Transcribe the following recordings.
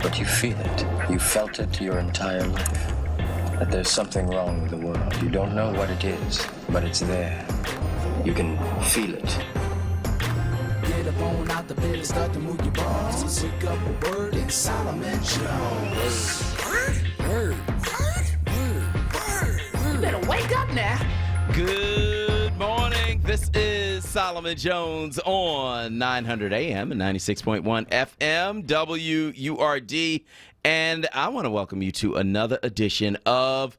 but you feel it. You felt it your entire life. That there's something wrong with the world. You don't know what it is, but it's there. You can feel it. Get up on out the bed and start to move your balls. Let's wake up a word in Solomon Jones. Word. You better wake up now. Good morning. This is Solomon Jones on 900 AM and 96.1 FM, WURD. And I want to welcome you to another edition of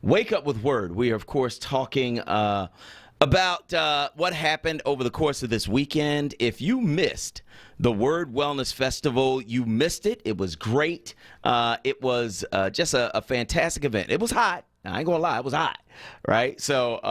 Wake Up with Word. We are, of course, talking about what happened over the course of this weekend. If you missed the Word Wellness Festival, you missed it. It was great. It was just a fantastic event. It was hot. I ain't gonna lie, it was hot, right? So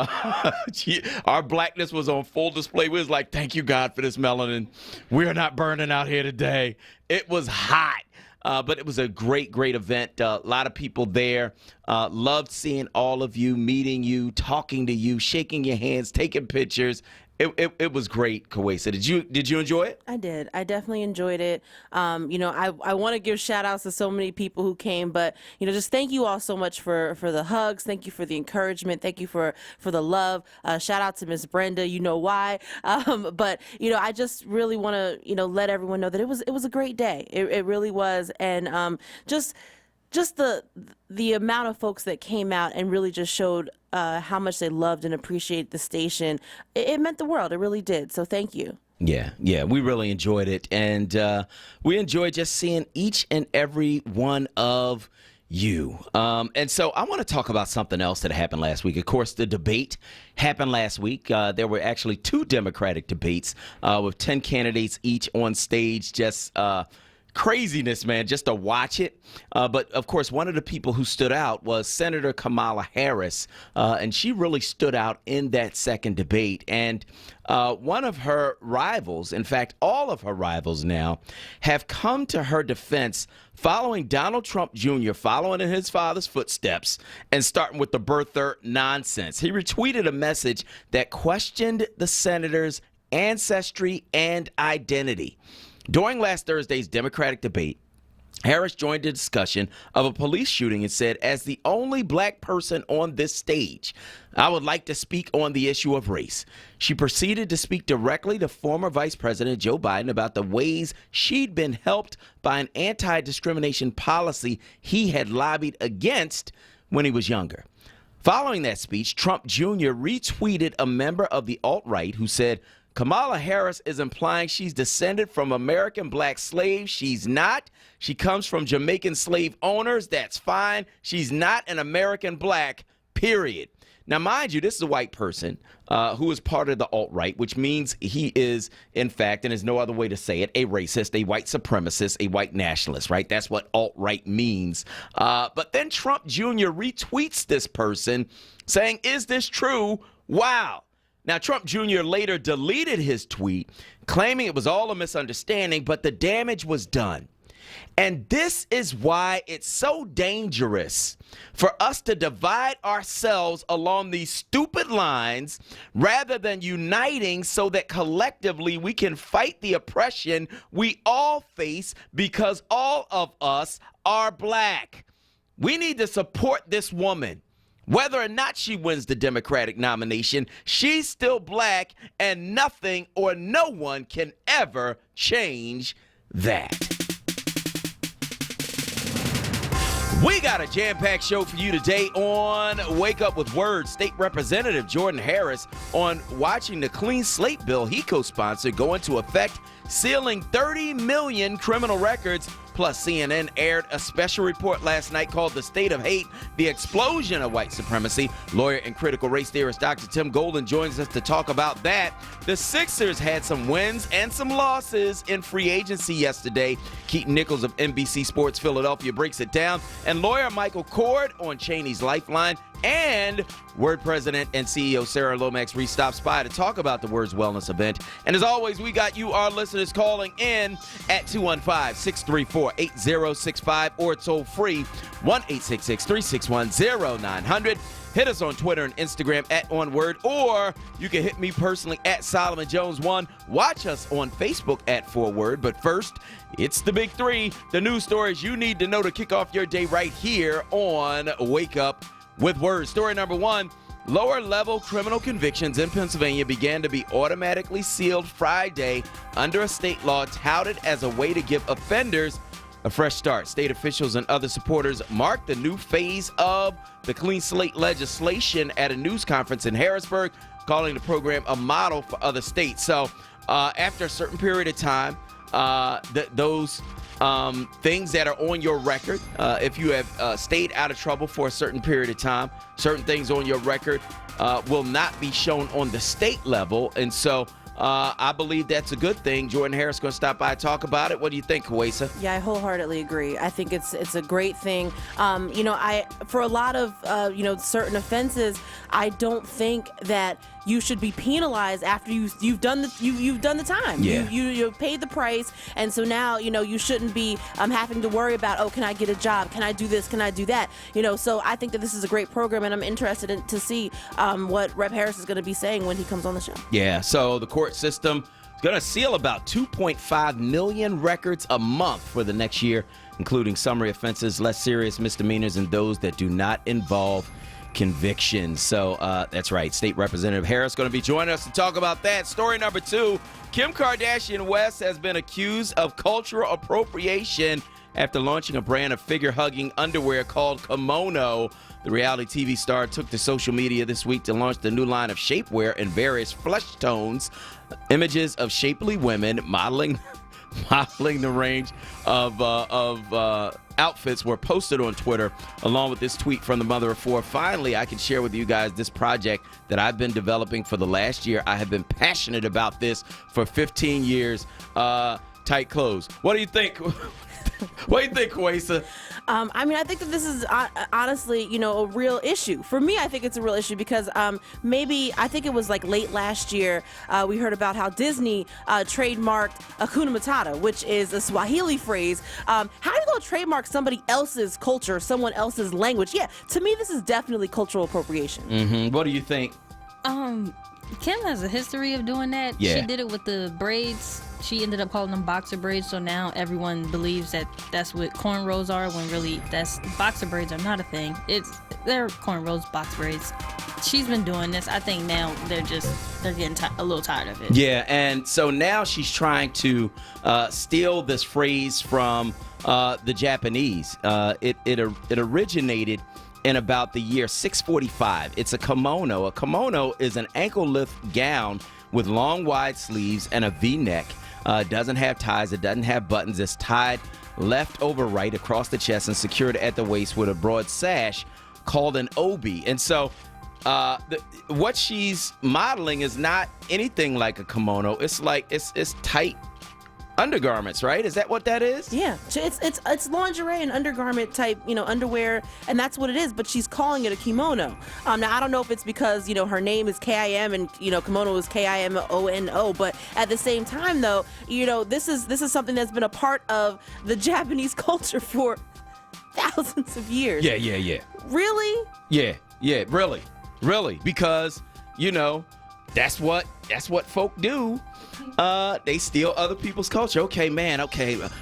our blackness was on full display. We was like, thank you, God, for this melanin. We are not burning out here today. It was hot. But it was a great, great event. A lot of people there. Loved seeing all of you, meeting you, talking to you, shaking your hands, taking pictures. It was great, Kawesa. Did you enjoy it? I did. I definitely enjoyed it. I want to give shout outs to so many people who came, but just thank you all so much for the hugs. Thank you for the encouragement. Thank you for the love. Shout out to Miss Brenda. You know why? But I just really want to let everyone know that it was a great day. It really was, and just the amount of folks that came out and really just showed how much they loved and appreciated the station. It meant the world. It really did. So thank you. Yeah, we really enjoyed it. And we enjoyed just seeing each and every one of you. And so I want to talk about something else that happened last week. Of course, the debate happened last week. There were actually two Democratic debates with 10 candidates each on stage, just craziness, man, just to watch it. But, of course, one of the people who stood out was Senator Kamala Harris, and she really stood out in that second debate. And one of her rivals, in fact, all of her rivals now, have come to her defense following Donald Trump Jr., following in his father's footsteps and starting with the birther nonsense. He retweeted a message that questioned the senator's ancestry and identity. During last Thursday's Democratic debate, Harris joined the discussion of a police shooting and said, as the only black person on this stage, I would like to speak on the issue of race. She proceeded to speak directly to former Vice President Joe Biden about the ways she'd been helped by an anti-discrimination policy he had lobbied against when he was younger. Following that speech, Trump Jr. retweeted a member of the alt-right who said, Kamala Harris is implying she's descended from American black slaves. She's not. She comes from Jamaican slave owners. That's fine. She's not an American black, period. Now, mind you, this is a white person who is part of the alt-right, which means he is, in fact, and there's no other way to say it, a racist, a white supremacist, a white nationalist, right? That's what alt-right means. But then Trump Jr. retweets this person saying, is this true? Wow. Now, Trump Jr. later deleted his tweet, claiming it was all a misunderstanding, but the damage was done. And this is why it's so dangerous for us to divide ourselves along these stupid lines rather than uniting so that collectively we can fight the oppression we all face because all of us are black. We need to support this woman. Whether or not she wins the Democratic nomination, she's still black, and nothing or no one can ever change that. We got a jam-packed show for you today on Wake Up with Word. State Representative Jordan Harris on watching the Clean Slate bill he co-sponsored go into effect, sealing 30 million criminal records. Plus, CNN aired a special report last night called The State of Hate, the Explosion of White Supremacy. Lawyer and critical race theorist Dr. Tim Golden joins us to talk about that. The Sixers had some wins and some losses in free agency yesterday. Keaton Nichols of NBC Sports Philadelphia breaks it down. And lawyer Michael Cord on Cheney's Lifeline and Word President and CEO Sarah Lomax Reese stops by to talk about the Word's wellness event. And as always, we got you, our listeners, calling in at 215-634-8065 or toll free 1-866-361-0900. Hit us on Twitter and Instagram at onWURD, or you can hit me personally at Solomon Jones 1. Watch us on Facebook at 4Word. But first, it's the big three, the news stories you need to know to kick off your day right here on Wake Up with Word. Story number one, lower-level criminal convictions in Pennsylvania began to be automatically sealed Friday under a state law touted as a way to give offenders a fresh start. State officials and other supporters marked the new phase of the Clean Slate legislation at a news conference in Harrisburg, calling the program a model for other states. So after a certain period of time, those things that are on your record, if you have stayed out of trouble for a certain period of time, certain things on your record will not be shown on the state level. And so I believe that's a good thing. Jordan Harris going to stop by and talk about it. What do you think, Kawesa? Yeah, I wholeheartedly agree. I think it's a great thing. For a lot of certain offenses, I don't think that you should be penalized after you've done the time. Yeah. You paid the price, and so now you shouldn't be having to worry about, oh, can I get a job? Can I do this? Can I do that? So I think that this is a great program, and I'm interested to see what Rep. Harris is going to be saying when he comes on the show. Yeah. So the court system is going to seal about 2.5 million records a month for the next year, including summary offenses, less serious misdemeanors, and those that do not involve convictions. So that's right. State Representative Harris going to be joining us to talk about that. Story number two, Kim Kardashian West has been accused of cultural appropriation after launching a brand of figure-hugging underwear called Kimono. The reality TV star took to social media this week to launch the new line of shapewear in various flesh tones. Images of shapely women modeling the range of outfits were posted on Twitter, along with this tweet from the mother of four. Finally, I can share with you guys this project that I've been developing for the last year. I have been passionate about this for 15 years. Tight clothes. What do you think? What do you think, Kawesa? I think that this is honestly, a real issue. For me, I think it's a real issue because I think it was like late last year, we heard about how Disney trademarked Hakuna Matata, which is a Swahili phrase. How do you go trademark somebody else's culture, someone else's language? Yeah, to me, this is definitely cultural appropriation. Mm-hmm. What do you think? Kim has a history of doing that. Yeah. She did it with the braids. She ended up calling them boxer braids, so now everyone believes that that's what cornrows are, when really boxer braids are not a thing. They're cornrows, box braids. She's been doing this. I think now they're getting a little tired of it. Yeah, and so now she's trying to steal this phrase from the Japanese. It originated in about the year 645. It's a kimono. A kimono is an ankle-length gown with long, wide sleeves and a V-neck. Doesn't have ties. It doesn't have buttons. It's tied left over right across the chest and secured at the waist with a broad sash called an obi. And so what she's modeling is not anything like a kimono. It's like it's tight undergarments, right? Is that what that is? Yeah, it's lingerie and undergarment type, underwear, and that's what it is. But she's calling it a kimono. Now I don't know if it's because her name is Kim and kimono is Kimono. But at the same time, though, this is something that's been a part of the Japanese culture for thousands of years. Yeah. Really? Yeah, really, because that's what folk do. They steal other people's culture. Okay,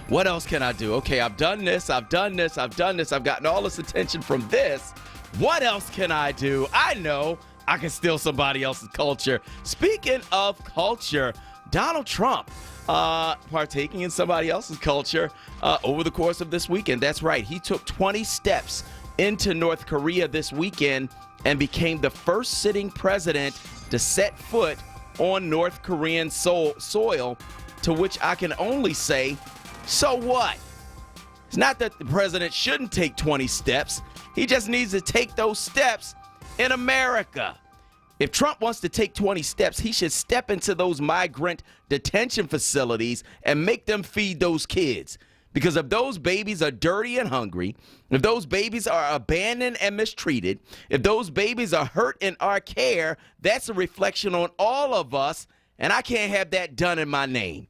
what else can I do? Okay, I've done this. I've gotten all this attention from this. What else can I do? I know I can steal somebody else's culture. Speaking of culture, Donald Trump partaking in somebody else's culture over the course of this weekend. That's right. He took 20 steps into North Korea this weekend and became the first sitting president to set foot on North Korean soil, to which I can only say, so what? It's not that the president shouldn't take 20 steps. He just needs to take those steps in America. If Trump wants to take 20 steps, he should step into those migrant detention facilities and make them feed those kids. Because if those babies are dirty and hungry, if those babies are abandoned and mistreated, if those babies are hurt in our care, that's a reflection on all of us, and I can't have that done in my name.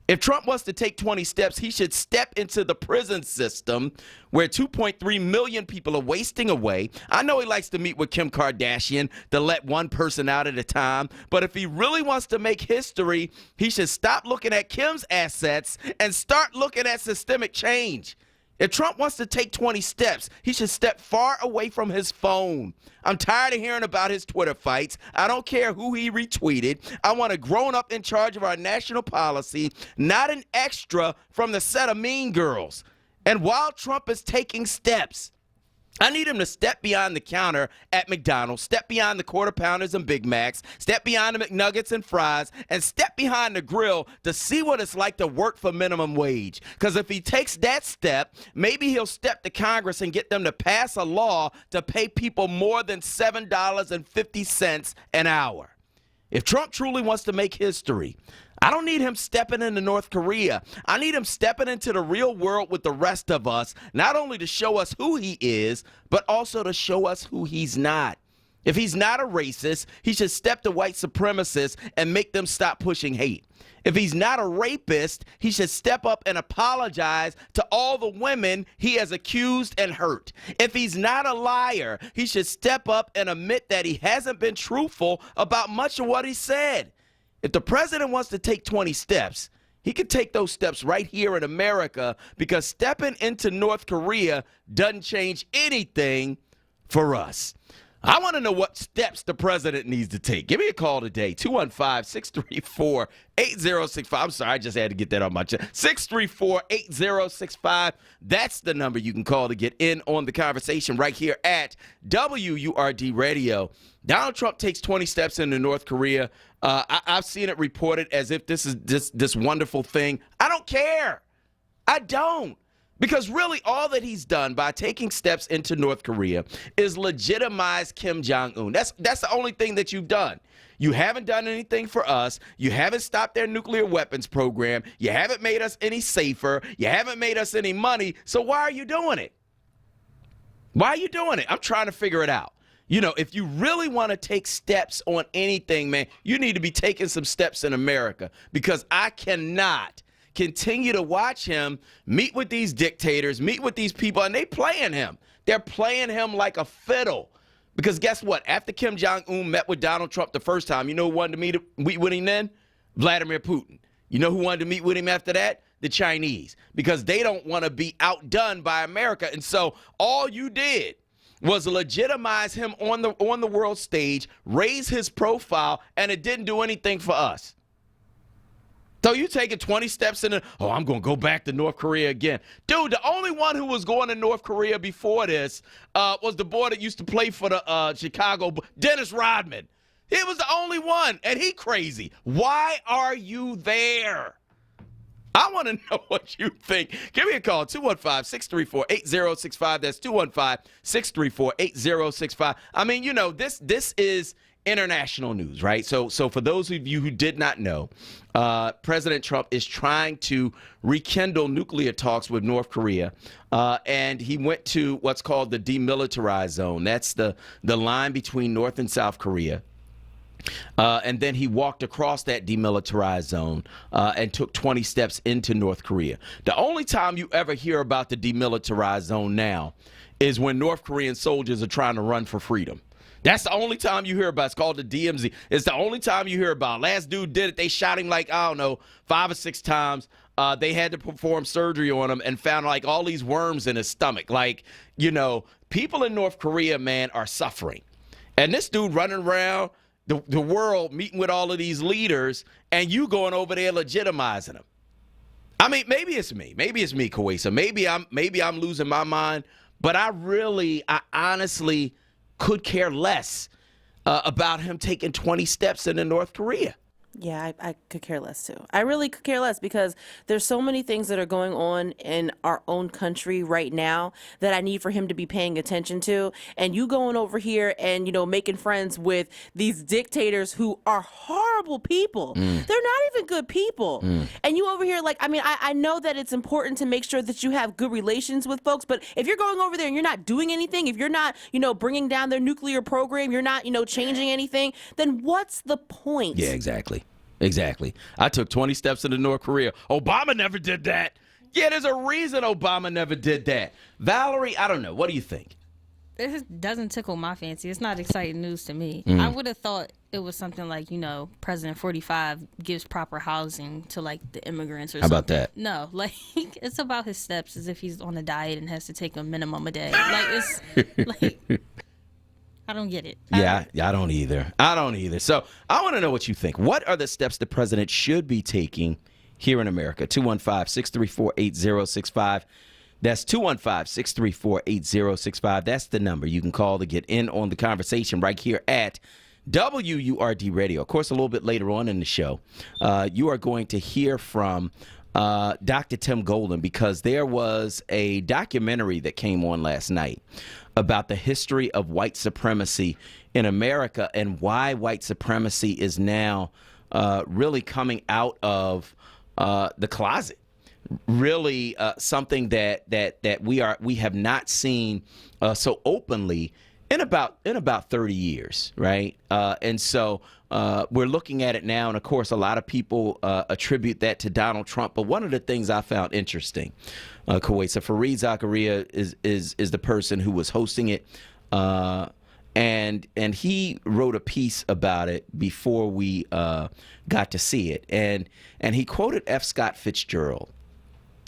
If Trump wants to take 20 steps, he should step into the prison system where 2.3 million people are wasting away. I know he likes to meet with Kim Kardashian to let one person out at a time, but if he really wants to make history, he should stop looking at Kim's assets and start looking at systemic change. If Trump wants to take 20 steps, he should step far away from his phone. I'm tired of hearing about his Twitter fights. I don't care who he retweeted. I want a grown-up in charge of our national policy, not an extra from the set of Mean Girls. And while Trump is taking steps, I need him to step beyond the counter at McDonald's, step beyond the Quarter Pounders and Big Macs, step beyond the McNuggets and fries, and step behind the grill to see what it's like to work for minimum wage. Because if he takes that step, maybe he'll step to Congress and get them to pass a law to pay people more than $7.50 an hour. If Trump truly wants to make history, I don't need him stepping into North Korea. I need him stepping into the real world with the rest of us, not only to show us who he is, but also to show us who he's not. If he's not a racist, he should step to white supremacists and make them stop pushing hate. If he's not a rapist, he should step up and apologize to all the women he has accused and hurt. If he's not a liar, he should step up and admit that he hasn't been truthful about much of what he said. If the president wants to take 20 steps, he could take those steps right here in America, because stepping into North Korea doesn't change anything for us. I want to know what steps the president needs to take. Give me a call today, 215-634-8065. I'm sorry, I just had to get that on my chest. 634-8065. That's the number you can call to get in on the conversation right here at WURD Radio. Donald Trump takes 20 steps into North Korea. I've seen it reported as if this is this wonderful thing. I don't care. I don't. Because really all that he's done by taking steps into North Korea is legitimize Kim Jong-un. That's the only thing that you've done. You haven't done anything for us. You haven't stopped their nuclear weapons program. You haven't made us any safer. You haven't made us any money. So why are you doing it? Why are you doing it? I'm trying to figure it out. You know, if you really want to take steps on anything, man, you need to be taking some steps in America, because I cannot continue to watch him meet with these dictators, meet with these people, and they playing him. They're playing him like a fiddle. Because guess what? After Kim Jong-un met with Donald Trump the first time, you know who wanted to meet with him then? Vladimir Putin. You know who wanted to meet with him after that? The Chinese. Because they don't want to be outdone by America. And so all you did was legitimize him on the world stage, raise his profile, and it didn't do anything for us. So you taking 20 steps in I'm going to go back to North Korea again. Dude, the only one who was going to North Korea before this was the boy that used to play for the Chicago, Dennis Rodman. He was the only one, and he crazy. Why are you there? I want to know what you think. Give me a call, 215-634-8065. That's 215-634-8065. I mean, you know, this is international news, right? So for those of you who did not know, President Trump is trying to rekindle nuclear talks with North Korea, and he went to what's called the demilitarized zone. That's the line between North and South Korea. And then he walked across that demilitarized zone and took 20 steps into North Korea. The only time you ever hear about the demilitarized zone now is when North Korean soldiers are trying to run for freedom. That's the only time you hear about. It's called the DMZ. It's the only time you hear about. Last dude did it. They shot him like, I don't know, 5 or 6 times. They had to perform surgery on him and found like all these worms in his stomach. Like, you know, people in North Korea, man, are suffering. And this dude running around the world meeting with all of these leaders, and you going over there legitimizing them. I mean, maybe it's me. Maybe it's me, Kawesa. Maybe I'm losing my mind. But I honestly could care less about him taking 20 steps into North Korea. Yeah, I could care less too. I really could care less because there's so many things that are going on in our own country right now that I need for him to be paying attention to. And you going over here and, making friends with these dictators who are horrible people. They're not even good people. And you over here, like, I know that it's important to make sure that you have good relations with folks, but if you're going over there and you're not doing anything, if you're not, bringing down their nuclear program, you're not, changing anything, then what's the point? Yeah, exactly. Exactly. I took 20 steps into North Korea. Obama never did that. Yeah, there's a reason Obama never did that. Valerie, I don't know. What do you think? This doesn't tickle my fancy. It's not exciting news to me. I would have thought it was something like, President 45 gives proper housing to like the immigrants or How something. about that? No, like it's about his steps as if he's on a diet and has to take a minimum a day. Like it's like I don't get it. Yeah, I don't either. I don't either. So I want to know what you think. What are the steps the president should be taking here in America? 215-634-8065. That's 215-634-8065. That's the number you can call to get in on the conversation right here at WURD Radio. Of course, a little bit later on in the show, you are going to hear from Dr. Tim Golden, because there was a documentary that came on last night about the history of white supremacy in America and why white supremacy is now really coming out of the closet. Really something that we have not seen so openly in about 30 years, right? And so we're looking at it now, and of course, a lot of people attribute that to Donald Trump. But one of the things I found interesting, Kuwait, so Fareed Zakaria is the person who was hosting it, and he wrote a piece about it before we got to see it, and he quoted F. Scott Fitzgerald.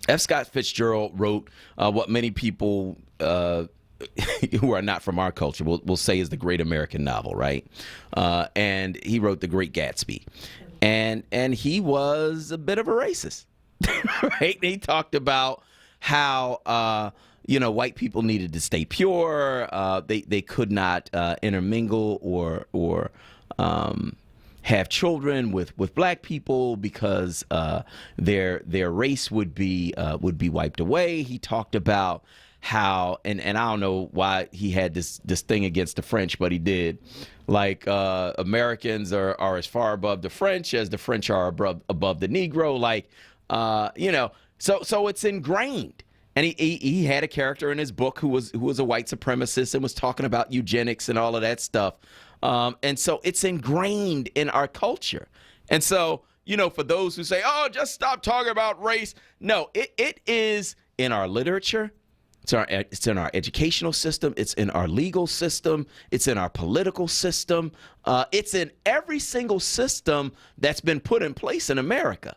F. Scott Fitzgerald wrote what many people who are not from our culture will say is the great American novel, right? And he wrote The Great Gatsby. And he was a bit of a racist, right? He talked about how, white people needed to stay pure. They could not intermingle or have children with black people because their race would be wiped away. He talked about how, and I don't know why he had this thing against the French, but he did. Like Americans are as far above the French as the French are above the Negro. Like so it's ingrained. And he had a character in his book who was a white supremacist and was talking about eugenics and all of that stuff. And so it's ingrained in our culture. And so, for those who say, oh, just stop talking about race. No, it is in our literature. It's in our educational system. It's in our legal system. It's in our political system. It's in every single system that's been put in place in America.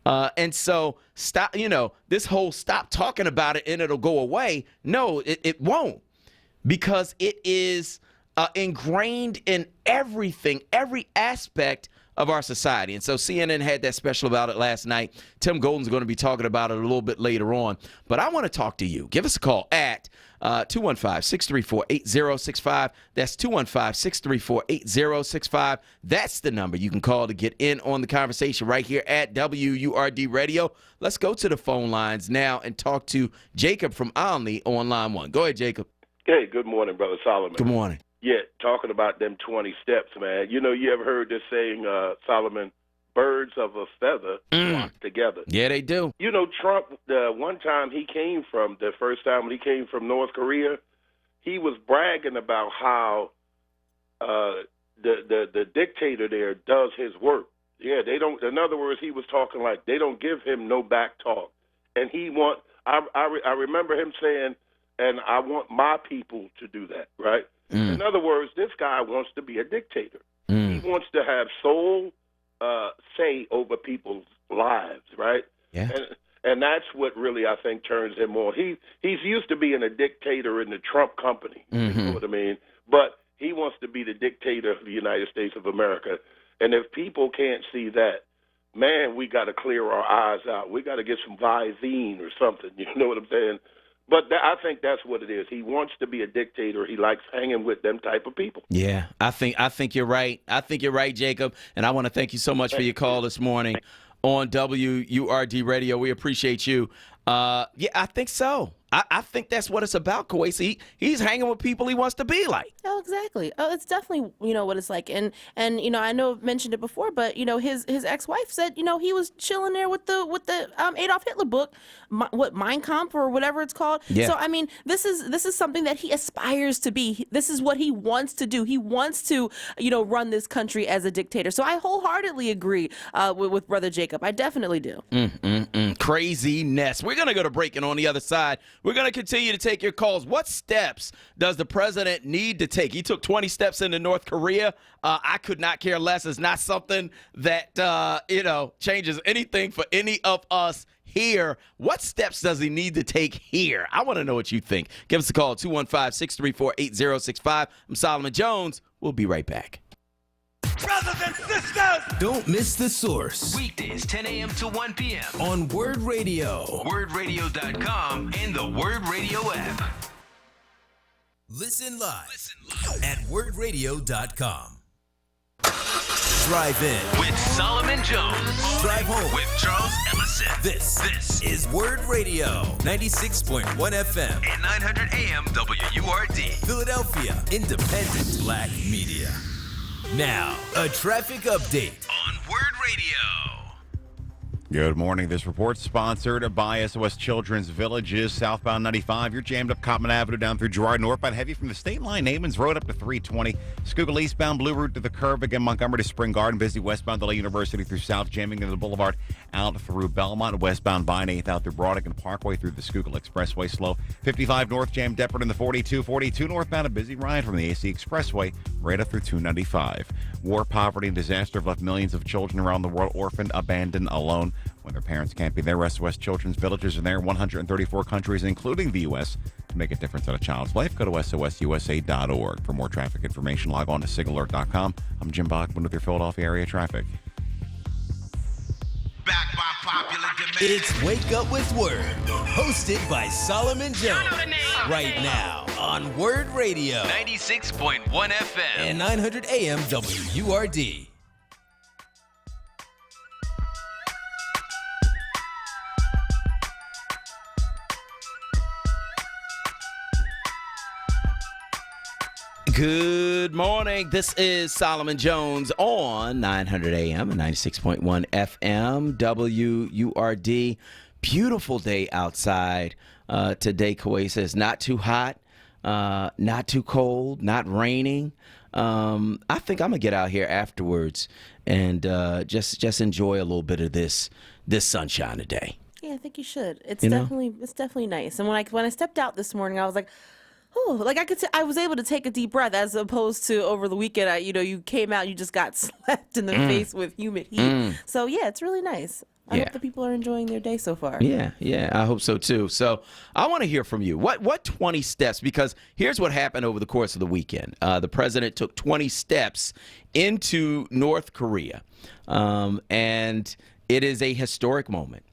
And so stop, this whole stop talking about it and it'll go away. No, it won't, because it is ingrained in everything, every aspect of our society. And so CNN had that special about it last night. Tim Golden's going to be talking about it a little bit later on. But I want to talk to you. Give us a call at 215-634-8065. That's 215-634-8065. That's the number you can call to get in on the conversation right here at WURD Radio. Let's go to the phone lines now and talk to Jacob from Olney on line 1. Go ahead, Jacob. Hey, good morning, Brother Solomon. Good morning. Yeah, talking about them 20 steps, man. You ever heard this saying, Solomon, birds of a feather flock together. Yeah, they do. Trump, one time the first time when he came from North Korea, he was bragging about how the dictator there does his work. Yeah, they don't, in other words, he was talking like they don't give him no back talk. And I remember him saying, and I want my people to do that, right? In other words, this guy wants to be a dictator. He wants to have sole say over people's lives, right? Yeah. And that's what really, I think, turns him on. He's used to being a dictator in the Trump company, you know what I mean? But he wants to be the dictator of the United States of America. And if people can't see that, man, we got to clear our eyes out. We got to get some Visine or something, you know what I'm saying? But I think that's what it is. He wants to be a dictator. He likes hanging with them type of people. Yeah, I think you're right. I think you're right, Jacob. And I want to thank you so much for your call this morning on WURD Radio. We appreciate you. Yeah, I think so. I think that's what it's about, Kwesi. He's hanging with people he wants to be like. Oh, exactly. Oh, it's definitely, what it's like. And I know I've mentioned it before, but his ex-wife said, he was chilling there with the Adolf Hitler book, Mein Kampf or whatever it's called. Yeah. So I mean, this is something that he aspires to be. This is what he wants to do. He wants to, run this country as a dictator. So I wholeheartedly agree with Brother Jacob. I definitely do. Craziness. We're going to go to break, and on the other side, we're going to continue to take your calls. What steps does the president need to take? He took 20 steps into North Korea. I could not care less. It's not something that, changes anything for any of us here. What steps does he need to take here? I want to know what you think. Give us a call, 215-634-8065. I'm Solomon Jones. We'll be right back. Brothers and sisters! Don't miss The Source Weekdays, 10 a.m. to 1 p.m. on Word Radio. WordRadio.com and the Word Radio app. Listen live at wordradio.com. Drive in With Solomon Jones. Drive home With Charles Ellison. This is Word Radio, 96.1 FM, And 900 a.m. WURD. Philadelphia, independent black media. Now, a traffic update On Word Radio. Good morning. This report sponsored by SOS Children's Villages, southbound 95. You're jammed up Cottman Avenue down through Girard, northbound heavy from the state line, Naaman's Road up to 320. Schuylkill eastbound, Blue Route to the curve, again Montgomery to Spring Garden, busy westbound to Lake University through South, jamming into the boulevard out through Belmont, westbound Vine 8th out through Broadigan Parkway through the Schuylkill Expressway, slow. 55 north, jammed Deptford in the 42. 42 northbound, a busy ride from the AC Expressway right up through 295. War, poverty, and disaster have left millions of children around the world orphaned, abandoned, alone. When their parents can't be there, SOS Children's Villages are there in 134 countries, including the U.S. To make a difference in a child's life, go to sosusa.org. For more traffic information, log on to signalert.com. I'm Jim Bachman with your Philadelphia area traffic. Back by popular demand. It's Wake Up with Word, hosted by Solomon Jones. Right now on Word Radio 96.1 FM. and 900 AM WURD. Good morning. This is Solomon Jones on 900 AM and 96.1 FM WURD. Beautiful day outside today, Kwesi. It's not too hot, not too cold, not raining. I think I'm gonna get out here afterwards and just enjoy a little bit of this sunshine today. Yeah, I think you should. It's You know? definitely nice. And when I stepped out this morning, I was like, oh, like I was able to take a deep breath as opposed to over the weekend. You came out, you just got slapped in the face with humid heat. So yeah, it's really nice. I Yeah. hope the people are enjoying their day so far. Yeah, I hope so too. So I want to hear from you. What 20 steps? Because here's what happened over the course of the weekend. The president took 20 steps into North Korea, and it is a historic moment.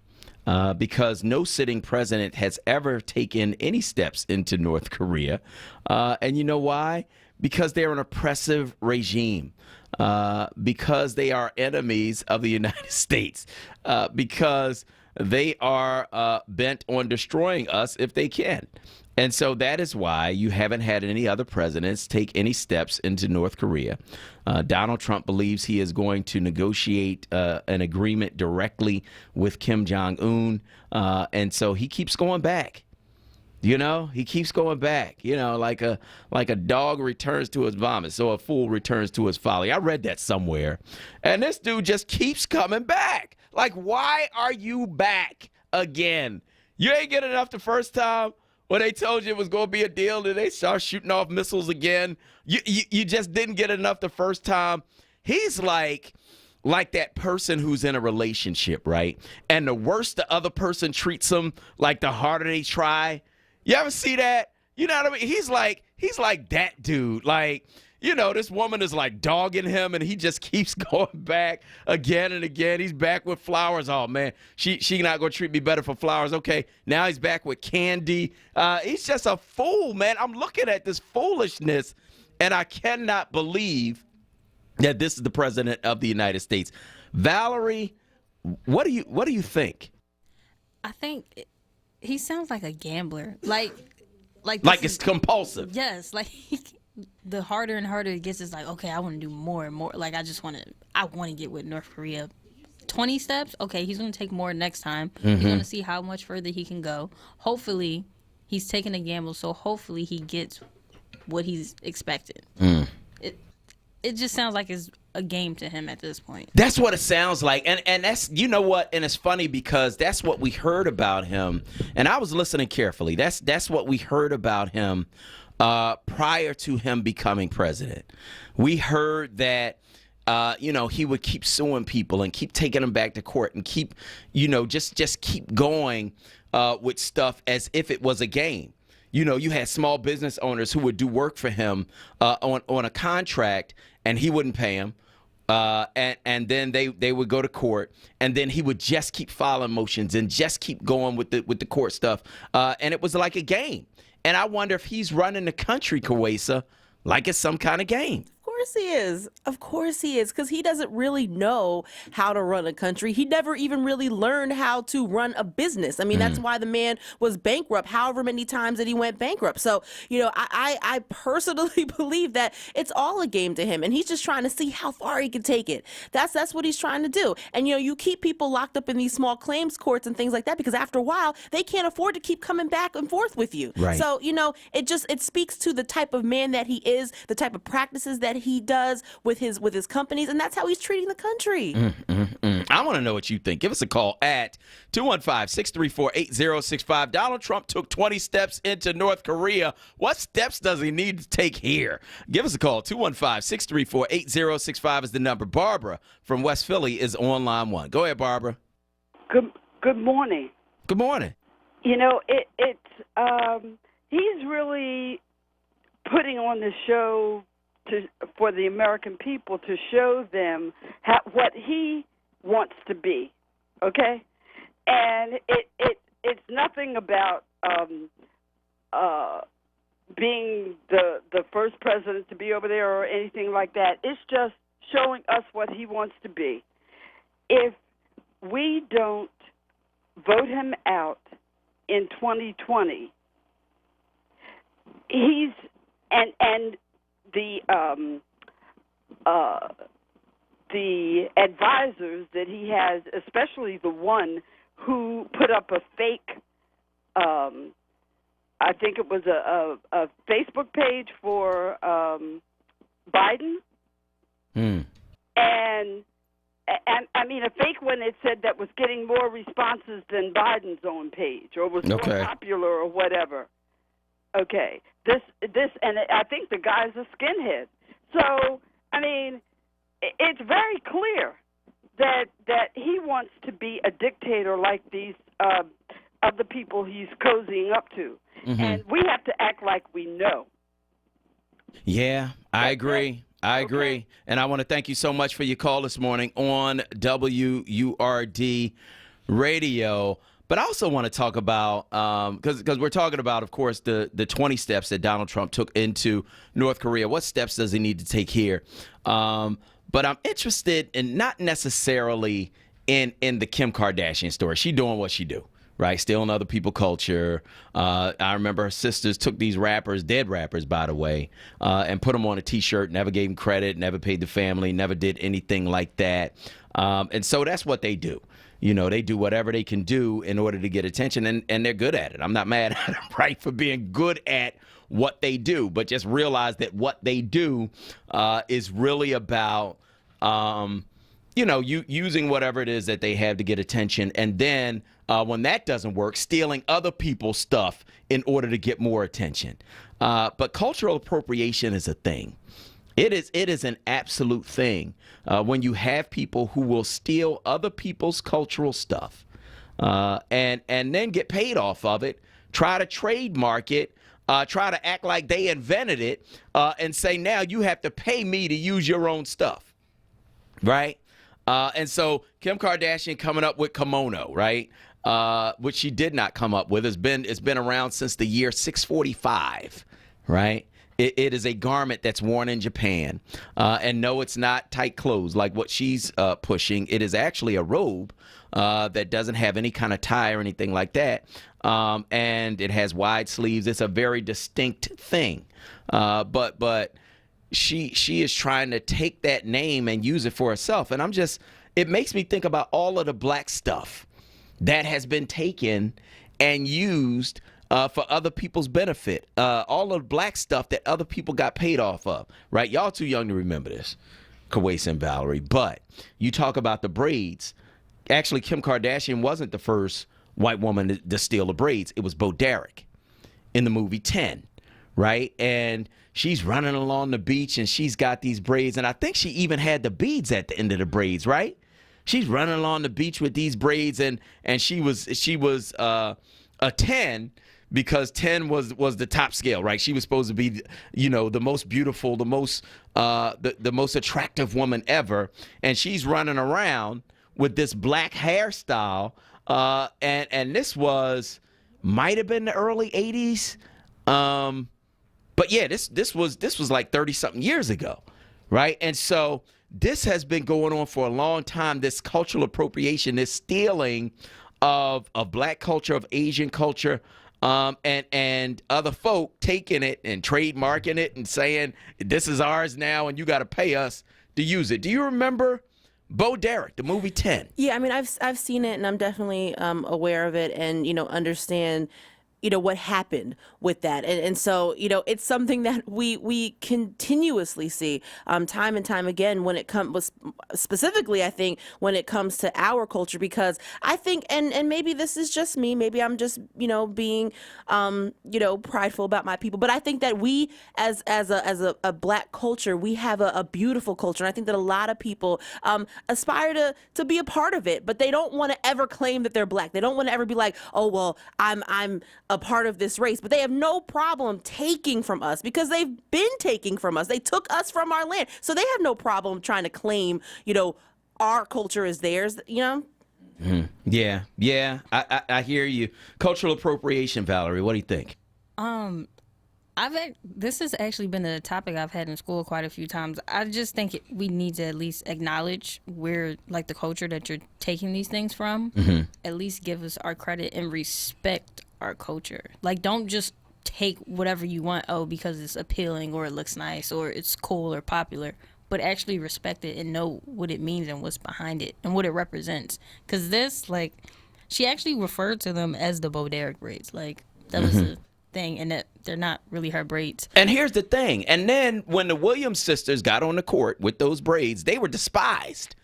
Because no sitting president has ever taken any steps into North Korea. And you know why? Because they're an oppressive regime. Because they are enemies of the United States. Because they are bent on destroying us if they can. And so that is why you haven't had any other presidents take any steps into North Korea. Donald Trump believes he is going to negotiate an agreement directly with Kim Jong-un. And so he keeps going back. He keeps going back, like a dog returns to his vomit, so a fool returns to his folly. I read that somewhere. And this dude just keeps coming back. Like, why are you back again? You ain't get enough the first time when they told you it was going to be a deal, and they start shooting off missiles again. You just didn't get enough the first time. He's like that person who's in a relationship, right? And the worse the other person treats them, like the harder they try. You ever see that? You know what I mean? He's like that dude. Like, this woman is like dogging him, and he just keeps going back again and again. He's back with flowers. Oh man, she not gonna treat me better for flowers. Okay, now he's back with candy. He's just a fool, man. I'm looking at this foolishness, and I cannot believe that this is the president of the United States. Valerie, what do you think? I think he sounds like a gambler. Like It's compulsive. Yes, like the harder and harder it gets, it's like, okay, I want to do more and more. Like I want to get with North Korea. 20 steps, okay, he's going to take more next time. He's going to see how much further he can go. Hopefully, he's taking a gamble, so hopefully he gets what he's expected. It just sounds like it's a game to him at this point. That's what it sounds like. And that's, you know what? And it's funny because that's what we heard about him. And I was listening carefully. That's what we heard about him prior to him becoming president. We heard that, he would keep suing people and keep taking them back to court and keep, just keep going with stuff as if it was a game. You had small business owners who would do work for him on a contract, and he wouldn't pay them. And then they would go to court, and then he would just keep filing motions and just keep going with the court stuff. And it was like a game. And I wonder if he's running the country, Kawesa, like it's some kind of game. Of course he is. Of course he is, because he doesn't really know how to run a country. He never even really learned how to run a business. I mean, that's why the man was bankrupt however many times that he went bankrupt. So, I personally believe that it's all a game to him, and he's just trying to see how far he can take it. That's what he's trying to do. And, you keep people locked up in these small claims courts and things like that because after a while, they can't afford to keep coming back and forth with you. Right. So, it speaks to the type of man that he is, the type of practices that he does with his companies, and that's how he's treating the country. I want to know what you think. Give us a call at 215-634-8065. Donald Trump took 20 steps into North Korea. What steps does he need to take here? Give us a call. 215-634-8065 is the number. Barbara from West Philly is on line one. Go ahead, Barbara. Good morning. Good morning. He's really putting on the show for the American people to show them what he wants to be, okay? And it's nothing about being the first president to be over there or anything like that. It's just showing us what he wants to be. If we don't vote him out in 2020, he's and the advisors that he has, especially the one who put up a fake, I think it was a Facebook page for Biden, and I mean a fake one that said that was getting more responses than Biden's own page, or was more popular or whatever. Okay, this, and I think the guy's a skinhead. So, I mean, it's very clear that he wants to be a dictator like these other people he's cozying up to, and we have to act like we know. Yeah, I agree. I agree, and I want to thank you so much for your call this morning on WURD Radio. But I also want to talk about, because we're talking about, of course, the 20 steps that Donald Trump took into North Korea. What steps does he need to take here? But I'm interested in not necessarily in the Kim Kardashian story. She doing what she do, right? Stealing other people's culture. I remember her sisters took these rappers, dead rappers, by the way, and put them on a T-shirt, never gave them credit, never paid the family, never did anything like that. And so that's what they do. They do whatever they can do in order to get attention, and they're good at it. I'm not mad at them, right, for being good at what they do, but just realize that what they do is really about, using whatever it is that they have to get attention, and then when that doesn't work, stealing other people's stuff in order to get more attention. But cultural appropriation is a thing. It is an absolute thing when you have people who will steal other people's cultural stuff and then get paid off of it, try to trademark it, try to act like they invented it, and say now you have to pay me to use your own stuff, right? And so Kim Kardashian coming up with kimono, right? Which she did not come up with. It's been around since the year 645, right? It is a garment that's worn in Japan. And no, it's not tight clothes like what she's pushing. It is actually a robe that doesn't have any kind of tie or anything like that. And it has wide sleeves. It's a very distinct thing. But she is trying to take that name and use it for herself. And it makes me think about all of the black stuff that has been taken and used for other people's benefit. All of the black stuff that other people got paid off of, right? Y'all too young to remember this, Kawais and Valerie. But you talk about the braids. Actually, Kim Kardashian wasn't the first white woman to steal the braids. It was Bo Derek in the movie 10, right? And she's running along the beach and she's got these braids. And I think she even had the beads at the end of the braids, right? She's running along the beach with these braids, and she was a 10 because 10 was the top scale, right? She was supposed to be, the most beautiful, the most attractive woman ever, and she's running around with this black hairstyle, and this might have been the early 80s, but yeah, this was like 30 something years ago, right? And so this has been going on for a long time, this cultural appropriation, this stealing of black culture, of Asian culture, and other folk taking it and trademarking it and saying, this is ours now and you got to pay us to use it. Do you remember Bo Derek, the movie 10? Yeah, I mean, I've seen it and I'm definitely aware of it and, understand what happened with that. And so, it's something that we continuously see time and time again when it comes, specifically, I think, when it comes to our culture, because I think, and maybe this is just me, maybe I'm just, being, prideful about my people, but I think that we, as a black culture, we have a beautiful culture. And I think that a lot of people aspire to be a part of it, but they don't want to ever claim that they're black. They don't want to ever be like, oh, well, I'm a part of this race, but they have no problem taking from us because they've been taking from us. They took us from our land. So they have no problem trying to claim, our culture is theirs, Mm-hmm. Yeah. I hear you. Cultural appropriation, Valerie. What do you think? This has actually been a topic I've had in school quite a few times. I just think we need to at least acknowledge where, like, the culture that you're taking these things from. Mm-hmm. At least give us our credit and respect our culture. Like, don't just take whatever you want, because it's appealing or it looks nice or it's cool or popular, but actually respect it and know what it means and what's behind it and what it represents. Because this, like, she actually referred to them as the Bo Derek braids. Like, that was the thing, and that they're not really her braids. And here's the thing. And then when the Williams sisters got on the court with those braids, they were despised.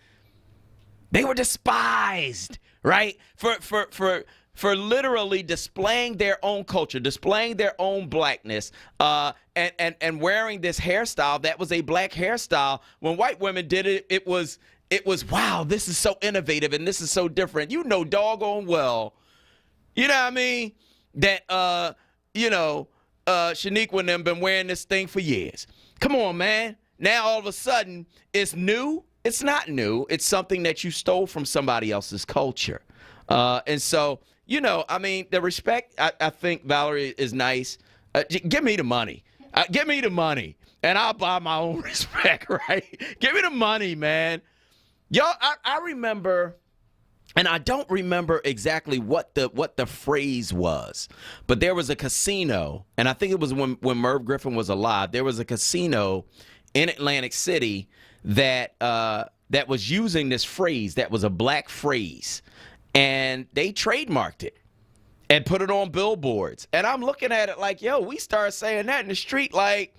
They were despised, right? For literally displaying their own culture, displaying their own blackness, and wearing this hairstyle that was a black hairstyle. When white women did it, it was wow, this is so innovative and this is so different. Doggone well, you know what I mean? That Shaniqua and them been wearing this thing for years. Come on, man. Now all of a sudden it's new. It's not new. It's something that you stole from somebody else's culture. And so, the respect, I think, Valerie, is nice. Give me the money. Give me the money, and I'll buy my own respect, right? Give me the money, man. Y'all, I remember, and I don't remember exactly what the phrase was, but there was a casino, and I think it was when Merv Griffin was alive. There was a casino in Atlantic City that was using this phrase that was a black phrase. And they trademarked it and put it on billboards. And I'm looking at it like, yo, we started saying that in the street like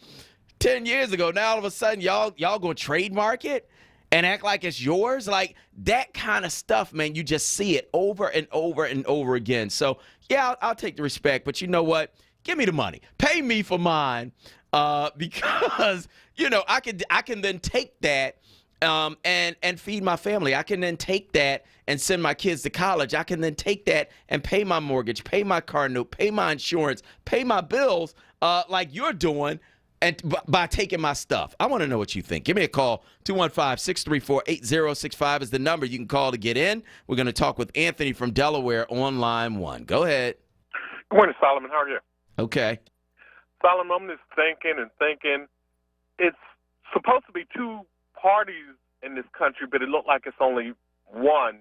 10 years ago. Now all of a sudden y'all gonna trademark it and act like it's yours? Like, that kind of stuff, man, you just see it over and over and over again. So yeah, I'll take the respect, but you know what? Give me the money. Pay me for mine, because I can then take that and feed my family. I can then take that and send my kids to college. I can then take that and pay my mortgage, pay my car note, pay my insurance, pay my bills like you're doing, and by taking my stuff. I want to know what you think. Give me a call. 215-634-8065 is the number you can call to get in. We're going to talk with Anthony from Delaware on line 1. Go ahead. Good morning, Solomon. How are you? Okay. Solomon, I'm just thinking. It's supposed to be two parties in this country, but it looks like it's only one.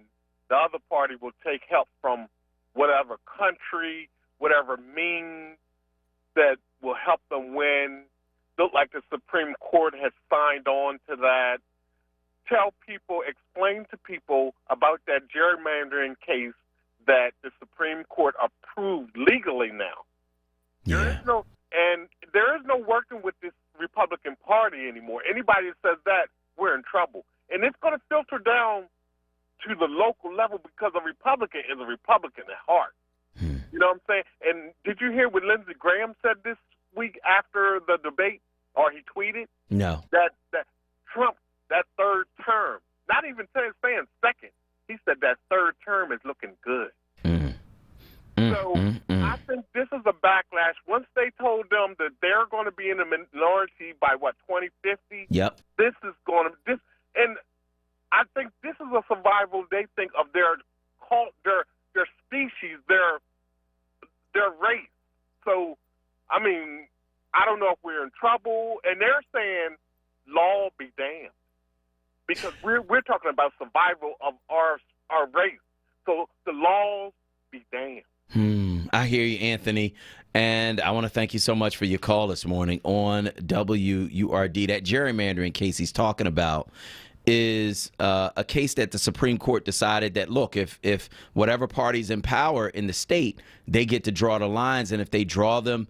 The other party will take help from whatever country, whatever means that will help them win. Look like the Supreme Court has signed on to that. Tell people, explain to people about that gerrymandering case that the Supreme Court approved legally now. Yeah. There is no working with this Republican Party anymore. Anybody that says that, we're in trouble. And it's going to filter down to the local level because a Republican is a Republican at heart. You know what I'm saying? And did you hear what Lindsey Graham said this week after the debate, or he tweeted? No. That Trump, that third term, not even saying second, he said that third term is looking good. I think this is a backlash. Once they told them that they're going to be in a minority by, 2050? Yep. This is going to, and I think this is a survival, they think, of their species, their race. So, I mean, I don't know if we're in trouble, and they're saying law be damned, because we're talking about survival of our race. So the laws be damned. I hear you, Anthony, and I want to thank you so much for your call this morning on WURD. That gerrymandering case he's talking about is a case that the Supreme Court decided that, look, if whatever party's in power in the state, they get to draw the lines, and if they draw them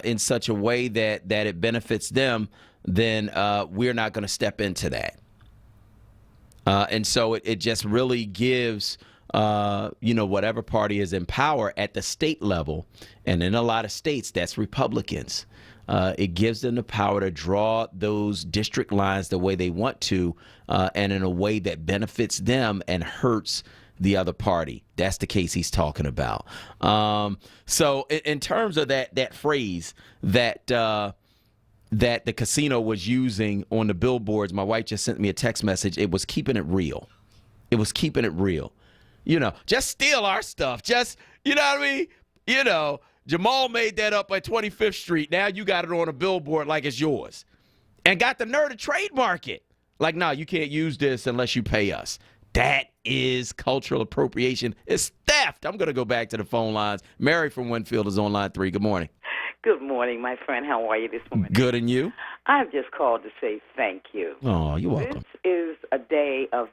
in such a way that it benefits them, then we're not going to step into that. And so it just really gives whatever party is in power at the state level, and in a lot of states, that's Republicans. It gives them the power to draw those district lines the way they want to, and in a way that benefits them and hurts the other party. That's the case he's talking about. So in terms of that phrase that the casino was using on the billboards, my wife just sent me a text message. It was keeping it real. It was keeping it real. Just steal our stuff. Just, you know what I mean? Jamal made that up at 25th Street. Now you got it on a billboard like it's yours. And got the nerve to trademark it. Like, no, you can't use this unless you pay us. That is cultural appropriation. It's theft. I'm going to go back to the phone lines. Mary from Winfield is on line 3. Good morning. Good morning, my friend. How are you this morning? Good, and you? I've just called to say thank you. Oh, you're welcome. This is a day of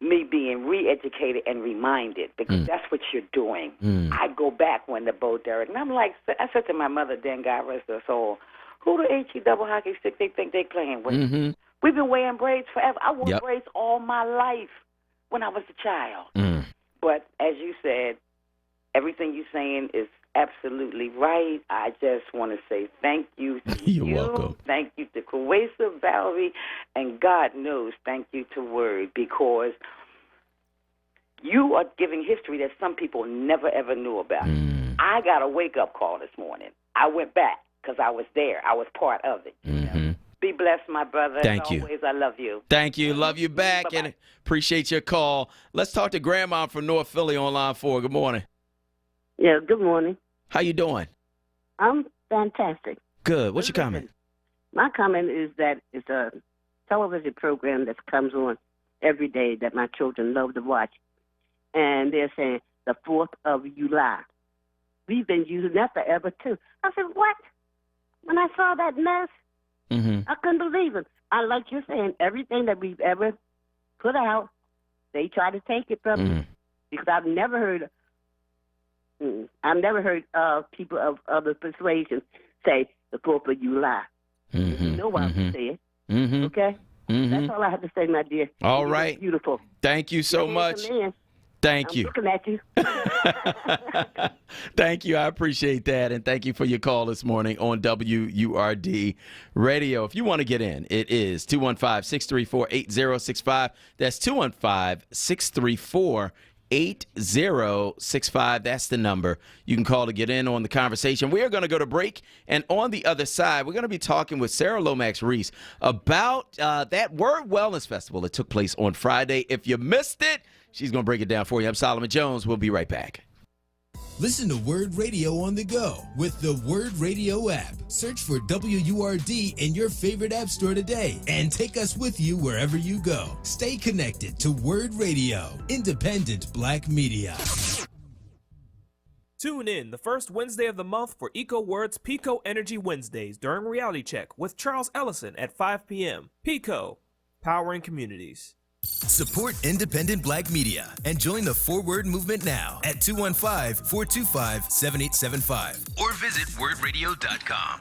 me being re-educated and reminded, because that's what you're doing. I go back when the Bo Derek, and I'm like, I said to my mother, then God rest her soul, who the HE double hockey stick they think they playing with? We've been wearing braids forever. I wore braids all my life when I was a child. But as you said, everything you're saying is absolutely right. I just want to say thank you to You're welcome. Thank you to Kuwaisa, Valerie, and God knows thank you to Word, because you are giving history that some people never, ever knew about. I got a wake-up call this morning. I went back because I was there. I was part of it. Be blessed, my brother. Thank As you. always, I love you. Thank you. Love you back. Bye-bye. And appreciate your call. Let's talk to Grandma from North Philly on line 4. Good morning. Yeah, good morning. How you doing? I'm fantastic. Good. What's your comment? My comment is that it's a television program that comes on every day that my children love to watch. And they're saying the 4th of July. We've been using that forever, too. I said, what? When I saw that mess, I couldn't believe it. I like you're saying, everything that we've ever put out, they try to take it from me. Because I've never heard people of other persuasions say the 4th of July. You know why I say it. Okay? That's all I have to say, my dear. All right. Beautiful. Thank you so much. Thank I'm you. looking at you. Thank you. I appreciate that. And thank you for your call this morning on WURD Radio. If you want to get in, it is 215-634-8065. That's 215-634-8065. That's the number you can call to get in on the conversation. We are going to go to break, and on the other side, we're going to be talking with Sarah Lomax-Reese about that Word Wellness Festival that took place on Friday. If you missed it, she's going to break it down for you. I'm Solomon Jones. We'll be right back. Listen to Word Radio on the go with the Word Radio app. Search for WURD in your favorite app store today and take us with you wherever you go. Stay connected to Word Radio, independent Black media. Tune in the first Wednesday of the month for EcoWord's Pico Energy Wednesdays during Reality Check with Charles Ellison at 5 p.m. Pico, powering communities. Support independent Black media and join the Forward movement now at 215-425-7875. Or visit wordradio.com.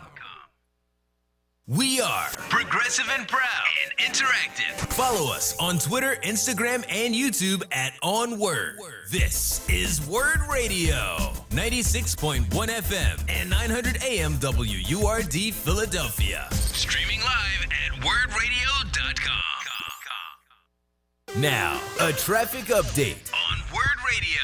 We are Progressive and proud and interactive. Follow us on Twitter, Instagram, and YouTube at onWURD. This is Word Radio, 96.1 FM and 900 AM WURD Philadelphia. Streaming live at wordradio.com. Now, a traffic update on Word Radio.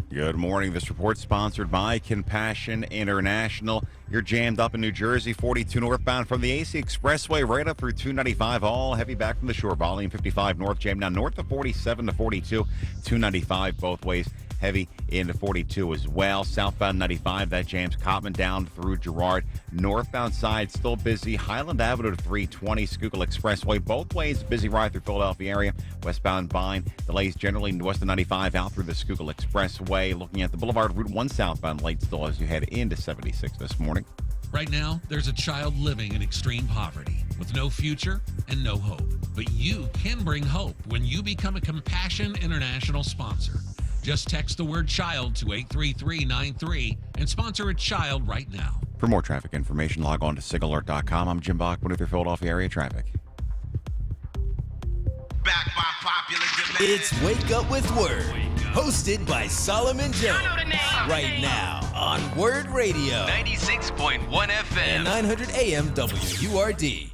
Good morning. This report sponsored by Compassion International. You're jammed up in New Jersey, 42 northbound from the AC Expressway right up through 295. All heavy back from the shore. Volume 55 north, jammed down north of 47 to 42. 295 both ways. Heavy into 42 as well. Southbound 95, that jams Cotman down through Girard. Northbound side still busy. Highland Avenue to 320. Schuylkill Expressway both ways. Busy ride through Philadelphia area. Westbound Vine. Delays generally west of 95 out through the Schuylkill Expressway. Looking at the Boulevard Route 1 southbound late still as you head into 76 this morning. Right now, there's a child living in extreme poverty with no future and no hope. But you can bring hope when you become a Compassion International sponsor. Just text the word child to 83393 and sponsor a child right now. For more traffic information, log on to sigalert.com. I'm Jim Bachman with your Philadelphia area traffic. Back by popular demand. It's Wake Up with Word, hosted by Solomon Jones. Right now on Word Radio, 96.1 FM and 900 AM WURD.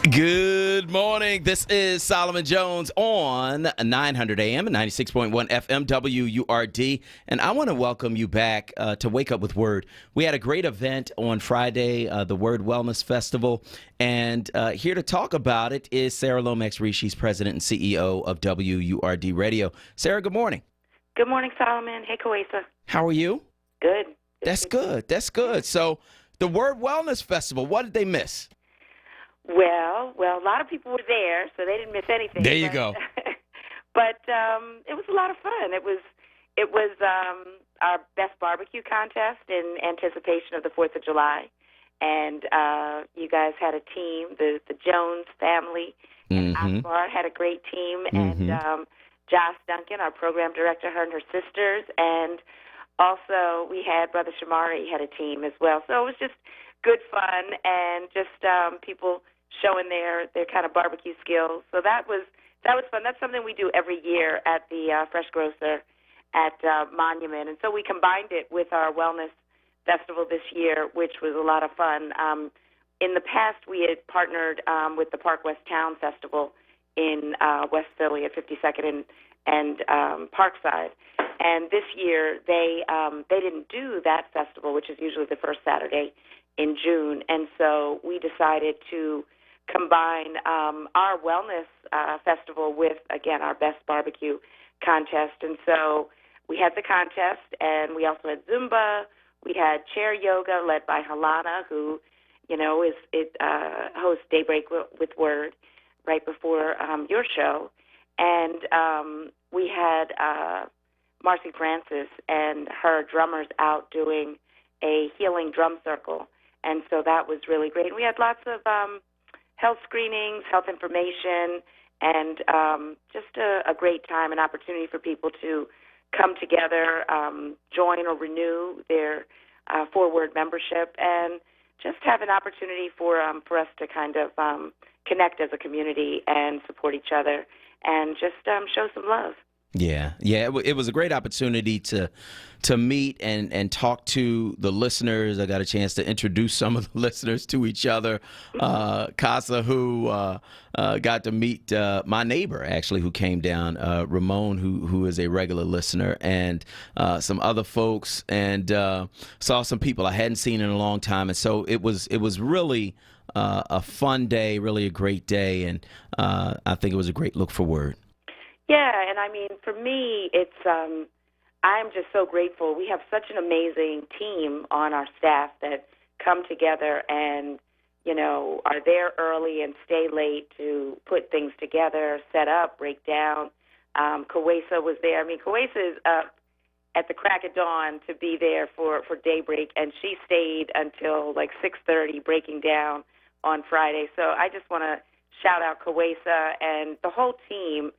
Good morning. This is Solomon Jones on 900 AM and 96.1 FM WURD. And I want to welcome you back to Wake Up with Word. We had a great event on Friday, the Word Wellness Festival. And here to talk about it is Sarah Lomax-Reese. She's president and CEO of WURD Radio. Sarah, good morning. Good morning, Solomon. Hey, Koesa. How are you? Good. That's good. That's good. So the Word Wellness Festival, what did they miss? Well, a lot of people were there, so they didn't miss anything. There you go. But it was a lot of fun. It was our best barbecue contest in anticipation of the 4th of July. And you guys had a team, the Jones family, and Akbar had a great team, and Joss Duncan, our program director, her and her sisters, and also we had Brother Shamari had a team as well. So it was just good fun and just people showing their kind of barbecue skills. So that was fun. That's something we do every year at the Fresh Grocer at Monument. And so we combined it with our wellness festival this year, which was a lot of fun. In the past, we had partnered with the Park West Town Festival in West Philly at 52nd and Parkside. And this year, they didn't do that festival, which is usually the first Saturday in June. And so we decided to combine our wellness festival with, again, our best barbecue contest. And so we had the contest, and we also had Zumba. We had chair yoga led by Halana, who, hosts Daybreak with Word right before your show. And we had Marcy Francis and her drummers out doing a healing drum circle. And so that was really great. And we had lots of health screenings, health information, and just a great time, an opportunity for people to come together, join or renew their onWURD membership, and just have an opportunity for us to kind of connect as a community and support each other and just show some love. Yeah. It was a great opportunity to meet and talk to the listeners. I got a chance to introduce some of the listeners to each other. Casa, who got to meet my neighbor, actually, who came down, Ramon, who is a regular listener, and some other folks, and saw some people I hadn't seen in a long time. And so it was really a fun day, really a great day, and I think it was a great look for Word. Yeah, and I mean, for me, it's I'm just so grateful. We have such an amazing team on our staff that come together and, are there early and stay late to put things together, set up, break down. Kawesa was there. I mean, Kawesa is up at the crack of dawn to be there for Daybreak, and she stayed until like 6:30 breaking down on Friday. So I just want to shout out Kawesa and the whole team.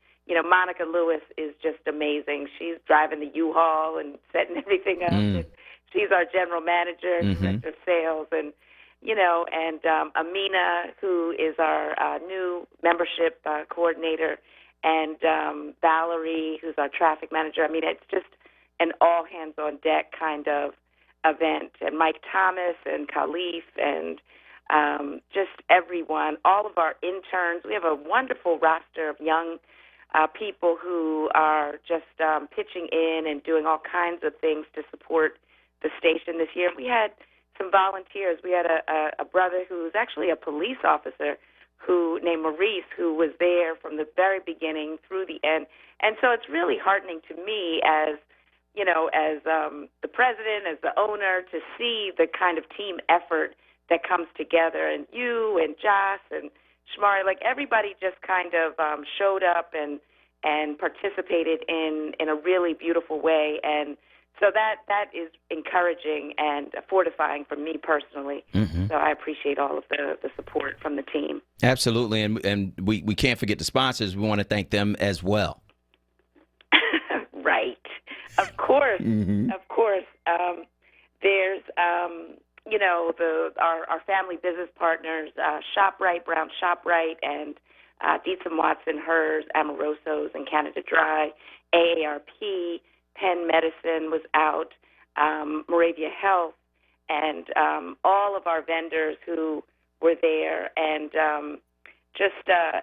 Monica Lewis is just amazing. She's driving the U-Haul and setting everything up. And she's our general manager, director of sales, and Amina, who is our new membership coordinator, and Valerie, who's our traffic manager. I mean, it's just an all-hands-on-deck kind of event. And Mike Thomas and Khalif and just everyone, all of our interns. We have a wonderful roster of young people who are just pitching in and doing all kinds of things to support the station this year. We had some volunteers. We had a brother who's actually a police officer named Maurice, who was there from the very beginning through the end. And so it's really heartening to me as the president, as the owner, to see the kind of team effort that comes together. And you and Joss and Shamari, like everybody just kind of showed up and participated in a really beautiful way. And so that is encouraging and fortifying for me personally. So I appreciate all of the support from the team. Absolutely. And we can't forget the sponsors. We want to thank them as well. Right. Of course. Of course. There's our family business partners, ShopRite, Brown ShopRite, and Dietz & Watson, Hers, Amorosos, and Canada Dry, AARP, Penn Medicine was out, Moravia Health, and all of our vendors who were there, and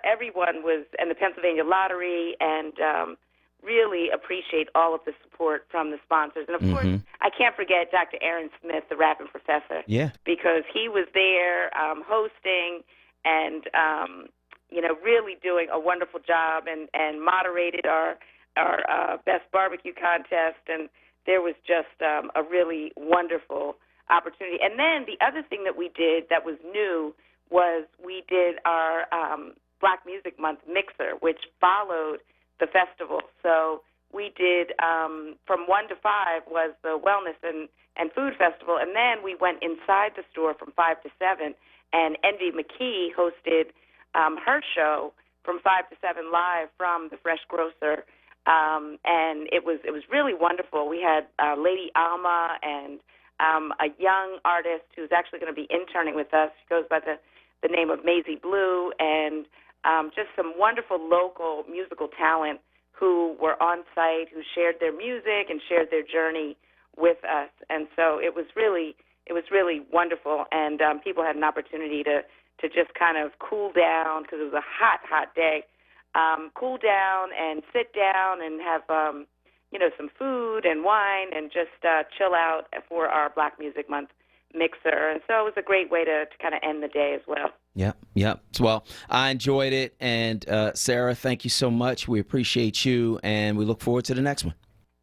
everyone was, and the Pennsylvania Lottery, and really appreciate all of the support from the sponsors. And, of course, I can't forget Dr. Aaron Smith, the rapping professor, because he was there hosting and, really doing a wonderful job and moderated our Best Barbecue contest. And there was just a really wonderful opportunity. And then the other thing that we did that was new was we did our Black Music Month mixer, which followed the festival. So we did from 1 to 5 was the wellness and food festival, and then we went inside the store from 5 to 7, and Envy McKee hosted her show from 5 to 7 live from the Fresh Grocer, and it was really wonderful. We had Lady Alma and a young artist who's actually going to be interning with us. She goes by the name of Maisie Blue, and just some wonderful local musical talent who were on site, who shared their music and shared their journey with us. And so it was really wonderful, and people had an opportunity to just kind of cool down, because it was a hot day, cool down and sit down and have some food and wine and just chill out for our Black Music Month mixer. And so it was a great way to kind of end the day as well. Yep. Well, I enjoyed it. And Sarah, thank you so much. We appreciate you, and we look forward to the next one.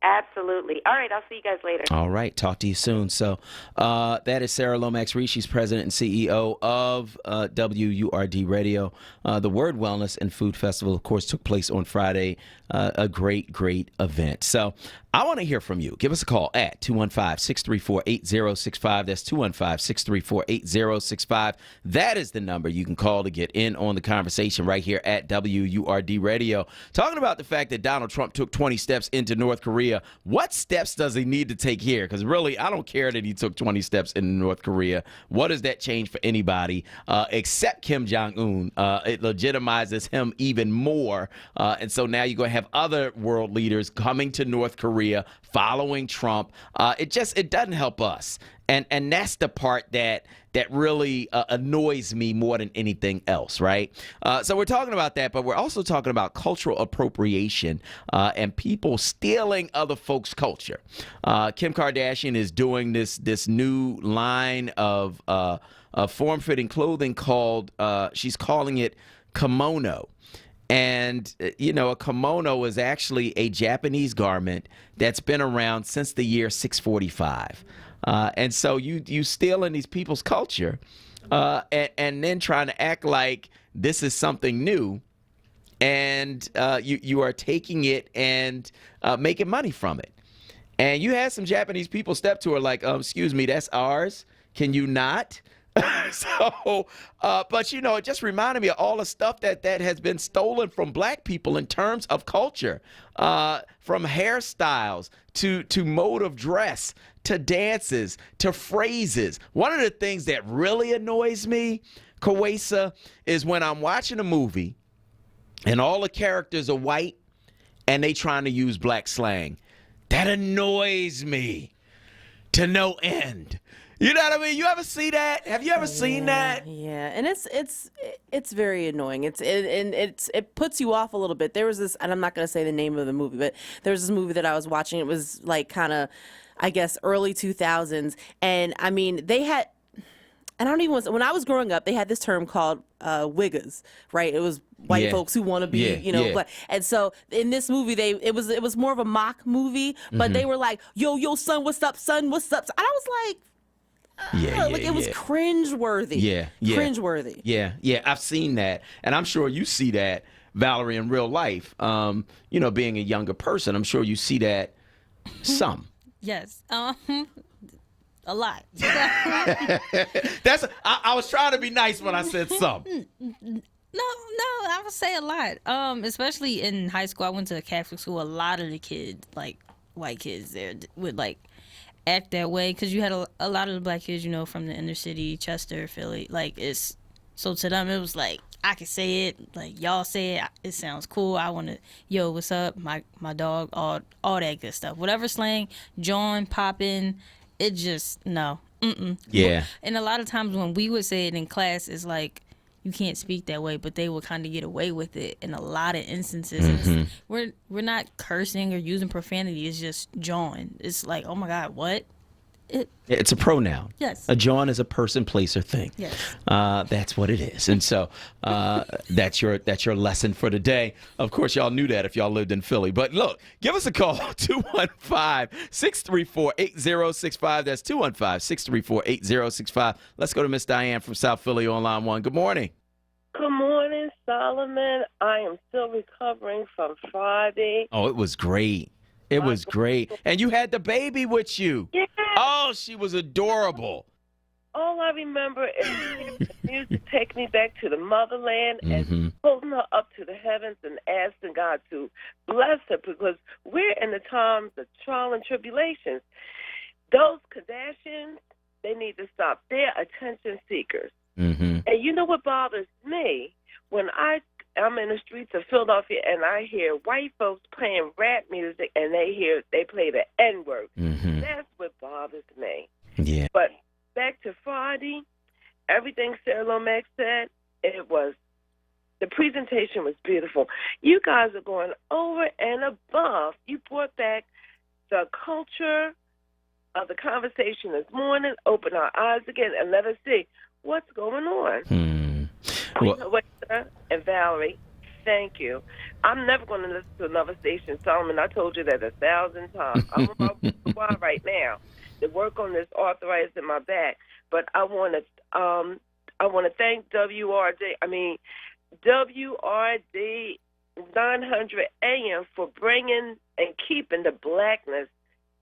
Absolutely. Absolutely. All right, I'll see you guys later. All right. Talk to you soon. So that is Sarah Lomax Reed. She's president and CEO of WURD Radio. The Word Wellness and Food Festival, of course, took place on Friday. A great, great event. So I want to hear from you. Give us a call at 215-634-8065. That's 215-634-8065. That is the number you can call to get in on the conversation right here at WURD Radio. Talking about the fact that Donald Trump took 20 steps into North Korea. What steps does he need to take here? Because really, I don't care that he took 20 steps into North Korea. What does that change for anybody except Kim Jong-un? It legitimizes him even more. And so now you're going to have other world leaders coming to North Korea following Trump. It doesn't help us. And that's the part that really annoys me more than anything else, right? So we're talking about that, but we're also talking about cultural appropriation and people stealing other folks' culture. Kim Kardashian is doing this new line of form-fitting clothing called, she's calling it kimono. And, a kimono is actually a Japanese garment that's been around since the year 645. And so you stealing these people's culture and then trying to act like this is something new, and you are taking it and making money from it. And you had some Japanese people step to her like, excuse me, that's ours. Can you not? But it just reminded me of all the stuff that has been stolen from black people in terms of culture, from hairstyles to mode of dress, to dances, to phrases. One of the things that really annoys me, Kawesa, is when I'm watching a movie and all the characters are white and they trying to use black slang. That annoys me to no end. You know what I mean? You ever see that? Have you ever seen that? Yeah, and it's very annoying. It puts you off a little bit. There was this, and I'm not going to say the name of the movie, but there was this movie that I was watching. It was like kind of, I guess, early 2000s, and I mean they had. And I don't even when I was growing up, they had this term called wiggers, right? It was white folks who want to be, black. And so in this movie, it was more of a mock movie, but they were like, yo, son, what's up, son? What's up? And I was like, it was cringeworthy. Yeah. Cringeworthy. Yeah. I've seen that. And I'm sure you see that, Valerie, in real life. Being a younger person, I'm sure you see that some. Yes. A lot. I was trying to be nice when I said some. No, I would say a lot. Especially in high school, I went to a Catholic school. A lot of the kids, like white kids there, would like act that way because you had a lot of the black kids, from the inner city, Chester, Philly. So to them it was like I can say it, like y'all say it. It sounds cool. I want to, yo, what's up, my dog, all that good stuff. Whatever slang, John, poppin'. It just, no. Yeah. And a lot of times when we would say it in class, it's like, you can't speak that way, but they would kind of get away with it in a lot of instances. Mm-hmm. We're not cursing or using profanity. It's just John. It's like, oh my God, what? It's a pronoun. Yes. A John is a person, place, or thing. Yes. That's what it is. And so that's your lesson for today. Of course, y'all knew that if y'all lived in Philly. But look, give us a call, 215-634-8065. That's 215-634-8065. Let's go to Miss Diane from South Philly on line 1. Good morning. Good morning, Solomon. I am still recovering from Friday. Oh, it was great. It was great. And you had the baby with you. Yeah. Oh, she was adorable. All I remember is the music take me back to the motherland and holding her up to the heavens and asking God to bless her because we're in the times of trial and tribulations. Those Kardashians, they need to stop. They're attention seekers. Mm-hmm. And you know what bothers me? When I'm in the streets of Philadelphia and I hear white folks playing rap music and they play the N-word. Mm-hmm. That's what bothers me. Yeah. But back to Friday, everything Sarah Lomax said, the presentation was beautiful. You guys are going over and above. You brought back the culture of the conversation this morning, open our eyes again, and let us see what's going on. Well, and Valerie, thank you. I'm never going to listen to another station, Solomon. I told you that 1,000 times. I'm about to go on right now to work on this arthritis in my back. But I want to thank WRD 900 AM for bringing and keeping the blackness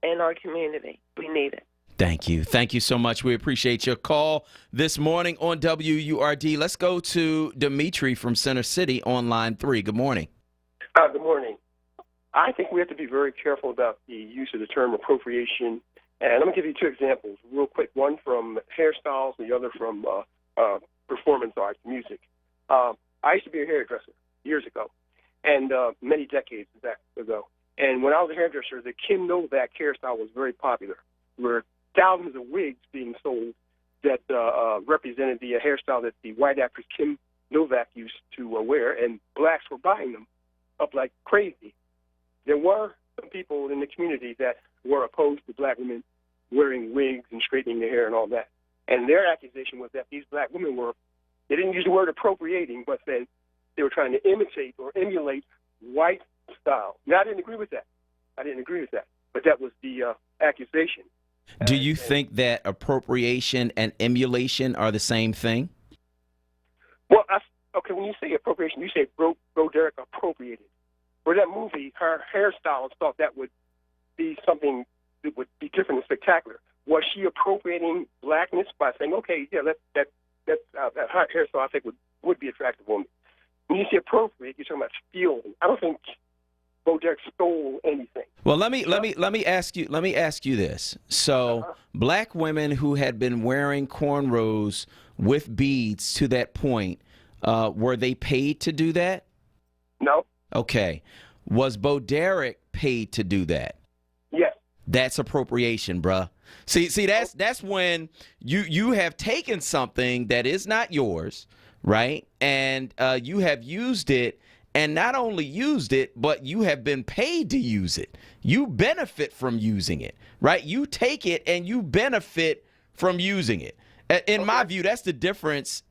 in our community. We need it. Thank you. Thank you so much. We appreciate your call this morning on WURD. Let's go to Dimitri from Center City on line 3. Good morning. Good morning. I think we have to be very careful about the use of the term appropriation. And I'm going to give you 2 examples real quick, one from hairstyles and the other from performance arts, music. I used to be a hairdresser years ago, and many decades back ago. And when I was a hairdresser, the Kim Novak hairstyle was very popular. There were thousands of wigs being sold that represented the hairstyle that the white actress Kim Novak used to wear, and blacks were buying them up like crazy. There were some people in the community that were opposed to black women wearing wigs and straightening their hair and all that. And their accusation was that these black women they didn't use the word appropriating, but then they were trying to imitate or emulate white style. Now, I didn't agree with that. But that was the accusation. Do you think that appropriation and emulation are the same thing? Well, okay, when you say appropriation, you say Bo Derek appropriated. For that movie, her hairstylist thought that would be something that would be different and spectacular. Was she appropriating blackness by saying, okay, yeah, that hairstyle I think would be attractive on me? When you say appropriate, you're talking about stealing. I don't think Bo Derek stole anything. Well, let me ask you this. So, black women who had been wearing cornrows with beads to that point, were they paid to do that? No. Okay. Was Bo Derek paid to do that? Yes. That's appropriation, bruh. See, that's when you have taken something that is not yours, right? And you have used it, and not only used it, but you have been paid to use it. You benefit from using it, right? You take it and you benefit from using it. In my view, that's the difference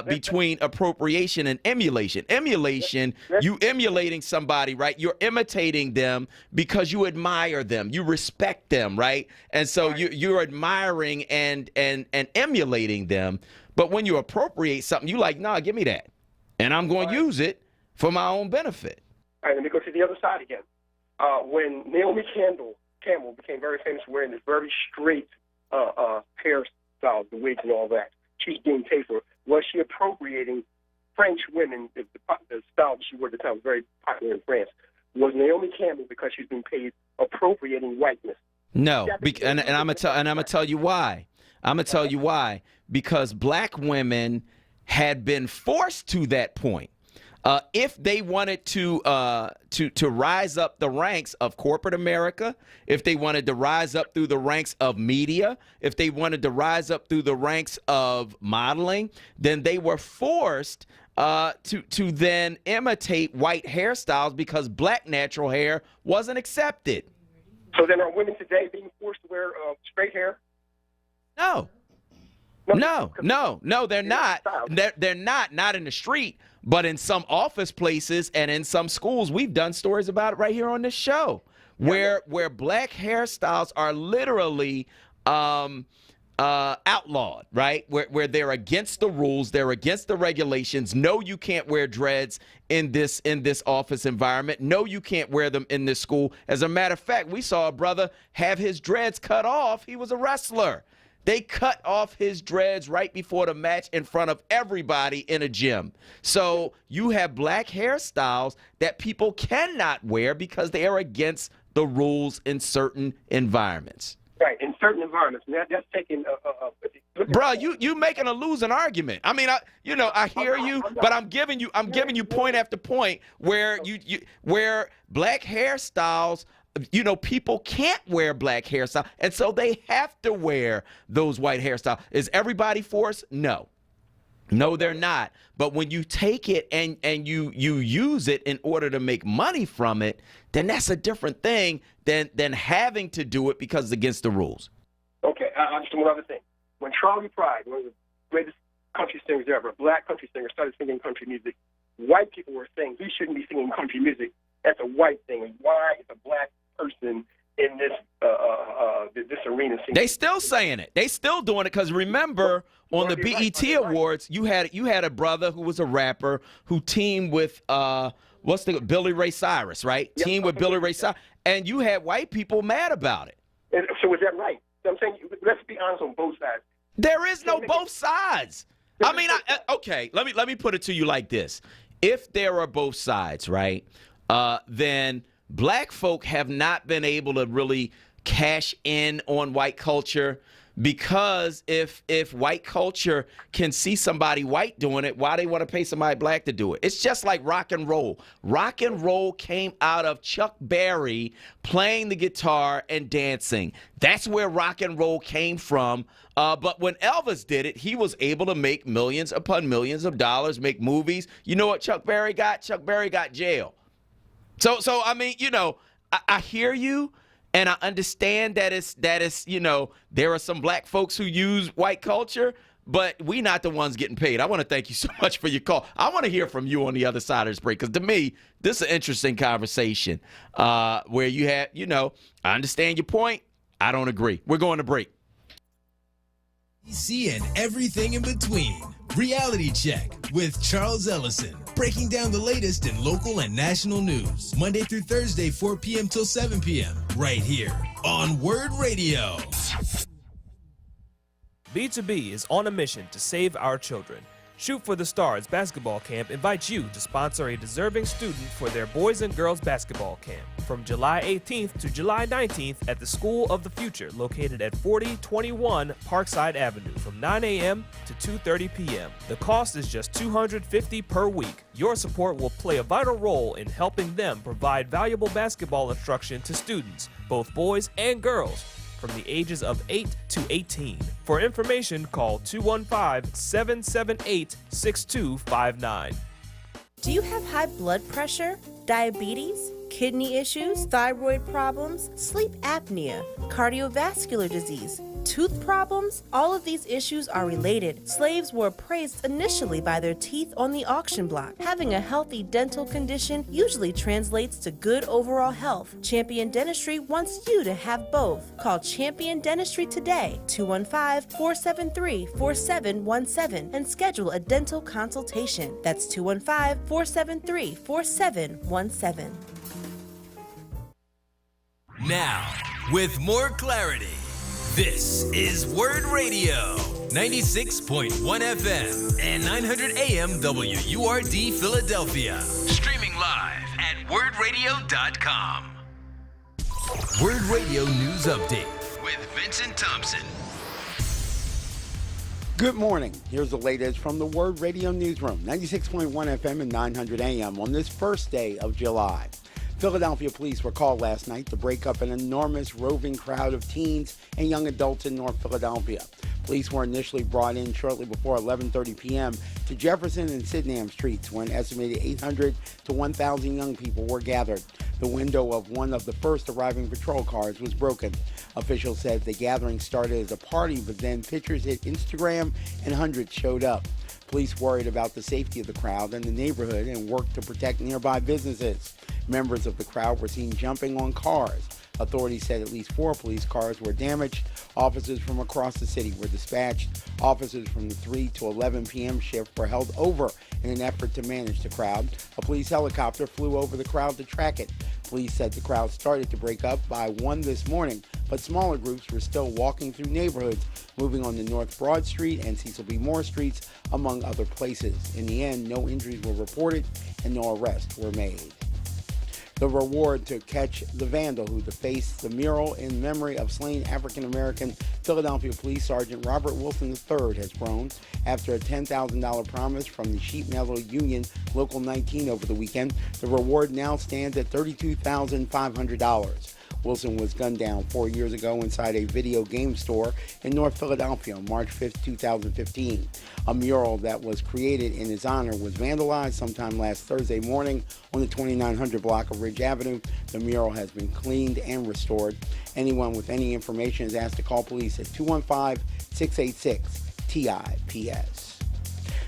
between appropriation and emulation. Emulation, you emulating somebody, right? You're imitating them because you admire them, you respect them, right? And so you're admiring and emulating them. But when you appropriate something, you like, nah, give me that, and I'm going to use it for my own benefit. All right, let me go to the other side again. When Naomi Campbell became very famous for wearing this very straight hairstyle, the wigs and all that, she's being paid for. Was she appropriating French women? The style that she wore at the time was very popular in France. Was Naomi Campbell, because she's being paid, appropriating whiteness? No, and I'm gonna tell you why. I'm gonna tell you why. Because black women had been forced to that point. If they wanted to rise up the ranks of corporate America, if they wanted to rise up through the ranks of media, if they wanted to rise up through the ranks of modeling, then they were forced to then imitate white hairstyles because black natural hair wasn't accepted. So then are women today being forced to wear straight hair? No, they're not. They're not in the street, but in some office places and in some schools. We've done stories about it right here on this show, where black hairstyles are literally outlawed, right? Where they're against the rules, they're against the regulations. No, you can't wear dreads in this office environment. No, you can't wear them in this school. As a matter of fact, we saw a brother have his dreads cut off. He was a wrestler. They cut off his dreads right before the match in front of everybody in a gym. So you have black hairstyles that people cannot wear because they are against the rules in certain environments. Right, in certain environments. Now that's taking Bruh, you making a losing argument. I mean, I hear you, but I'm giving you point after point where where black hairstyles, people can't wear black hairstyle, and so they have to wear those white hairstyles. Is everybody forced? No, they're not. But when you take it and you use it in order to make money from it, then that's a different thing than having to do it because it's against the rules. Okay, just one other thing. When Charlie Pride, one of the greatest country singers ever, a black country singer, started singing country music, white people were saying he shouldn't be singing country music. That's a white thing. And why is a black person in this arena singing? They still saying it. They still doing it because remember on the BET Awards, you had a brother who was a rapper who teamed with Billy Ray Cyrus, right? Yep. Teamed with Billy Ray Cyrus, and you had white people mad about it. And so is that right? So I'm saying let's be honest on both sides. There is no both sides. I mean, okay. Let me put it to you like this: if there are both sides, right, then black folk have not been able to really cash in on white culture, because if white culture can see somebody white doing it, why they want to pay somebody black to do it? It's just like rock and roll. Rock and roll came out of Chuck Berry playing the guitar and dancing. That's where rock and roll came from. But when Elvis did it, he was able to make millions upon millions of dollars, make movies. You know what Chuck Berry got? Chuck Berry got jail. So I mean, I hear you. And I understand that it's there are some black folks who use white culture, but we not the ones getting paid. I want to thank you so much for your call. I want to hear from you on the other side of this break, because to me, this is an interesting conversation where you have, I understand your point. I don't agree. We're going to break. DC and everything in between. Reality Check with Charles Ellison. Breaking down the latest in local and national news. Monday through Thursday, 4 p.m. till 7 p.m. Right here on Word Radio. B2B is on a mission to save our children. Shoot for the Stars basketball camp invites you to sponsor a deserving student for their boys and girls basketball camp from July 18th to July 19th at the School of the Future, located at 4021 Parkside Avenue from 9 a.m. to 2:30 p.m. The cost is just $250 per week. Your support will play a vital role in helping them provide valuable basketball instruction to students, both boys and girls, from the ages of 8 to 18. For information, call 215-778-6259. Do you have high blood pressure, diabetes, kidney issues, thyroid problems, sleep apnea, cardiovascular disease, tooth problems? All of these issues are related. Slaves were appraised initially by their teeth on the auction block. Having a healthy dental condition usually translates to good overall health. Champion Dentistry wants you to have both. Call Champion Dentistry today, 215-473-4717, and schedule a dental consultation. That's 215-473-4717. Now, with more clarity, this is Word Radio, 96.1 FM and 900 AM WURD Philadelphia. Streaming live at wordradio.com. Word Radio News Update with Vincent Thompson. Good morning. Here's the latest from the Word Radio Newsroom, 96.1 FM and 900 AM on this first day of July. Philadelphia police were called last night to break up an enormous roving crowd of teens and young adults in North Philadelphia. Police were initially brought in shortly before 11:30 p.m. to Jefferson and Sydenham streets, when an estimated 800 to 1,000 young people were gathered. The window of one of the first arriving patrol cars was broken. Officials said the gathering started as a party, but then pictures hit Instagram and hundreds showed up. Police worried about the safety of the crowd and the neighborhood and worked to protect nearby businesses. Members of the crowd were seen jumping on cars. Authorities said at least 4 police cars were damaged. Officers from across the city were dispatched. Officers from the 3 to 11 p.m. shift were held over in an effort to manage the crowd. A police helicopter flew over the crowd to track it. Police said the crowd started to break up by 1 this morning, but smaller groups were still walking through neighborhoods, moving on to North Broad Street and Cecil B. Moore Streets, among other places. In the end, no injuries were reported and no arrests were made. The reward to catch the vandal who defaced the mural in memory of slain African-American Philadelphia Police Sergeant Robert Wilson III has grown after a $10,000 promise from the Sheet Metal Union Local 19 over the weekend. The reward now stands at $32,500. Wilson was gunned down 4 years ago inside a video game store in North Philadelphia on March 5, 2015. A mural that was created in his honor was vandalized sometime last Thursday morning on the 2900 block of Ridge Avenue. The mural has been cleaned and restored. Anyone with any information is asked to call police at 215-686-TIPS.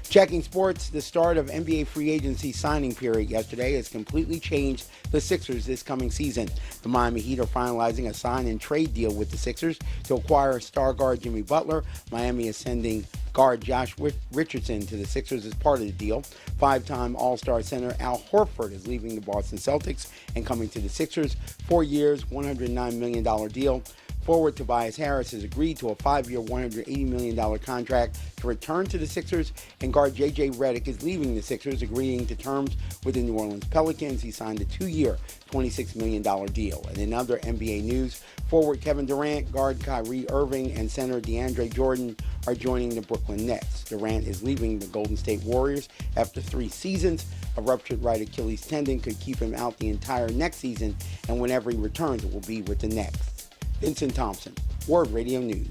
Checking sports, the start of NBA free agency signing period yesterday has completely changed the Sixers this coming season. The Miami Heat are finalizing a sign and trade deal with the Sixers to acquire star guard Jimmy Butler. Miami is sending guard Josh Richardson to the Sixers as part of the deal. Five-time All-Star center Al Horford is leaving the Boston Celtics and coming to the Sixers. 4 years, $109 million deal. Forward Tobias Harris has agreed to a 5-year, $180 million contract to return to the Sixers, and guard J.J. Redick is leaving the Sixers, agreeing to terms with the New Orleans Pelicans. He signed a 2-year, $26 million deal. And in other NBA news, forward Kevin Durant, guard Kyrie Irving, and center DeAndre Jordan are joining the Brooklyn Nets. Durant is leaving the Golden State Warriors after 3 seasons. A ruptured right Achilles tendon could keep him out the entire next season, and whenever he returns, it will be with the Nets. Vincent Thompson, Word Radio News.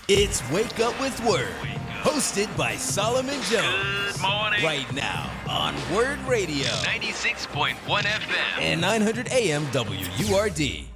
It's Wake Up with Word, hosted by Solomon Jones. Good morning. Right now on Word Radio. 96.1 FM. And 900 AM WURD.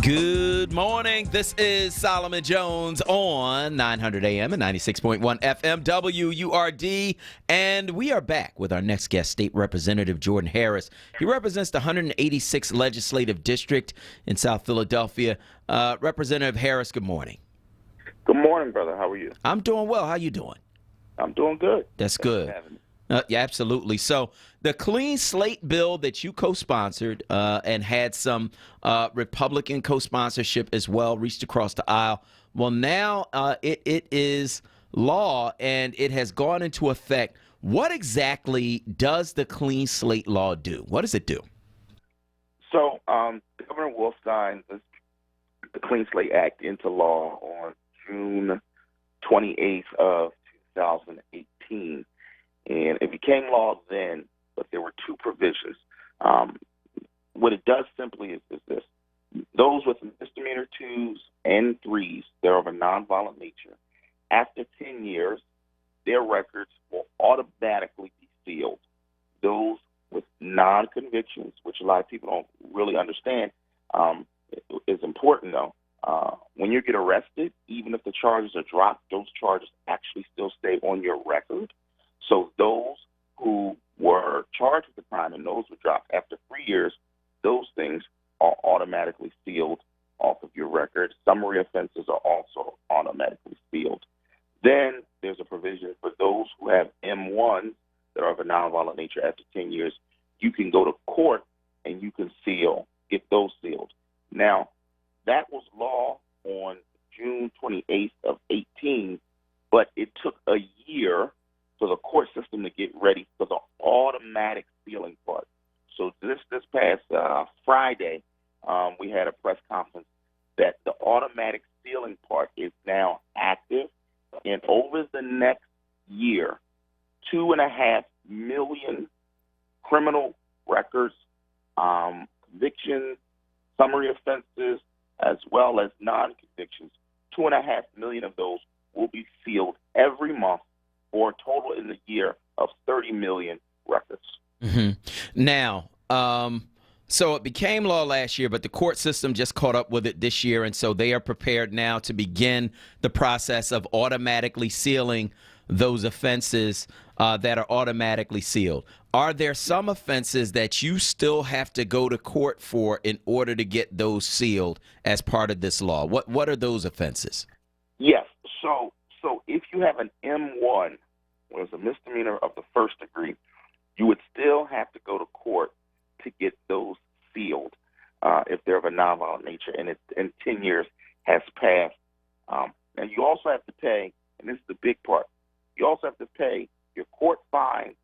Good morning. This is Solomon Jones on 900 AM and 96.1 FM WURD. And we are back with our next guest, State Representative Jordan Harris. He represents the 186th Legislative District in South Philadelphia. Representative Harris, good morning. Good morning, brother. How are you? I'm doing well. How you doing? I'm doing good. That's good. Yeah, absolutely. So the clean slate bill that you co-sponsored and had some Republican co-sponsorship as well reached across the aisle. Well, now it is law and it has gone into effect. What exactly does the clean slate law do? What does it do? So Governor Wolf signed the Clean Slate Act into law on June 28th of 2018. And it became law then, but there were 2 provisions. What it does simply is this. Those with misdemeanor 2s and 3s, they're of a nonviolent nature, after 10 years, their records will automatically be sealed. Those with non-convictions, which a lot of people don't really understand, is important, though. When you get arrested, even if the charges are dropped, those charges actually still stay on your record. So those who were charged with the crime and those were dropped after 3 years, those things are automatically sealed off of your record. Summary offenses are also automatically sealed. Then there's a provision for those who have M1s that are of a nonviolent nature after 10 years. You can go to court and you can get those sealed. Now, that was law on June 28th of 18, but it took a year for the court system to get ready for the automatic sealing part. So this past Friday, we had a press conference that the automatic sealing part is now active, and over the next year, 2.5 million criminal records, convictions, summary offenses, as well as non-convictions, 2.5 million of those will be sealed every month, for a total in the year of 30 million records. Mm-hmm. Now, so it became law last year, but the court system just caught up with it this year, and so they are prepared now to begin the process of automatically sealing those offenses that are automatically sealed. Are there some offenses that you still have to go to court for in order to get those sealed as part of this law? What are those offenses? Yes. So if you have an M1, or is a misdemeanor of the first degree, you would still have to go to court to get those sealed if they're of a nonviolent nature and 10 years has passed. And you also have to pay, and this is the big part, you also have to pay your court fine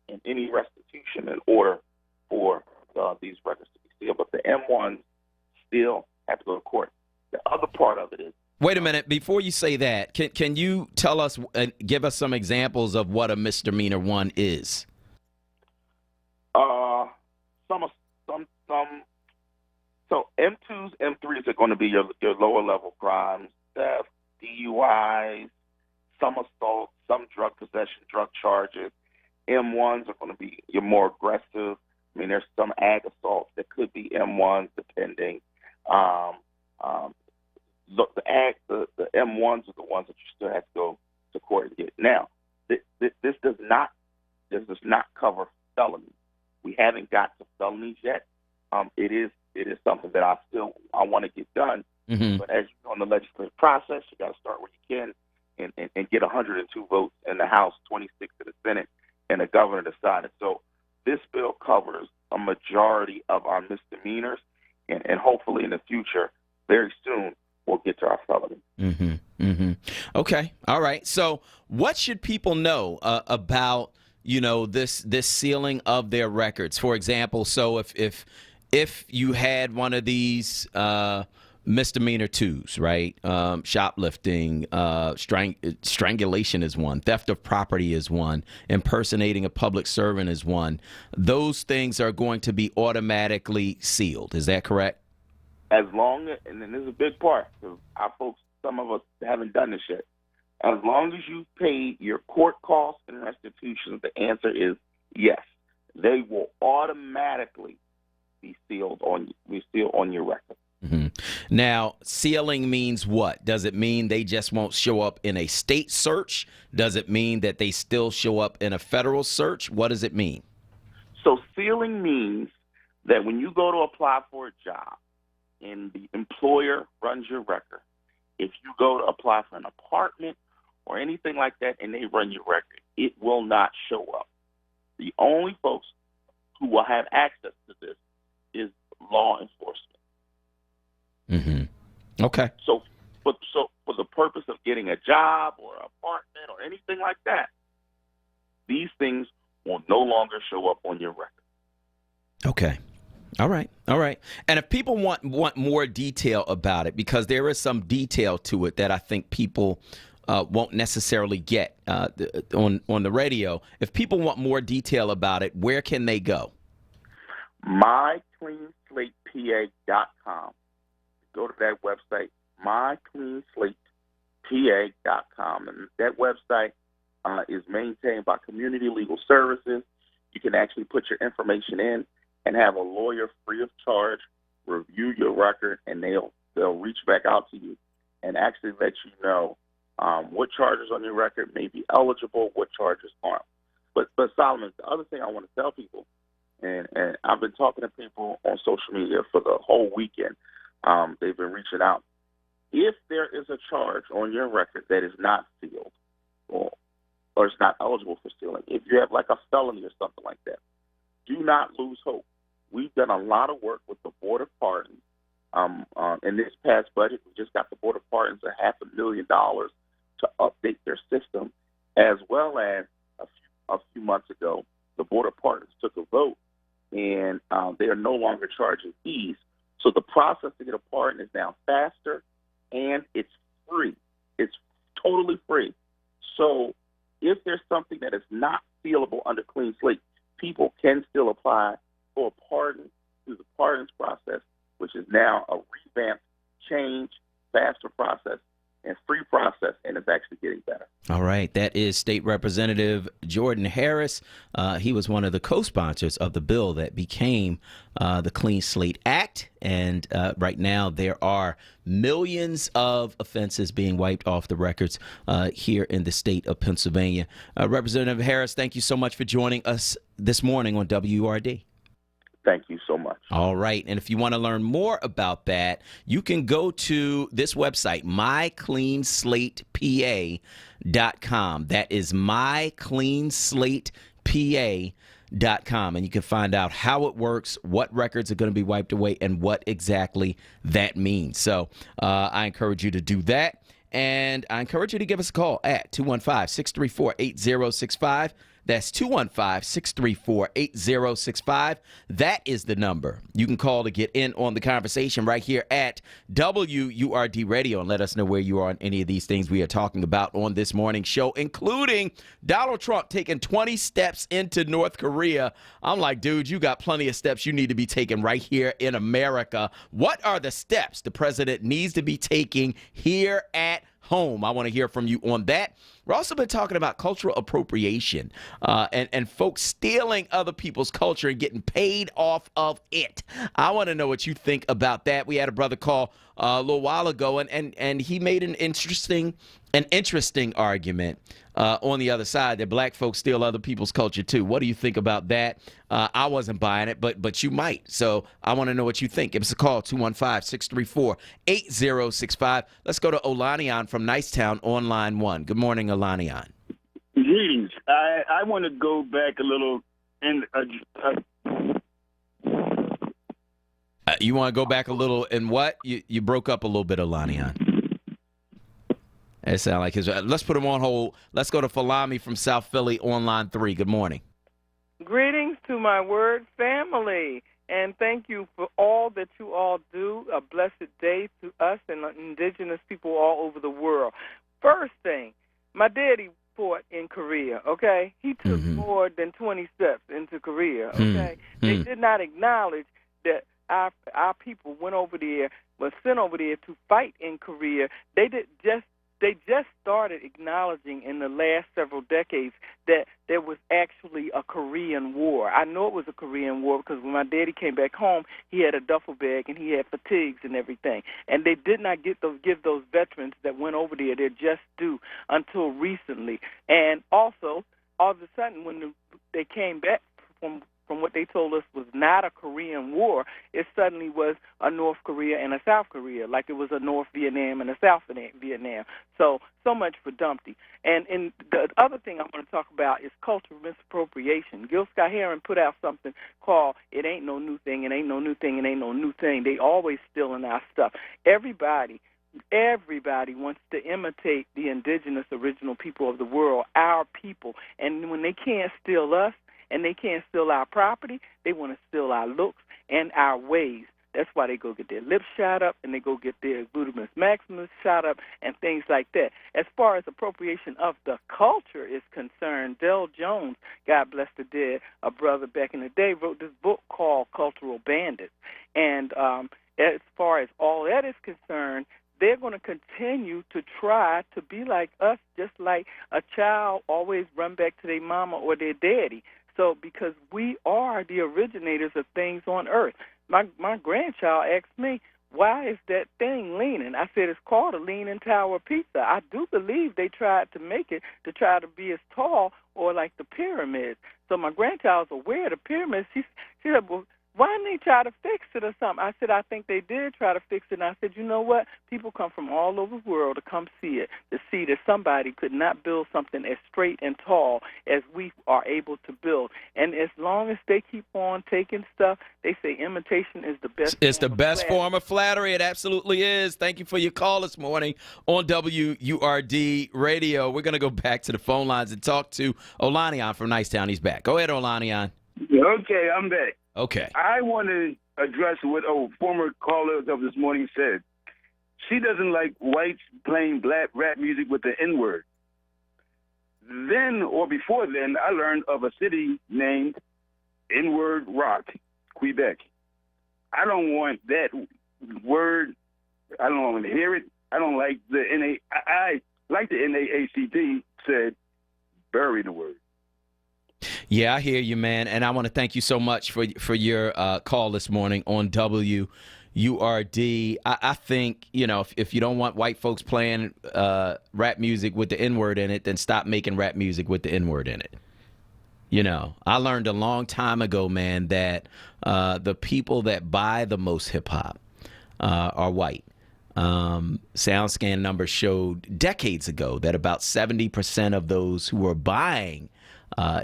and any restitution in order for these records to be sealed. But the M1s still have to go to court. The other part of it is, wait a minute. Before you say that, can you tell us, give us some examples of what a misdemeanor 1 is? So M2s, M3s are going to be your lower level crimes, theft, DUIs, some assault, some drug possession, drug charges. M1s are going to be your more aggressive. I mean, there's some ag assaults that could be M1s depending. The M1s are the ones that you still have to go to court and get. Now, this does not cover felonies. We haven't got to felonies yet. It is something that I want to get done. Mm-hmm. But as you know, in the legislative process, you got to start where you can and get 102 votes in the House, 26 in the Senate, and the governor decided. So this bill covers a majority of our misdemeanors, and hopefully in the future, very soon, we'll get to our felony. Mm-hmm. Mm-hmm. Okay. All right. So what should people know about, this sealing of their records? For example, so if you had one of these misdemeanor twos, right? Shoplifting, strangulation is one. Theft of property is one. Impersonating a public servant is one. Those things are going to be automatically sealed. Is that correct? As long as, and then there's a big part, because our folks, some of us haven't done this yet. As long as you've paid your court costs and restitution, the answer is yes. They will automatically be sealed on your record. Mm-hmm. Now, sealing means what? Does it mean they just won't show up in a state search? Does it mean that they still show up in a federal search? What does it mean? So sealing means that when you go to apply for a job and the employer runs your record, if you go to apply for an apartment or anything like that and they run your record, it will not show up. The only folks who will have access to this is law enforcement. Mm-hmm. Okay. So for the purpose of getting a job or an apartment or anything like that, these things will no longer show up on your record. Okay. All right. All right. And if people want more detail about it, because there is some detail to it that I think people won't necessarily get on the radio. If people want more detail about it, where can they go? MyCleanSlatePA.com. Go to that website, MyCleanSlatePA.com. And that website is maintained by Community Legal Services. You can actually put your information in and have a lawyer free of charge review your record, and they'll reach back out to you and actually let you know what charges on your record may be eligible, what charges aren't. But Solomon, the other thing I want to tell people, and I've been talking to people on social media for the whole weekend. They've been reaching out. If there is a charge on your record that is not sealed or is not eligible for sealing, if you have like a felony or something like that, do not lose hope. We've done a lot of work with the Board of Pardons. In this past budget, we just got the Board of Pardons $500,000 to update their system, as well as a few months ago, the Board of Pardons took a vote, and they are no longer charging fees. So the process to get a pardon is now faster, and it's free. It's totally free. So if there's something that is not sealable under Clean Slate, people can still apply for a pardon through the pardons process, which is now a revamped, changed, faster process and free process, and it's actually getting better. All right. That is State Representative Jordan Harris. He was one of the co-sponsors of the bill that became the Clean Slate Act. And right now there are millions of offenses being wiped off the records here in the state of Pennsylvania. Representative Harris, thank you so much for joining us this morning on WURD. Thank you so much. All right. And if you want to learn more about that, you can go to this website, mycleanslatepa.com. That is mycleanslatepa.com. And you can find out how it works, what records are going to be wiped away, and what exactly that means. So I encourage you to do that. And I encourage you to give us a call at 215-634-8065. That's 215-634-8065. That is the number you can call to get in on the conversation right here at WURD Radio and let us know where you are on any of these things we are talking about on this morning's show, including Donald Trump taking 20 steps into North Korea. I'm like, dude, you got plenty of steps you need to be taking right here in America. What are the steps the president needs to be taking here at home? I want to hear from you on that. We've also been talking about cultural appropriation and folks stealing other people's culture and getting paid off of it. I want to know what you think about that. We had a brother call a little while ago, and he made an interesting argument on the other side that black folks steal other people's culture too. What do you think about that? I wasn't buying it, but you might. So I want to know what you think. Give us a call, 215-634-8065. Let's go to Olanian from Nicetown on line 1. Good morning, Olanian. Greetings. I want to go back a little and you want to go back a little and what? You broke up a little bit, Olanian. It sounds like his. Let's put him on hold. Let's go to Falami from South Philly on line 3. Good morning. Greetings to my word family, and thank you for all that you all do. A blessed day to us and indigenous people all over the world. First thing, my daddy fought in Korea, okay? He took more than 20 steps into Korea, okay? They did not acknowledge that our people went over there, was sent over there to fight in Korea. They just started acknowledging in the last several decades that there was actually a Korean War. I know it was a Korean War because when my daddy came back home, he had a duffel bag and he had fatigues and everything. And they did not give those veterans that went over there their just due until recently. And also, all of a sudden, when they came back from what they told us was not a Korean War, it suddenly was a North Korea and a South Korea, like it was a North Vietnam and a South Vietnam. So much for Dumpty. And the other thing I want to talk about is cultural misappropriation. Gil Scott-Heron put out something called It Ain't No New Thing, It Ain't No New Thing, It Ain't No New Thing. They always stealing our stuff. Everybody wants to imitate the indigenous original people of the world, our people. And when they can't steal us, and they can't steal our property, they want to steal our looks and our ways. That's why they go get their lips shot up and they go get their gluteus maximus shot up and things like that. As far as appropriation of the culture is concerned, Del Jones, God bless the dead, a brother back in the day, wrote this book called Cultural Bandits. And as far as all that is concerned, they're going to continue to try to be like us, just like a child always run back to their mama or their daddy. So because we are the originators of things on earth. My grandchild asked me, why is that thing leaning? I said, it's called a leaning tower pizza. I do believe they tried to make it to try to be as tall or like the pyramids. So my grandchild's aware of the pyramids. She said, well, why didn't they try to fix it or something? I said, I think they did try to fix it. And I said, you know what? People come from all over the world to come see it, to see that somebody could not build something as straight and tall as we are able to build. And as long as they keep on taking stuff, they say imitation is the best. It's the best form of flattery. It absolutely is. Thank you for your call this morning on WURD Radio. We're going to go back to the phone lines and talk to Olanian from Nicetown. He's back. Go ahead, Olanian. Okay, I'm back. Okay. I want to address what a former caller of this morning said. She doesn't like whites playing black rap music with the N-word. Then, or before then, I learned of a city named N-word Rock, Quebec. I don't want that word. I don't want to hear it. I don't like the I like the NAACP said, bury the word. Yeah, I hear you, man, and I want to thank you so much for your call this morning on WURD. I think, if you don't want white folks playing rap music with the N-word in it, then stop making rap music with the N-word in it. I learned a long time ago, man, that the people that buy the most hip-hop are white. SoundScan numbers showed decades ago that about 70% of those who were buying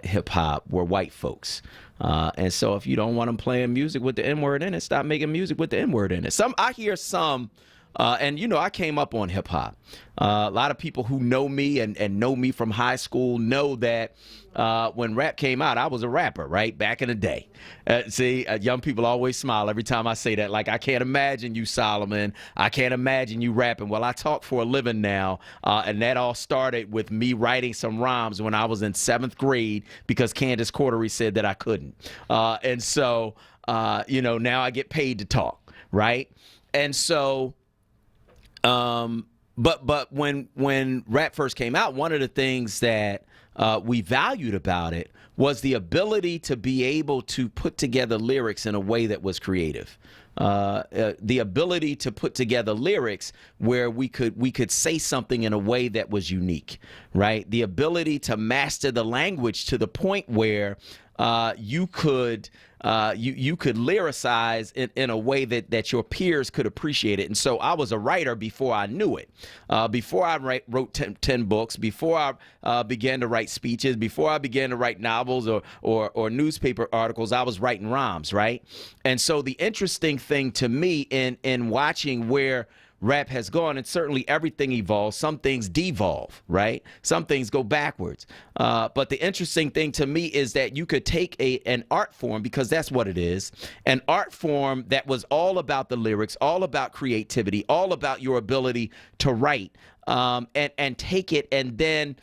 hip-hop were white folks. And so if you don't want them playing music with the N-word in it, stop making music with the N-word in it. I hear some And, I came up on hip hop. A lot of people who know me and know me from high school know that when rap came out, I was a rapper, right? Back in the day. Young people always smile every time I say that. Like, I can't imagine you, Solomon. I can't imagine you rapping. Well, I talk for a living now, and that all started with me writing some rhymes when I was in 7th grade because Candace Cordery said that I couldn't. And so, now I get paid to talk, right? And so, but when rap first came out, one of the things that we valued about it was the ability to be able to put together lyrics in a way that was creative. The ability to put together lyrics where we could say something in a way that was unique, right? The ability to master the language to the point where you could lyricize in a way that your peers could appreciate it. And so I was a writer before I knew it. Before I wrote 10 books, before I began to write speeches, before I began to write novels or newspaper articles, I was writing rhymes, right? And so the interesting thing to me in watching where rap has gone, and certainly everything evolves. Some things devolve, right? Some things go backwards. But the interesting thing to me is that you could take an art form, because that's what it is, an art form that was all about the lyrics, all about creativity, all about your ability to write, and take it and then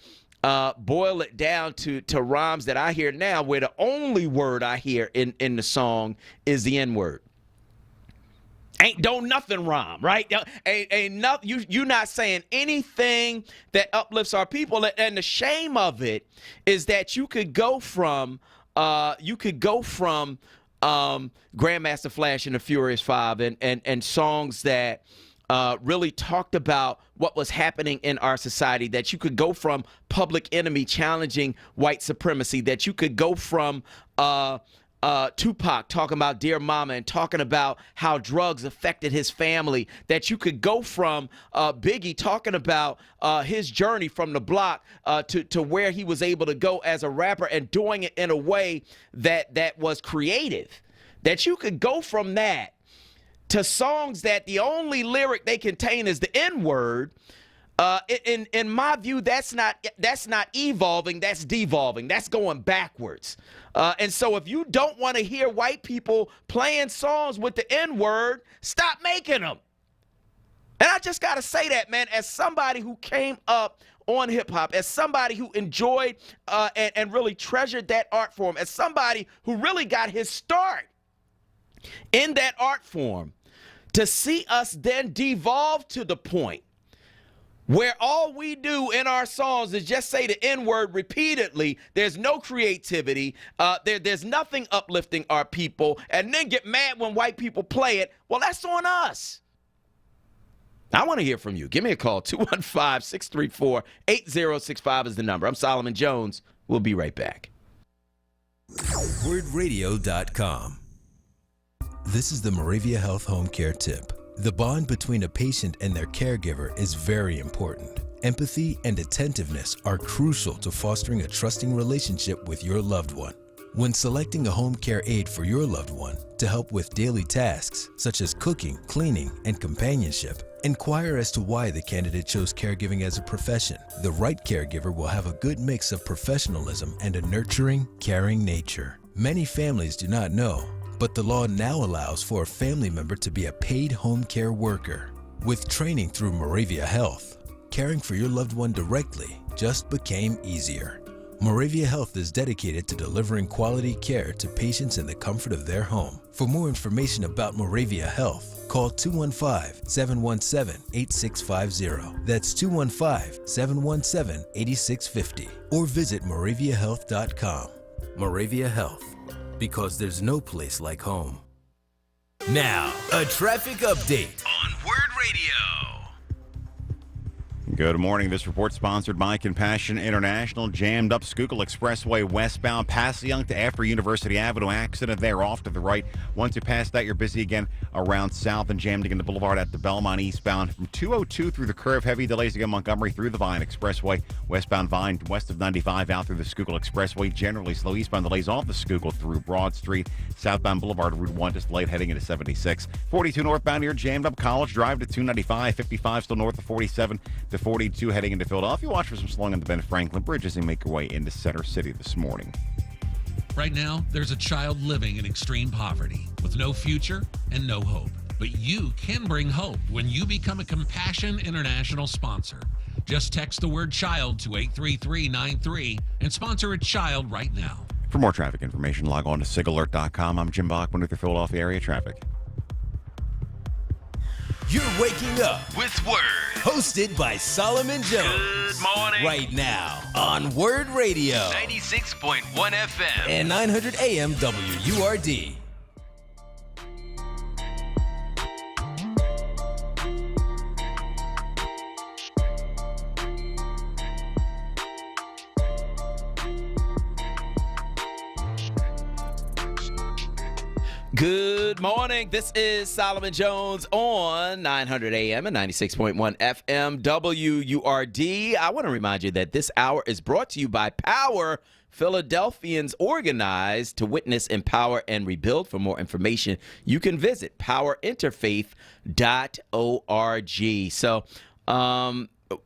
boil it down to rhymes that I hear now, where the only word I hear in the song is the N-word. Don't nothing rhyme, right? Ain't nothing. You not saying anything that uplifts our people. And the shame of it is that you could go from Grandmaster Flash and the Furious Five and songs that really talked about what was happening in our society, that you could go from Public Enemy challenging white supremacy, that you could go from Tupac talking about Dear Mama and talking about how drugs affected his family, that you could go from Biggie talking about his journey from the block to where he was able to go as a rapper and doing it in a way that was creative, that you could go from that to songs that the only lyric they contain is the N-word. In my view, that's not evolving, that's devolving, that's going backwards. And so if you don't want to hear white people playing songs with the N-word, stop making them. And I just got to say that, man, as somebody who came up on hip-hop, as somebody who enjoyed and really treasured that art form, as somebody who really got his start in that art form, to see us then devolve to the point where all we do in our songs is just say the N-word repeatedly. There's no creativity. There's nothing uplifting our people, and then get mad when white people play it. Well, that's on us. I want to hear from you. Give me a call. 215-634-8065 is the number. I'm Solomon Jones. We'll be right back. WordRadio.com. This is the Moravia Health Home Care Tip. The bond between a patient and their caregiver is very important. Empathy and attentiveness are crucial to fostering a trusting relationship with your loved one. When selecting a home care aide for your loved one to help with daily tasks such as cooking, cleaning, and companionship, inquire as to why the candidate chose caregiving as a profession. The right caregiver will have a good mix of professionalism and a nurturing, caring nature. Many families do not know, but the law now allows for a family member to be a paid home care worker. With training through Moravia Health, caring for your loved one directly just became easier. Moravia Health is dedicated to delivering quality care to patients in the comfort of their home. For more information about Moravia Health, call 215-717-8650. That's 215-717-8650. Or visit moraviahealth.com. Moravia Health, because there's no place like home. Now, a traffic update on Word Radio. Good morning. This report sponsored by Compassion International. Jammed up Schuylkill Expressway westbound past Young to after University Avenue. Accident there off to the right. Once you pass that, you're busy again around south and jammed again the boulevard at the Belmont eastbound. From 202 through the curve, heavy delays again Montgomery through the Vine Expressway. Westbound Vine west of 95 out through the Schuylkill Expressway. Generally slow eastbound delays off the Schuylkill through Broad Street. Southbound Boulevard Route 1 just delayed heading into 76. 42 northbound here jammed up College Drive to 295. 55 still north of 47 to 42 heading into Philadelphia. Watch for some slowing on the Ben Franklin Bridge as they make their way into Center City this morning. Right now, there's a child living in extreme poverty with no future and no hope. But you can bring hope when you become a Compassion International sponsor. Just text the word child to 83393 and sponsor a child right now. For more traffic information, log on to sigalert.com. I'm Jim Bachman with your Philadelphia area traffic. You're waking up with Word. Hosted by Solomon Jones. Good morning. Right now on Word Radio. 96.1 FM. And 900 AM WURD. Good morning. This is Solomon Jones on 900 AM and 96.1 FM WURD. I want to remind you that this hour is brought to you by Power. Philadelphians organized to witness, empower, and rebuild. For more information, you can visit powerinterfaith.org. So,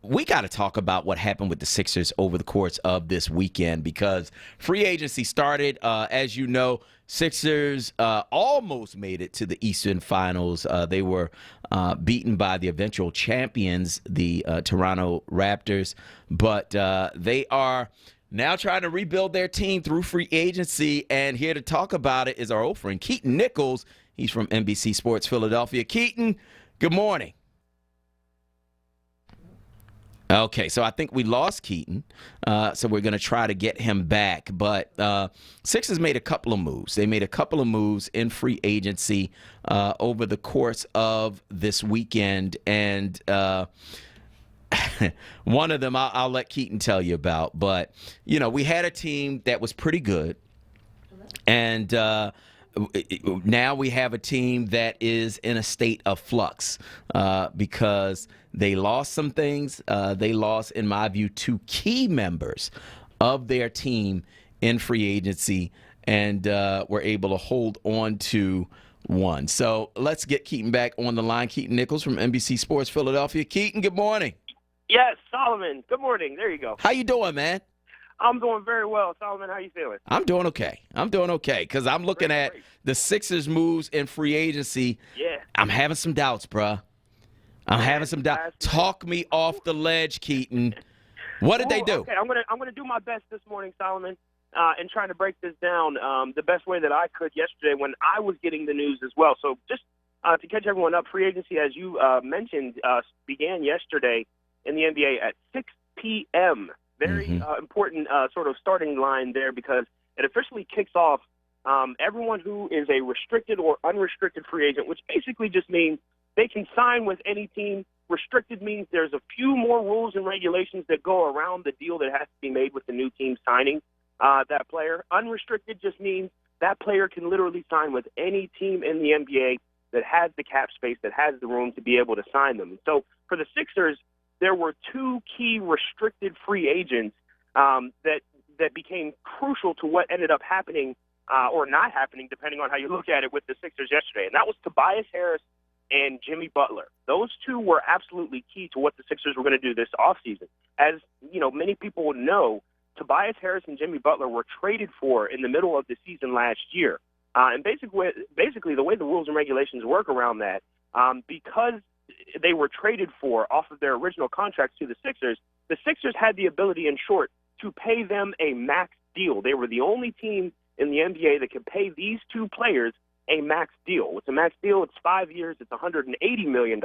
we got to talk about what happened with the Sixers over the course of this weekend because free agency started. As you know, Sixers almost made it to the Eastern Finals. They were beaten by the eventual champions, the Toronto Raptors. But they are now trying to rebuild their team through free agency. And here to talk about it is our old friend, Keaton Nichols. He's from NBC Sports Philadelphia. Keaton, good morning. Okay, so I think we lost Keaton, so we're going to try to get him back. But Sixers made a couple of moves. They made a couple of moves in free agency over the course of this weekend. And one of them I'll let Keaton tell you about. But, you know, we had a team that was pretty good. And now we have a team that is in a state of flux because they lost some things. They lost, in my view, two key members of their team in free agency and were able to hold on to one. So let's get Keaton back on the line. Keaton Nichols from NBC Sports Philadelphia. Keaton, good morning. Yes, Solomon. Good morning. There you go. How you doing, man? I'm doing very well. Solomon, how you feeling? I'm doing okay. Because I'm looking at the Sixers' moves in free agency. Yeah. I'm having some doubts, bruh. I'm having some doubts. Talk me off the ledge, Keaton. What did they do? Okay, I'm gonna do my best this morning, Solomon, in trying to break this down the best way that I could yesterday when I was getting the news as well. So just to catch everyone up, free agency, as you mentioned, began yesterday in the NBA at 6 p.m. Very important sort of starting line there because it officially kicks off everyone who is a restricted or unrestricted free agent, which basically just means they can sign with any team. Restricted means there's a few more rules and regulations that go around the deal that has to be made with the new team signing that player. Unrestricted just means that player can literally sign with any team in the NBA that has the cap space, that has the room to be able to sign them. So for the Sixers, there were two key restricted free agents that became crucial to what ended up happening or not happening, depending on how you look at it, with the Sixers yesterday. And that was Tobias Harris and Jimmy Butler. Those two were absolutely key to what the Sixers were going to do this offseason. As you know, many people know, Tobias Harris and Jimmy Butler were traded for in the middle of the season last year. And basically, the way the rules and regulations work around that, because they were traded for off of their original contracts to the Sixers had the ability, in short, to pay them a max deal. They were the only team in the NBA that could pay these two players a max deal. With a max deal, it's 5 years, it's $180 million,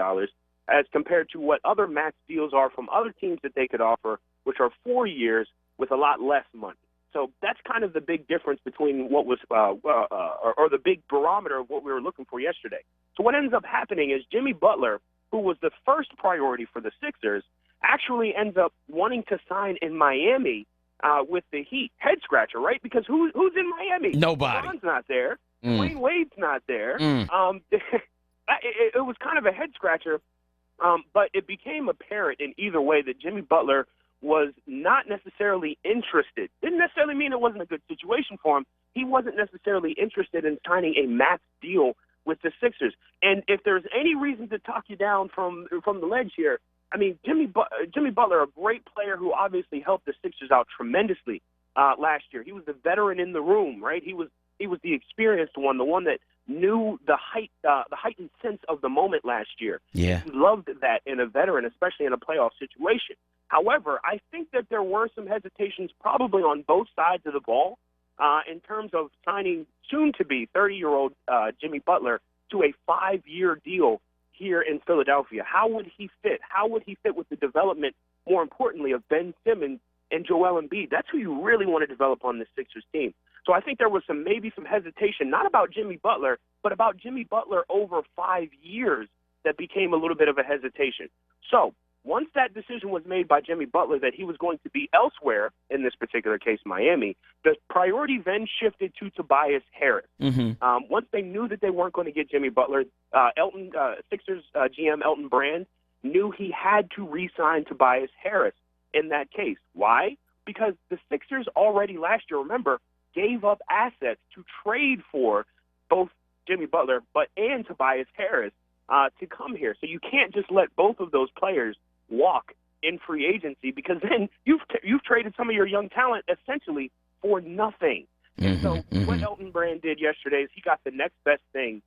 as compared to what other max deals are from other teams that they could offer, which are 4 years with a lot less money. So that's kind of the big difference between what was, or the big barometer of what we were looking for yesterday. So what ends up happening is Jimmy Butler, who was the first priority for the Sixers, actually ends up wanting to sign in Miami with the Heat. Head scratcher, right? Because who's in Miami? Nobody. LeBron's not there. Dwayne Wade's not there. It was kind of a head scratcher, but it became apparent in either way that Jimmy Butler was not necessarily interested. Didn't necessarily mean it wasn't a good situation for him. He wasn't necessarily interested in signing a max deal with the Sixers. And if there's any reason to talk you down from the ledge here, I mean, Jimmy Butler, a great player who obviously helped the Sixers out tremendously last year. He was the veteran in the room, right? He was the experienced one, the one that knew the heightened sense of the moment last year. Yeah. He loved that in a veteran, especially in a playoff situation. However, I think that there were some hesitations probably on both sides of the ball in terms of signing soon-to-be 30-year-old Jimmy Butler to a 5-year deal here in Philadelphia. How would he fit? How would he fit with the development, more importantly, of Ben Simmons and Joel Embiid? That's who you really want to develop on the Sixers team. So I think there was maybe some hesitation, not about Jimmy Butler, but about Jimmy Butler over 5 years that became a little bit of a hesitation. So once that decision was made by Jimmy Butler that he was going to be elsewhere, in this particular case Miami, the priority then shifted to Tobias Harris. Once they knew that they weren't going to get Jimmy Butler, Sixers GM Elton Brand knew he had to re-sign Tobias Harris in that case. Why? Because the Sixers already last year, remember, gave up assets to trade for both Jimmy Butler and Tobias Harris to come here. So you can't just let both of those players walk in free agency, because then you've traded some of your young talent essentially for nothing. And so what Elton Brand did yesterday is he got the next best thing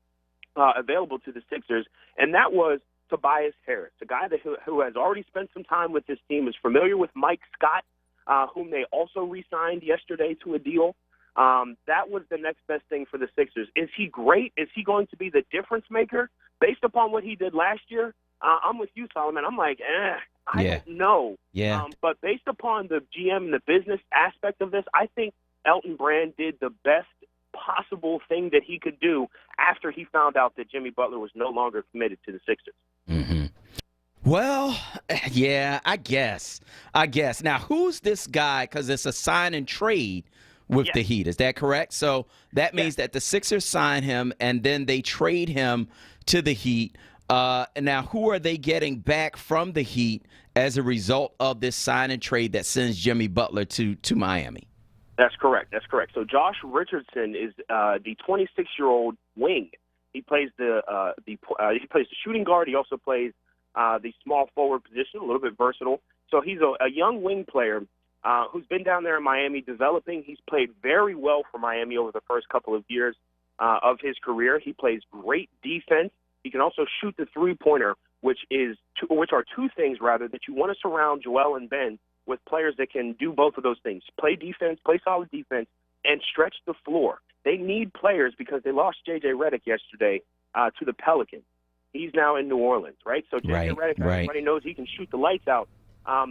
available to the Sixers, and that was Tobias Harris, a guy who has already spent some time with this team, is familiar with Mike Scott, whom they also re-signed yesterday to a deal. That was the next best thing for the Sixers. Is he great? Is he going to be the difference maker? Based upon what he did last year, I'm with you, Solomon. I'm like, I don't know. Yeah. But based upon the GM and the business aspect of this, I think Elton Brand did the best possible thing that he could do after he found out that Jimmy Butler was no longer committed to the Sixers. Well, yeah, I guess. Now, who's this guy? Because it's a sign and trade with the Heat. Is that correct? So that means that the Sixers sign him and then they trade him to the Heat. Now, who are they getting back from the Heat as a result of this sign and trade that sends Jimmy Butler to Miami? That's correct. So Josh Richardson is the 26-year-old wing. He plays he plays the shooting guard. He also plays the small forward position, a little bit versatile. So he's a young wing player who's been down there in Miami developing. He's played very well for Miami over the first couple of years of his career. He plays great defense. He can also shoot the three-pointer, which are two things, rather, that you want to surround Joel and Ben with players that can do both of those things: play defense, play solid defense, and stretch the floor. They need players because they lost J.J. Redick yesterday to the Pelicans. He's now in New Orleans, right? So J.J. Redick, everybody knows he can shoot the lights out.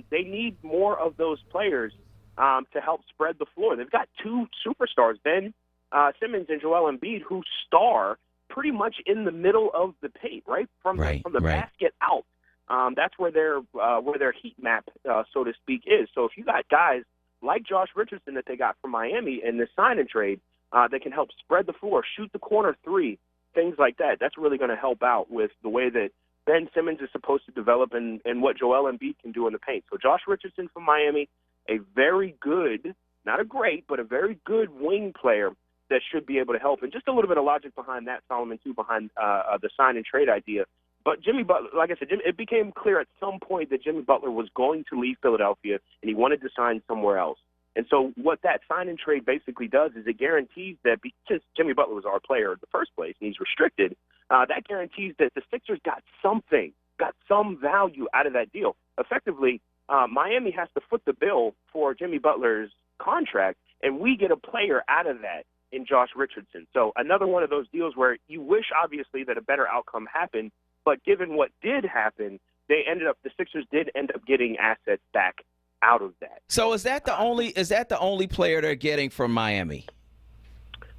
They need more of those players to help spread the floor. They've got two superstars, Ben Simmons and Joel Embiid, who star pretty much in the middle of the paint, right? From the basket out. That's where their heat map, so to speak, is. So if you got guys like Josh Richardson that they got from Miami in this sign and trade that can help spread the floor, shoot the corner three, things like that, that's really going to help out with the way that Ben Simmons is supposed to develop and what Joel Embiid can do in the paint. So Josh Richardson from Miami, a very good, not a great, but a very good wing player that should be able to help. And just a little bit of logic behind that, Solomon, too, behind the sign and trade idea. But Jimmy Butler, like I said, it became clear at some point that Jimmy Butler was going to leave Philadelphia and he wanted to sign somewhere else. And so what that sign and trade basically does is it guarantees that, since Jimmy Butler was our player in the first place and he's restricted, that guarantees that the Sixers got some value out of that deal. Effectively, Miami has to foot the bill for Jimmy Butler's contract, and we get a player out of that in Josh Richardson. So another one of those deals where you wish, obviously, that a better outcome happened, but given what did happen, the Sixers did end up getting assets back out of that. So is that the only player they're getting from Miami?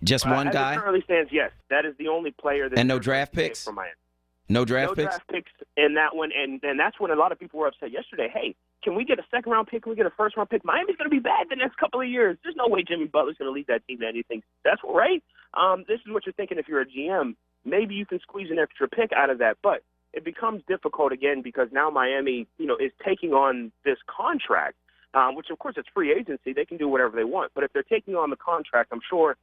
Just one guy? As it currently stands, yes. That is the only player that and no draft picks from Miami. No draft no picks? draft picks in that one, and that's when a lot of people were upset yesterday. Hey, can we get a second-round pick? Can we get a first-round pick? Miami's going to be bad the next couple of years. There's no way Jimmy Butler's going to lead that team to anything successful, right? This is what you're thinking if you're a GM. Maybe you can squeeze an extra pick out of that, but it becomes difficult again because now Miami, is taking on this contract, which, of course, it's free agency. They can do whatever they want. But if they're taking on the contract, I'm sure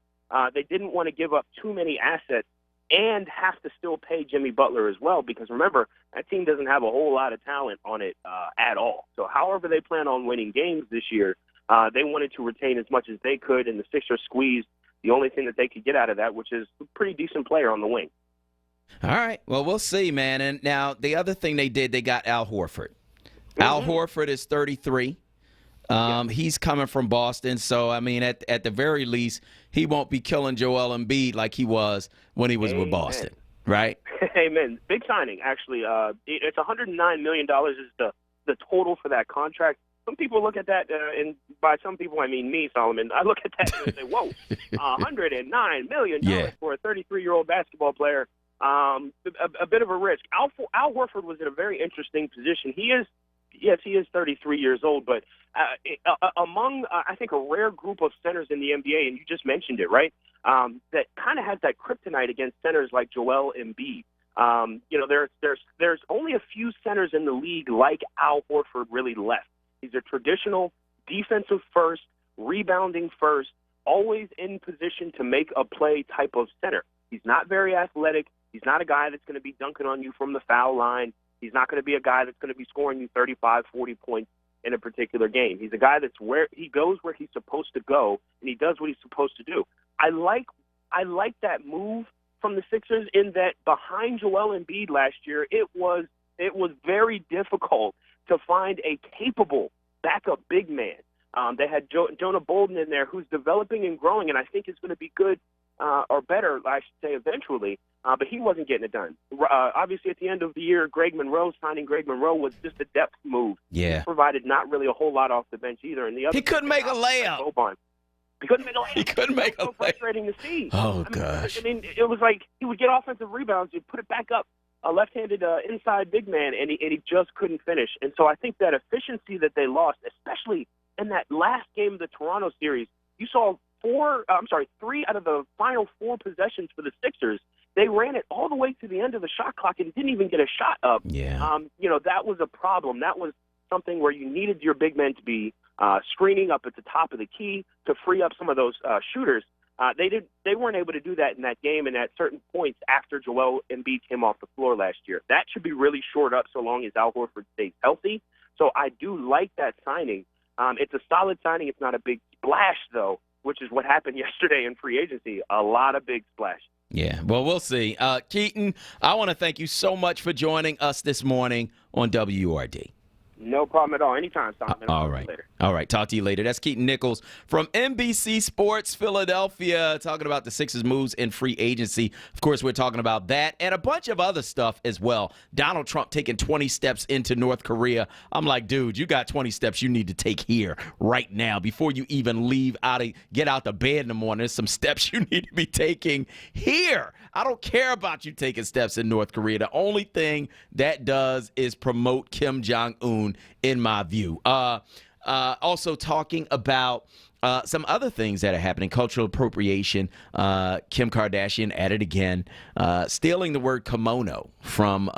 they didn't want to give up too many assets and have to still pay Jimmy Butler as well because, remember, that team doesn't have a whole lot of talent on it at all. So however they plan on winning games this year, they wanted to retain as much as they could, and the Sixers squeezed the only thing that they could get out of that, which is a pretty decent player on the wing. All right. Well, we'll see, man. And now the other thing they did, they got Al Horford. Al Horford is 33. He's coming from Boston, so, I mean, at the very least, he won't be killing Joel Embiid like he was when he was with Boston, right? Amen. Big signing, actually. It's $109 million is the total for that contract. Some people look at that, and by some people I mean me, Solomon. I look at that and say, whoa, $109 million for a 33-year-old basketball player. A bit of a risk. Al Horford was in a very interesting position. He is 33 years old, but among, I think, a rare group of centers in the NBA, and you just mentioned it, right, that kind of has that kryptonite against centers like Joel Embiid. There's only a few centers in the league like Al Horford really left. He's a traditional defensive first, rebounding first, always in position to make a play type of center. He's not very athletic. He's not a guy that's going to be dunking on you from the foul line. He's not going to be a guy that's going to be scoring you 35, 40 points in a particular game. He's a guy that's where he goes where he's supposed to go, and he does what he's supposed to do. I like that move from the Sixers in that behind Joel Embiid last year, it was very difficult to find a capable backup big man. They had Jonah Bolden in there who's developing and growing, and I think is going to be good or better, I should say, eventually. But he wasn't getting it done. Obviously, at the end of the year, signing Greg Monroe was just a depth move. Yeah. He provided not really a whole lot off the bench either. And the other he couldn't make a layup. He couldn't make a layup. He couldn't make a layup. Frustrating to see. Gosh. I mean, it was like he would get offensive rebounds, he'd put it back up, a left-handed inside big man, and he just couldn't finish. And so I think that efficiency that they lost, especially in that last game of the Toronto series, you saw 3 out of the final 4 possessions for the Sixers. They ran it all the way to the end of the shot clock and didn't even get a shot up. Yeah. That was a problem. That was something where you needed your big men to be screening up at the top of the key to free up some of those shooters. They weren't able to do that in that game and at certain points after Joel Embiid came off the floor last year. That should be really shored up so long as Al Horford stays healthy. So I do like that signing. It's a solid signing. It's not a big splash, though, which is what happened yesterday in free agency. A lot of big splash. Yeah, well, we'll see. Keaton, I want to thank you so much for joining us this morning on WURD. No problem at all. Anytime, Simon. All right. All right. Talk to you later. That's Keaton Nichols from NBC Sports Philadelphia talking about the Sixers' moves in free agency. Of course, we're talking about that and a bunch of other stuff as well. Donald Trump taking 20 steps into North Korea. I'm like, dude, you got 20 steps you need to take here right now before you even get out the bed in the morning. There's some steps you need to be taking here. I don't care about you taking steps in North Korea. The only thing that does is promote Kim Jong-un, in my view. Also talking about some other things that are happening. Cultural appropriation. Kim Kardashian at it again. Stealing the word kimono from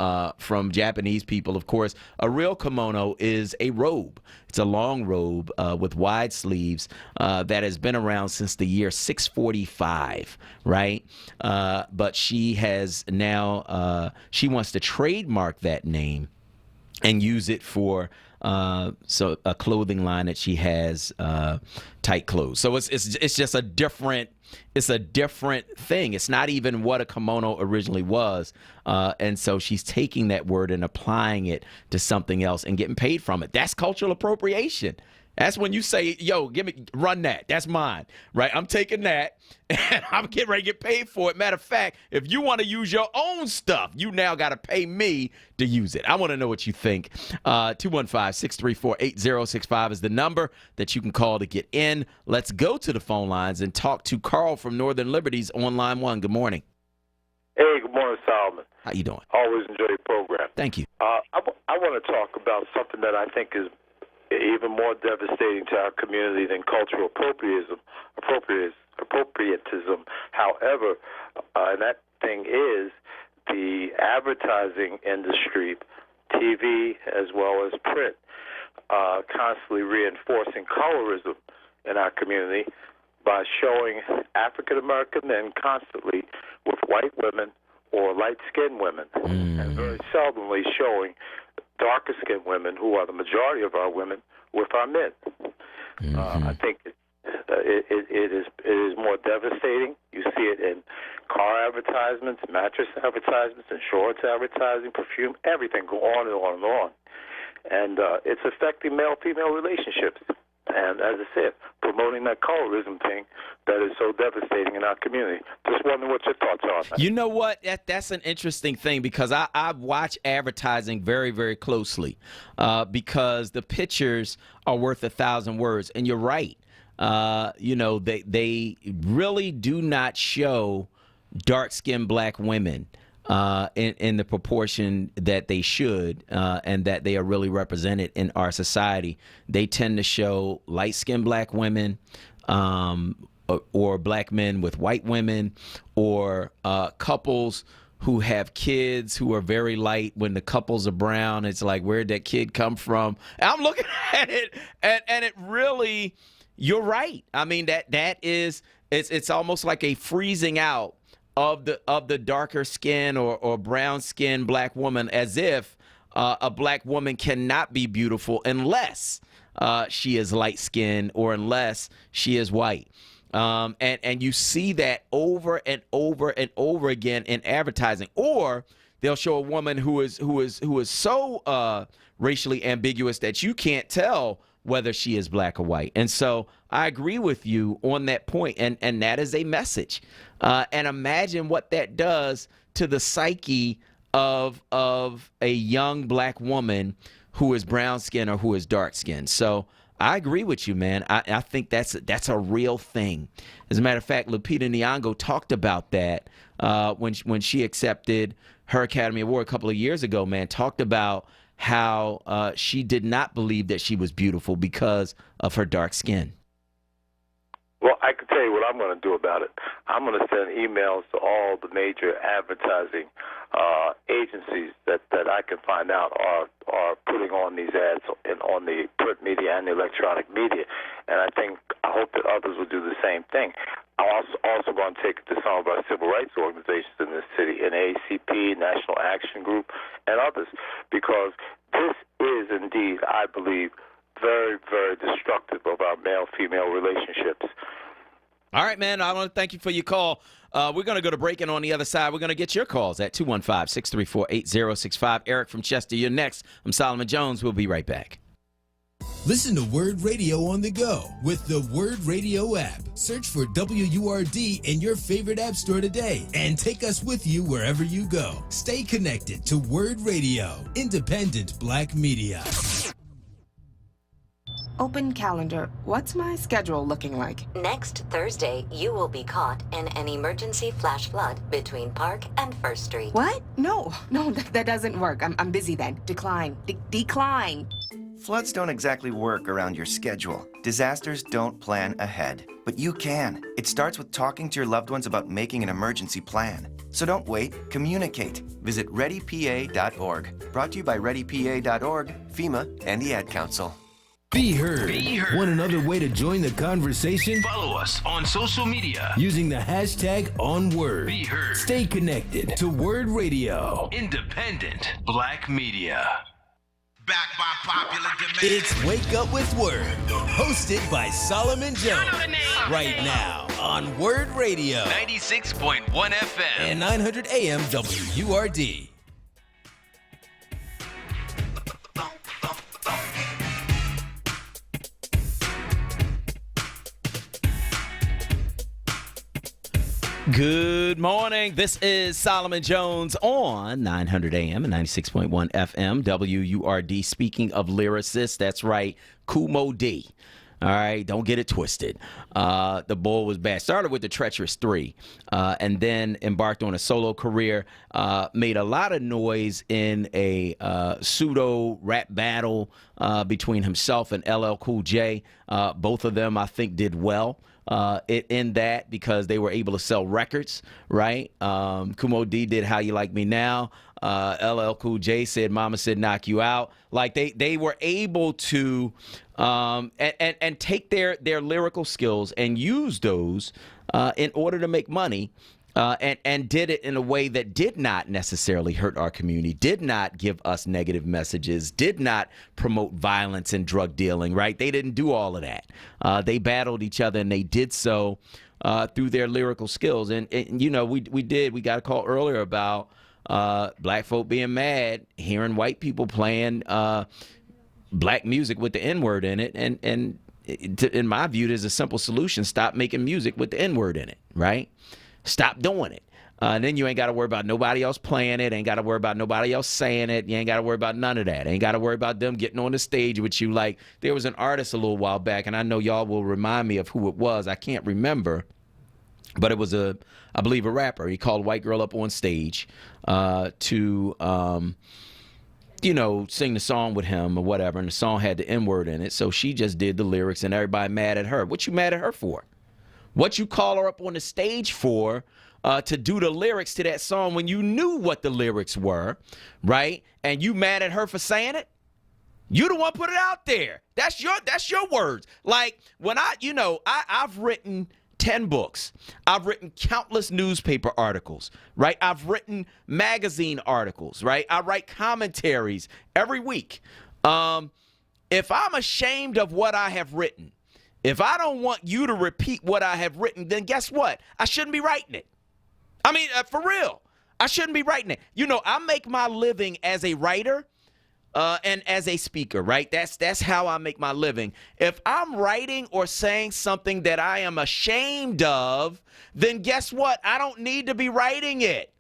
Japanese people. Of course, a real kimono is a robe. It's a long robe with wide sleeves that has been around since the year 645, right? But she has now, she wants to trademark that name and use it for a clothing line that she has, tight clothes. So it's just a different thing. It's not even what a kimono originally was. And so she's taking that word and applying it to something else and getting paid from it. That's cultural appropriation. That's when you say, yo, run that. That's mine, right? I'm taking that, and I'm getting ready to get paid for it. Matter of fact, if you want to use your own stuff, you now got to pay me to use it. I want to know what you think. 215-634-8065 is the number that you can call to get in. Let's go to the phone lines and talk to Carl from Northern Liberties on line 1. Good morning. Hey, good morning, Solomon. How you doing? Always enjoy your program. Thank you. I want to talk about something that I think is even more devastating to our community than cultural appropriatism. However, and that thing is the advertising industry, TV as well as print, constantly reinforcing colorism in our community by showing African American men constantly with white women or light-skinned women, and very seldomly showing darker-skinned women, who are the majority of our women, with our men. I think it is more devastating. You see it in car advertisements, mattress advertisements, insurance advertising, perfume, everything, go on and on and on. And it's affecting male-female relationships. And as I said, promoting that colorism thing that is so devastating in our community. Just wondering what your thoughts are on that. You know what? That's an interesting thing, because I watch advertising very, very closely because the pictures are worth 1,000 words. And you're right. They really do not show dark-skinned black women in the proportion that they should, and that they are really represented in our society. They tend to show light-skinned black women, or black men with white women, or couples who have kids who are very light. When the couples are brown, it's like, where'd that kid come from? And I'm looking at it, and it really, you're right. I mean, that is, it's almost like a freezing out of the darker skin or brown skin black woman, as if a black woman cannot be beautiful unless she is light skinned or unless she is white. And you see that over and over and over again in advertising. Or they'll show a woman who is so racially ambiguous that you can't tell whether she is black or white. And so I agree with you on that point, and that is a message. And imagine what that does to the psyche of a young black woman who is brown skinned or who is dark skinned. So I agree with you, man. I think that's a real thing. As a matter of fact, Lupita Nyong'o talked about that when she accepted her Academy Award a couple of years ago, man. Talked about how she did not believe that she was beautiful because of her dark skin. Well, I can tell you what I'm going to do about it. I'm going to send emails to all the major advertising agencies that I can find out are putting on these ads on the print media and the electronic media. And I hope that others will do the same thing. I'm also going to take it to some of our civil rights organizations in this city, NAACP, National Action Group, and others, because this is indeed, I believe, very, very destructive of our male-female relationships. All right, man, I want to thank you for your call. We're going to go to break, and on the other side, we're going to get your calls at 215-634-8065. Eric from Chester, you're next. I'm Solomon Jones. We'll be right back. Listen to Word Radio on the go with the Word Radio app. Search for WURD in your favorite app store today and take us with you wherever you go. Stay connected to Word Radio, independent black media. Open calendar. What's my schedule looking like? Next Thursday, you will be caught in an emergency flash flood between Park and First Street. What? No, that doesn't work. I'm busy then. Decline. Decline. Floods don't exactly work around your schedule. Disasters don't plan ahead, but you can. It starts with talking to your loved ones about making an emergency plan. So don't wait, communicate. Visit readypa.org. Brought to you by readypa.org, FEMA, and the Ad Council. Be heard. Be heard. Want another way to join the conversation? Follow us on social media using the hashtag onWURD. Be heard. Stay connected to Word Radio. Independent black media. Back by popular demand. It's Wake Up with Word, hosted by Solomon Jones. Right now on Word Radio. 96.1 FM. And 900 AM WURD. Good morning. This is Solomon Jones on 900 AM and 96.1 FM, WURD. Speaking of lyricists, that's right, Kumo D. All right, don't get it twisted. The bull was bad. Started with the Treacherous 3, and then embarked on a solo career. Made a lot of noise in a pseudo rap battle between himself and LL Cool J. Both of them, I think, did well in that because they were able to sell records, right? Kumo D did How You Like Me Now. LL Cool J said Mama Said Knock You Out. Like they were able to and take their lyrical skills and use those in order to make money. And did it in a way that did not necessarily hurt our community, did not give us negative messages, did not promote violence and drug dealing, right? They didn't do all of that. They battled each other, and they did so through their lyrical skills. And you know, we got a call earlier about black folk being mad, hearing white people playing black music with the N-word in it. And in my view, there's a simple solution. Stop making music with the N-word in it, right? Stop doing it. Then you ain't got to worry about nobody else playing it. Ain't got to worry about nobody else saying it. You ain't got to worry about none of that. Ain't got to worry about them getting on the stage with you. Like, there was an artist a little while back, and I know y'all will remind me of who it was. I can't remember. But it was, I believe, a rapper. He called a white girl up on stage to, you know, sing the song with him or whatever. And the song had the N-word in it. So she just did the lyrics, and everybody mad at her. What you mad at her for? What you call her up on the stage for to do the lyrics to that song when you knew what the lyrics were, right? And you mad at her for saying it? You the one put it out there. That's your words. Like, when I've written 10 books. I've written countless newspaper articles, right? I've written magazine articles, right? I write commentaries every week. If I'm ashamed of what I have written, if I don't want you to repeat what I have written, then guess what? I shouldn't be writing it. I mean, for real, I shouldn't be writing it. You know, I make my living as a writer and as a speaker, right? That's how I make my living. If I'm writing or saying something that I am ashamed of, then guess what? I don't need to be writing it.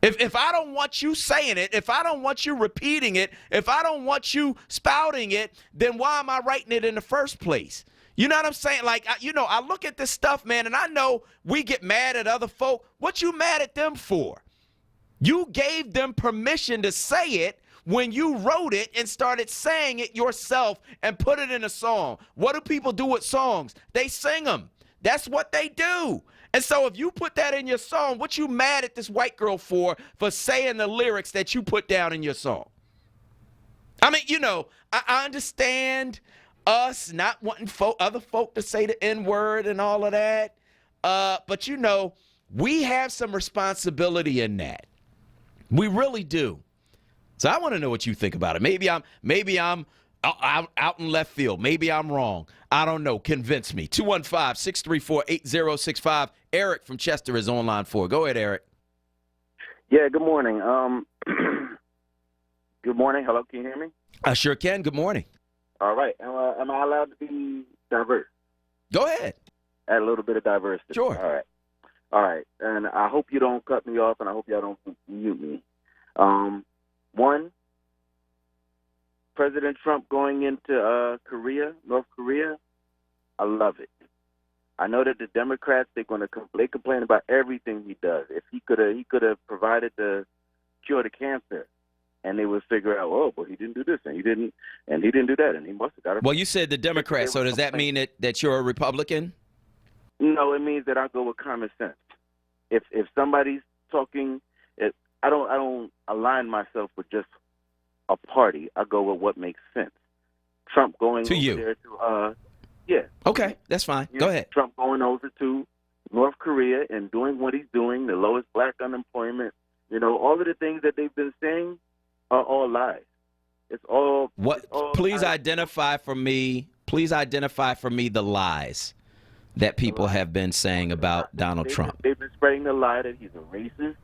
If I don't want you saying it, if I don't want you repeating it, if I don't want you spouting it, then why am I writing it in the first place? You know what I'm saying? Like, I look at this stuff, man, and I know we get mad at other folk. What you mad at them for? You gave them permission to say it when you wrote it and started saying it yourself and put it in a song. What do people do with songs? They sing them. That's what they do. And so if you put that in your song, what you mad at this white girl for saying the lyrics that you put down in your song? I mean, I understand us not wanting other folk to say the N-word and all of that. But, we have some responsibility in that. We really do. So I want to know what you think about it. Maybe I'm out in left field. Maybe I'm wrong. I don't know. Convince me. 215-634-8065. Eric from Chester is on line 4. Go ahead, Eric. Yeah, good morning. Good morning. Hello, can you hear me? I sure can. Good morning. All right. Am I allowed to be diverse? Go ahead. Add a little bit of diversity. Sure. All right. And I hope you don't cut me off, and I hope y'all don't mute me. One, President Trump going into North Korea, I love it. I know that the Democrats, they complain about everything he does. If he could have provided the cure to cancer, and they would figure out, oh, but he didn't do this, and he didn't do that, and he must have got it. Well, you said the Democrats, so does that mean that you're a Republican? No, it means that I go with common sense. If somebody's talking, I don't align myself with just a party. I go with what makes sense. Trump going to over you. there to yeah. Okay, that's fine. Go ahead. Trump going over to North Korea and doing what he's doing, the lowest black unemployment, all of the things that they've been saying are all lies. It's all Please identify for me the lies that people have been saying about Donald Trump. They've been spreading the lie that he's a racist.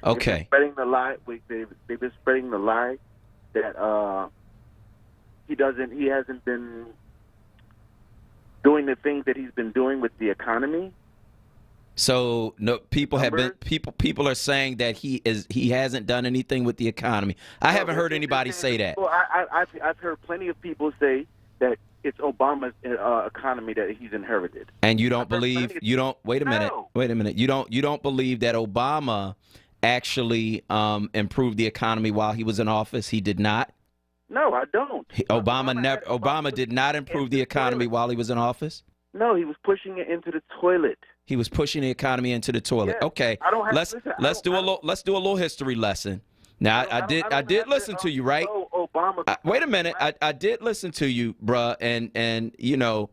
Okay. They've been spreading the lie that he hasn't been doing the things that he's been doing with the economy. So people are saying that he hasn't done anything with the economy. I haven't heard anybody say that. Well, I've heard plenty of people say that it's Obama Obama's economy that he's inherited. And you don't believe wait a minute. You don't believe that Obama actually improved the economy while he was in office? He did not? No, I don't. Obama did not improve the economy while he was in office? No, he was pushing it into the toilet. He was pushing the economy into the toilet. Yeah. Okay. Let's do a little history lesson. Now I did listen to you, right? Obama. Wait a minute. I did listen to you, bruh, and you know,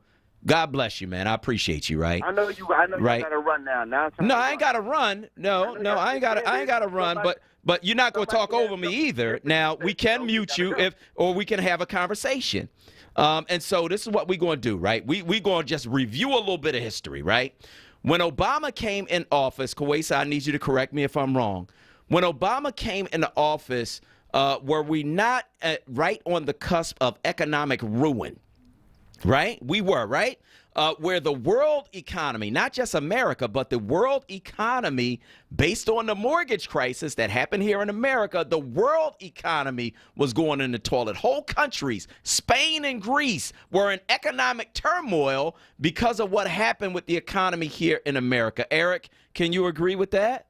God bless you, man. I appreciate you, right? I know you right. You gotta run now. No, I ain't gotta run. No, I ain't gotta run, but you're not gonna talk over me either. Now we can mute you or we can have a conversation. And so this is what we're gonna do, right? We gonna just review a little bit of history, right? When Obama came in office, Kuwaisa, I need you to correct me if I'm wrong. When Obama came into office, were we not right on the cusp of economic ruin? Right? We were, right? Where the world economy, not just America, but the world economy, based on the mortgage crisis that happened here in America, the world economy was going in the toilet. Whole countries, Spain and Greece, were in economic turmoil because of what happened with the economy here in America. Eric, can you agree with that?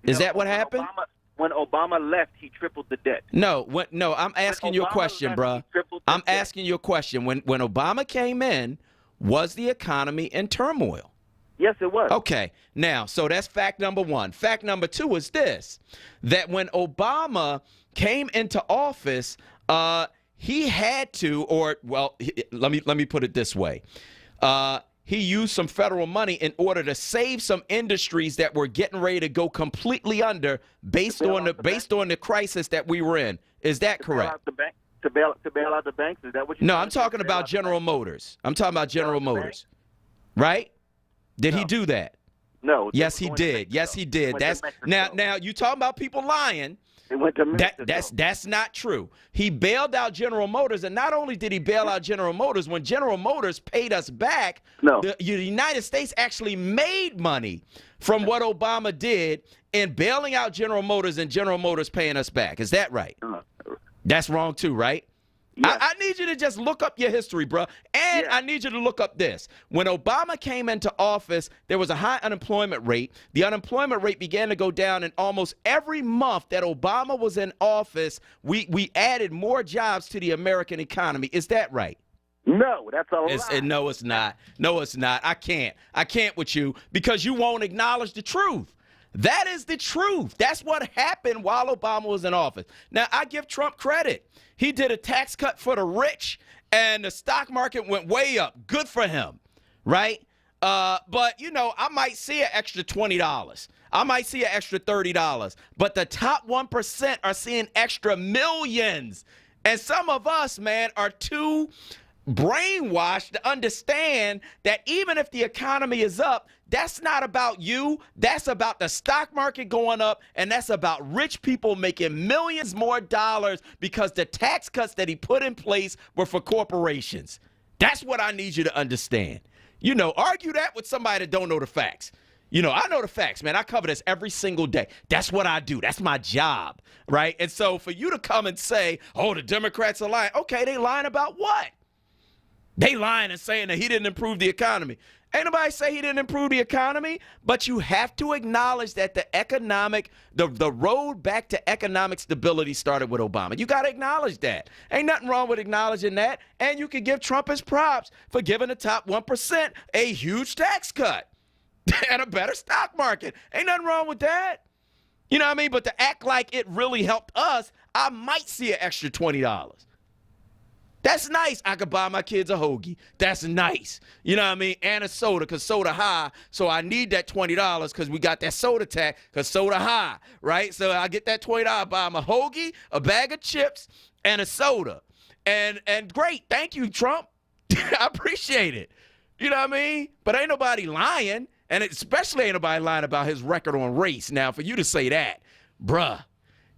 Is that what happened? When Obama left, he tripled the debt. No, I'm asking you a question, bruh. I'm asking you a question. When Obama came in, was the economy in turmoil? Yes, it was. Okay. Now, so that's fact number one. Fact number two is this, that when Obama came into office, he had to, let me put it this way. He used some federal money in order to save some industries that were getting ready to go completely under based on the crisis that we were in. Is that correct? To bail out the banks? Is that what you? No, I'm talking about General Motors. I'm talking about General Motors. Right? Did he do that? No. Yes, he did. Yes, he did. That's now you talking about people lying. It went to Mexico. That's not true. He bailed out General Motors, and not only did he bail out General Motors, when General Motors paid us back, the United States actually made money from what Obama did in bailing out General Motors and General Motors paying us back. Is that right? That's wrong too, right? Yes. I need you to just look up your history, bro. And I need you to look up this. When Obama came into office, there was a high unemployment rate. The unemployment rate began to go down, and almost every month that Obama was in office, we added more jobs to the American economy. Is that right? No, that's a lie. No, it's not. No, it's not. I can't with you because you won't acknowledge the truth. That is the truth. That's what happened while Obama was in office. Now, I give Trump credit. He did a tax cut for the rich, and the stock market went way up. Good for him, right? But, you know, I might see an extra $20. I might see an extra $30. But the top 1% are seeing extra millions. And some of us, man, are too brainwashed to understand that even if the economy is up, that's not about you. That's about the stock market going up, and that's about rich people making millions more dollars because the tax cuts that he put in place were for corporations. That's what I need you to understand. You know, argue that with somebody that don't know the facts. You know, I know the facts, man. I cover this every single day. That's what I do. That's my job, right? And so for you to come and say, oh, the Democrats are lying. Okay, they lying about what? They lying and saying that he didn't improve the economy. Ain't nobody say he didn't improve the economy, but you have to acknowledge that the road back to economic stability started with Obama. You got to acknowledge that. Ain't nothing wrong with acknowledging that. And you can give Trump his props for giving the top 1% a huge tax cut and a better stock market. Ain't nothing wrong with that. You know what I mean? But to act like it really helped us, I might see an extra $20. That's nice. I could buy my kids a hoagie. That's nice. You know what I mean? And a soda, because soda high. So I need that $20 because we got that soda tax because soda high, right? So I get that $20, buy them a hoagie, a bag of chips, and a soda. And great. Thank you, Trump. I appreciate it. You know what I mean? But ain't nobody lying. And especially ain't nobody lying about his record on race. Now, for you to say that, bruh.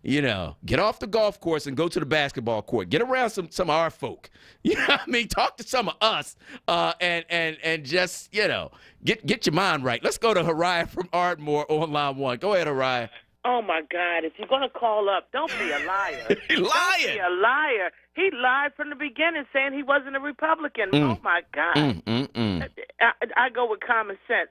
You know, get off the golf course and go to the basketball court. Get around some of our folk. You know what I mean? Talk to some of us and just, you know, get your mind right. Let's go to Hariah from Ardmore on line one. Go ahead, Hariah. Oh, my God. If you're going to call up, don't be a liar. He lying. Don't be a liar. He lied from the beginning saying he wasn't a Republican. Oh, my God. I go with common sense.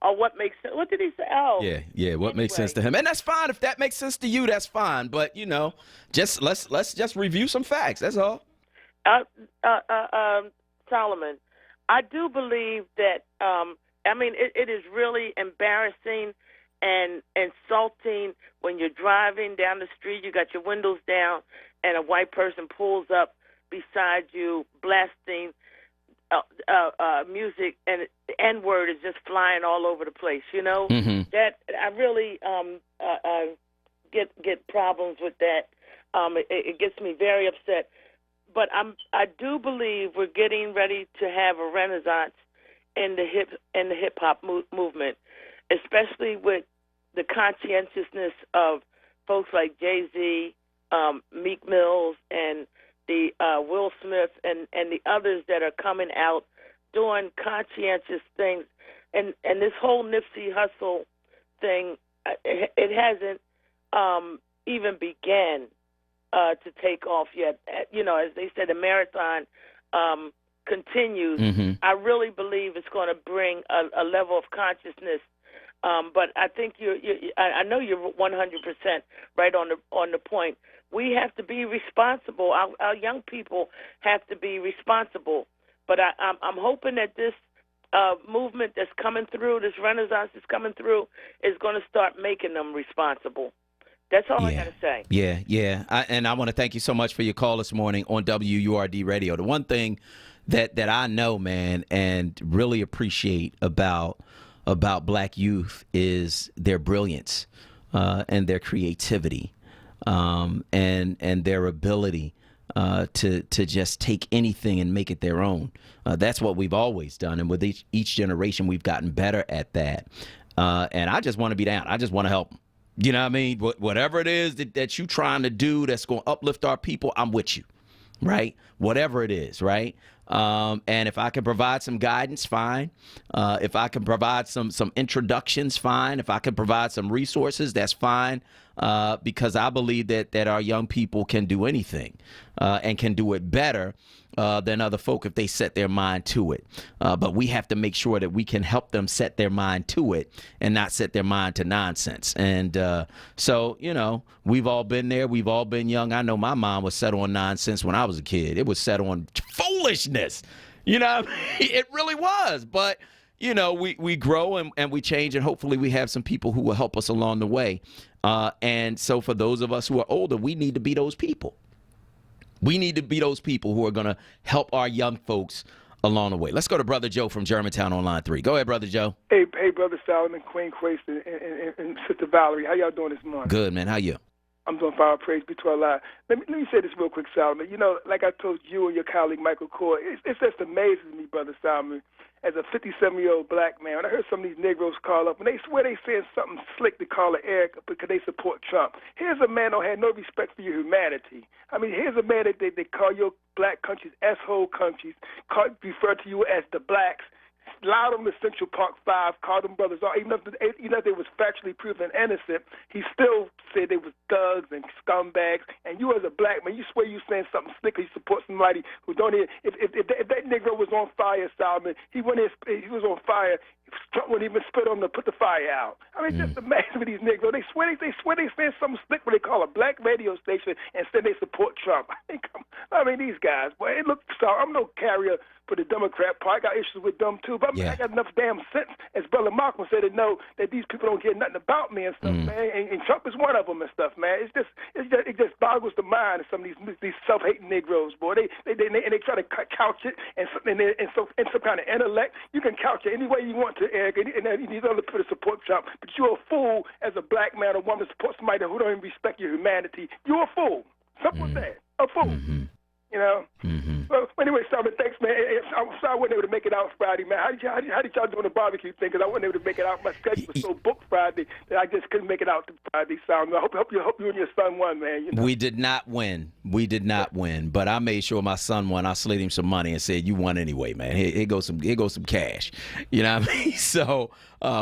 Or what makes sense. What did he say? Oh. Yeah. What makes sense to him. And that's fine. If that makes sense to you, that's fine. But, you know, just let's just review some facts. That's all. Solomon, I do believe that, it is really embarrassing and insulting when you're driving down the street, you got your windows down, and a white person pulls up beside you blasting music, and the N-word is just flying all over the place, you know? Mm-hmm. That I really get problems with that. It gets me very upset. But I do believe we're getting ready to have a renaissance in the hip hop movement, especially with the conscientiousness of folks like Jay-Z, Meek Mills, and the Will Smith, and the others that are coming out doing conscientious things, and this whole Nipsey Hussle thing, it hasn't even began to take off yet. You know, as they said, the marathon continues. Mm-hmm. I really believe it's going to bring a level of consciousness. But I think I know you're 100% right on the point. We have to be responsible. Our young people have to be responsible. But I'm hoping that this movement that's coming through, this renaissance that's coming through, is going to start making them responsible. That's all I got to say. Yeah. And I want to thank you so much for your call this morning on WURD Radio. The one thing that I know, man, and really appreciate about black youth is their brilliance and their creativity and their ability to just take anything and make it their own. That's what we've always done. And with each generation, we've gotten better at that. And I just want to be down. I just want to help them. You know what I mean? Whatever it is that you're trying to do that's going to uplift our people, I'm with you, right? Whatever it is, right? And if I can provide some guidance, fine. If I can provide some introductions, fine. If I can provide some resources, that's fine. Because I believe that our young people can do anything and can do it better than other folk if they set their mind to it. But we have to make sure that we can help them set their mind to it and not set their mind to nonsense. And so, you know, we've all been there. We've all been young. I know my mind was set on nonsense when I was a kid. It was set on foolishness. You know what I mean? It really was. But, you know, we grow and we change, and hopefully we have some people who will help us along the way. And so for those of us who are older, we need to be those people. We need to be those people who are going to help our young folks along the way. Let's go to Brother Joe from Germantown on line 3. Go ahead, Brother Joe. Hey, Brother Solomon, Queen Quace, and Sister Valerie. How y'all doing this morning? Good, man. How you? I'm doing fine. Praise be to Allah. Let me say this real quick, Solomon. You know, like I told you and your colleague Michael Core, it just amazes me, Brother Solomon, as a 57-year-old black man, when I heard some of these Negroes call up, and they swear they saying something slick to call Eric because they support Trump. Here's a man who had no respect for your humanity. I mean, here's a man that they call your black countries S-hole countries, refer to you as the blacks, allowed them to Central Park 5, called them brothers. Even if they was factually proven innocent, he still said they was thugs and scumbags. And you as a black man, you swear you saying something slick, you support somebody who don't even. If that Negro was on fire, Solomon, he was on fire. Trump wouldn't even spit on him to put the fire out. I mean, just amazing with these Negroes. They swear they saying something slick when they call a black radio station and say they support Trump. I mean, these guys, boy, I'm no carrier for the Democrat Party. I got issues with them too, but I got enough damn sense, as Brother Malcolm said, to know that these people don't care nothing about me and stuff, man. And Trump is one of them and stuff, man. It just boggles the mind of some of these self-hating Negroes, boy. They try to couch it and some kind of intellect. You can couch it any way you want to, Eric, and these other people support Trump. But you're a fool as a black man or woman to support somebody who don't even respect your humanity. You're a fool. Simple as that. A fool. You know. Mm-hmm. Well, anyway, Simon, thanks, man. I'm sorry I wasn't able to make it out Friday, man. How did y'all do on the barbecue thing? Because I wasn't able to make it out. My schedule was so booked Friday that I just couldn't make it out to Friday, Simon. I hope you and your son won, man. You know? We did not win. But I made sure my son won. I slid him some money and said, "You won anyway, man. Here goes some cash." You know what I mean? So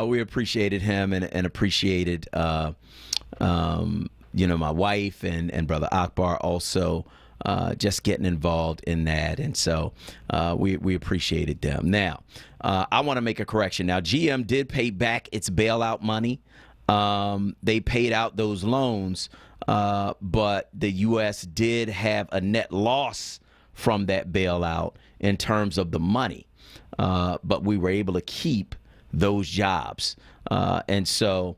we appreciated him and appreciated my wife and Brother Akbar also. Just getting involved in that. And so we appreciated them. Now, I want to make a correction. Now, GM did pay back its bailout money. They paid out those loans, but the U.S. did have a net loss from that bailout in terms of the money. But we were able to keep those jobs. And so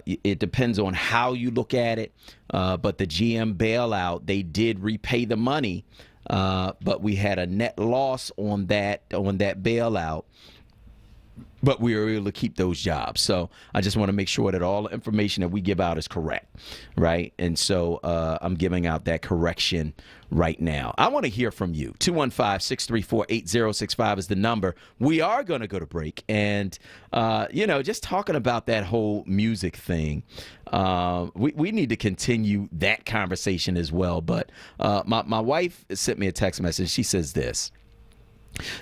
it depends on how you look at it. But the GM bailout, they did repay the money, but we had a net loss on that bailout. But we were able to keep those jobs. So I just want to make sure that all the information that we give out is correct, right? And so I'm giving out that correction right now. I want to hear from you. 215-634-8065 is the number. We are going to go to break. And, just talking about that whole music thing, we need to continue that conversation as well. But my wife sent me a text message. She says this.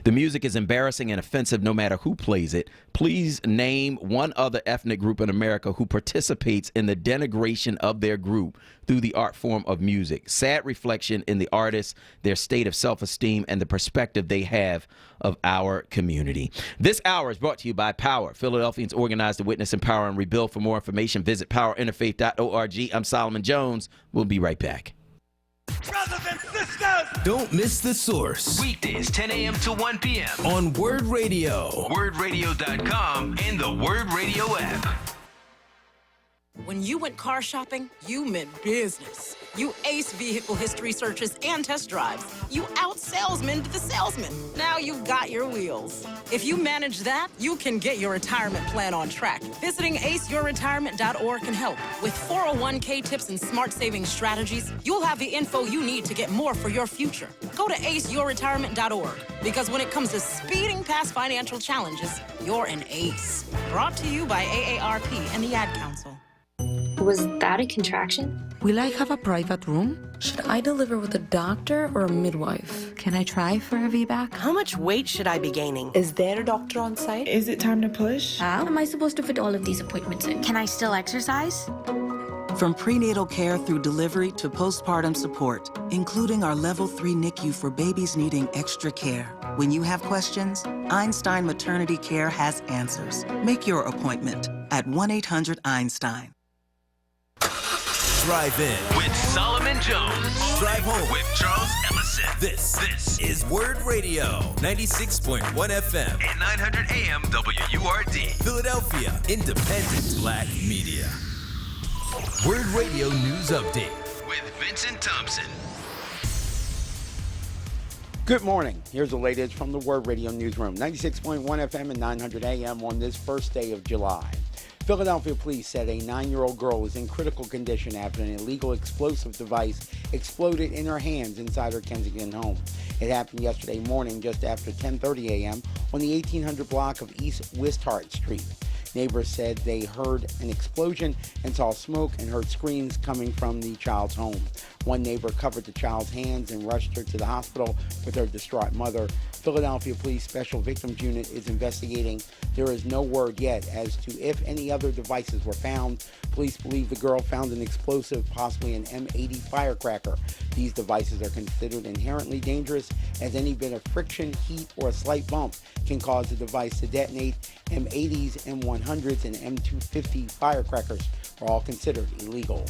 The music is embarrassing and offensive no matter who plays it. Please name one other ethnic group in America who participates in the denigration of their group through the art form of music. Sad reflection in the artists, their state of self-esteem, and the perspective they have of our community. This hour is brought to you by Power. Philadelphians organize to witness, empower, and rebuild. For more information, visit powerinterfaith.org. I'm Solomon Jones. We'll be right back. Brothers and sisters! Don't miss The Source. Weekdays, 10 a.m. to 1 p.m. on WURD Radio. WURDradio.com and the WURD Radio app. When you went car shopping, you meant business. You aced vehicle history searches and test drives. You out-salesmaned the salesman. Now you've got your wheels. If you manage that, you can get your retirement plan on track. Visiting aceyourretirement.org can help. With 401k tips and smart saving strategies, you'll have the info you need to get more for your future. Go to aceyourretirement.org, because when it comes to speeding past financial challenges, you're an ace. Brought to you by AARP and the Ad Council. Was that a contraction? Will I have a private room? Should I deliver with a doctor or a midwife? Can I try for a VBAC? How much weight should I be gaining? Is there a doctor on site? Is it time to push? How am I supposed to fit all of these appointments in? Can I still exercise? From prenatal care through delivery to postpartum support, including our Level 3 NICU for babies needing extra care. When you have questions, Einstein Maternity Care has answers. Make your appointment at 1-800-EINSTEIN. Drive in with Solomon Jones. Drive home with Charles Ellison. This is WURD Radio, 96.1 FM and 900 AM WURD. Philadelphia, independent black media. WURD Radio News Update with Vincent Thompson. Good morning. Here's the latest from the WURD Radio Newsroom. 96.1 FM and 900 AM on this first day of July. Philadelphia police said a 9-year-old girl was in critical condition after an illegal explosive device exploded in her hands inside her Kensington home. It happened yesterday morning just after 10:30 a.m. on the 1800 block of East Wishart Street. Neighbors said they heard an explosion and saw smoke and heard screams coming from the child's home. One neighbor covered the child's hands and rushed her to the hospital with her distraught mother. Philadelphia Police Special Victims Unit is investigating. There is no word yet as to if any other devices were found. Police believe the girl found an explosive, possibly an M80 firecracker. These devices are considered inherently dangerous as any bit of friction, heat, or a slight bump can cause the device to detonate. M80s, M100s, and M250 firecrackers are all considered illegal.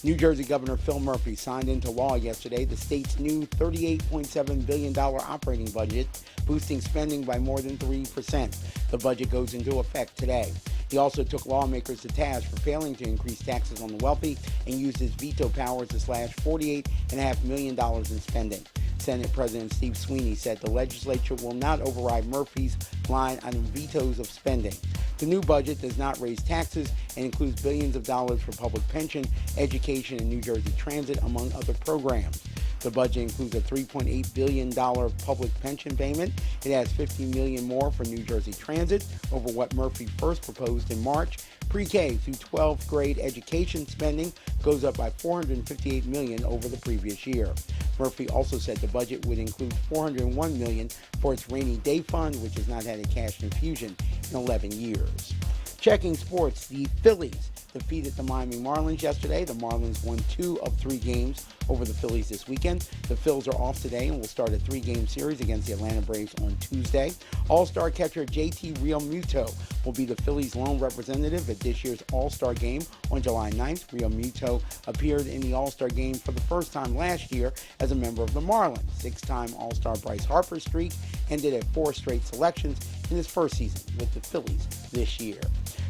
New Jersey Governor Phil Murphy signed into law yesterday the state's new $38.7 billion operating budget, boosting spending by more than 3%. The budget goes into effect today. He also took lawmakers to task for failing to increase taxes on the wealthy and used his veto powers to slash $48.5 million in spending. Senate President Steve Sweeney said the legislature will not override Murphy's line on vetoes of spending. The new budget does not raise taxes and includes billions of dollars for public pension, education, and New Jersey transit, among other programs. The budget includes a $3.8 billion public pension payment. It has $50 million more for New Jersey Transit over what Murphy first proposed in March. Pre-K through 12th grade education spending goes up by $458 million over the previous year. Murphy also said the budget would include $401 million for its rainy day fund, which has not had a cash infusion in 11 years. Checking sports, the Phillies defeated the Miami Marlins yesterday. The Marlins won 2 of 3 games over the Phillies this weekend. The Phils are off today and will start a 3-game series against the Atlanta Braves on Tuesday. All-Star catcher JT Realmuto will be the Phillies' lone representative at this year's All-Star game on July 9th. Realmuto appeared in the All-Star game for the first time last year as a member of the Marlins. 6-time All-Star Bryce Harper's streak ended at 4 straight selections in his first season with the Phillies this year.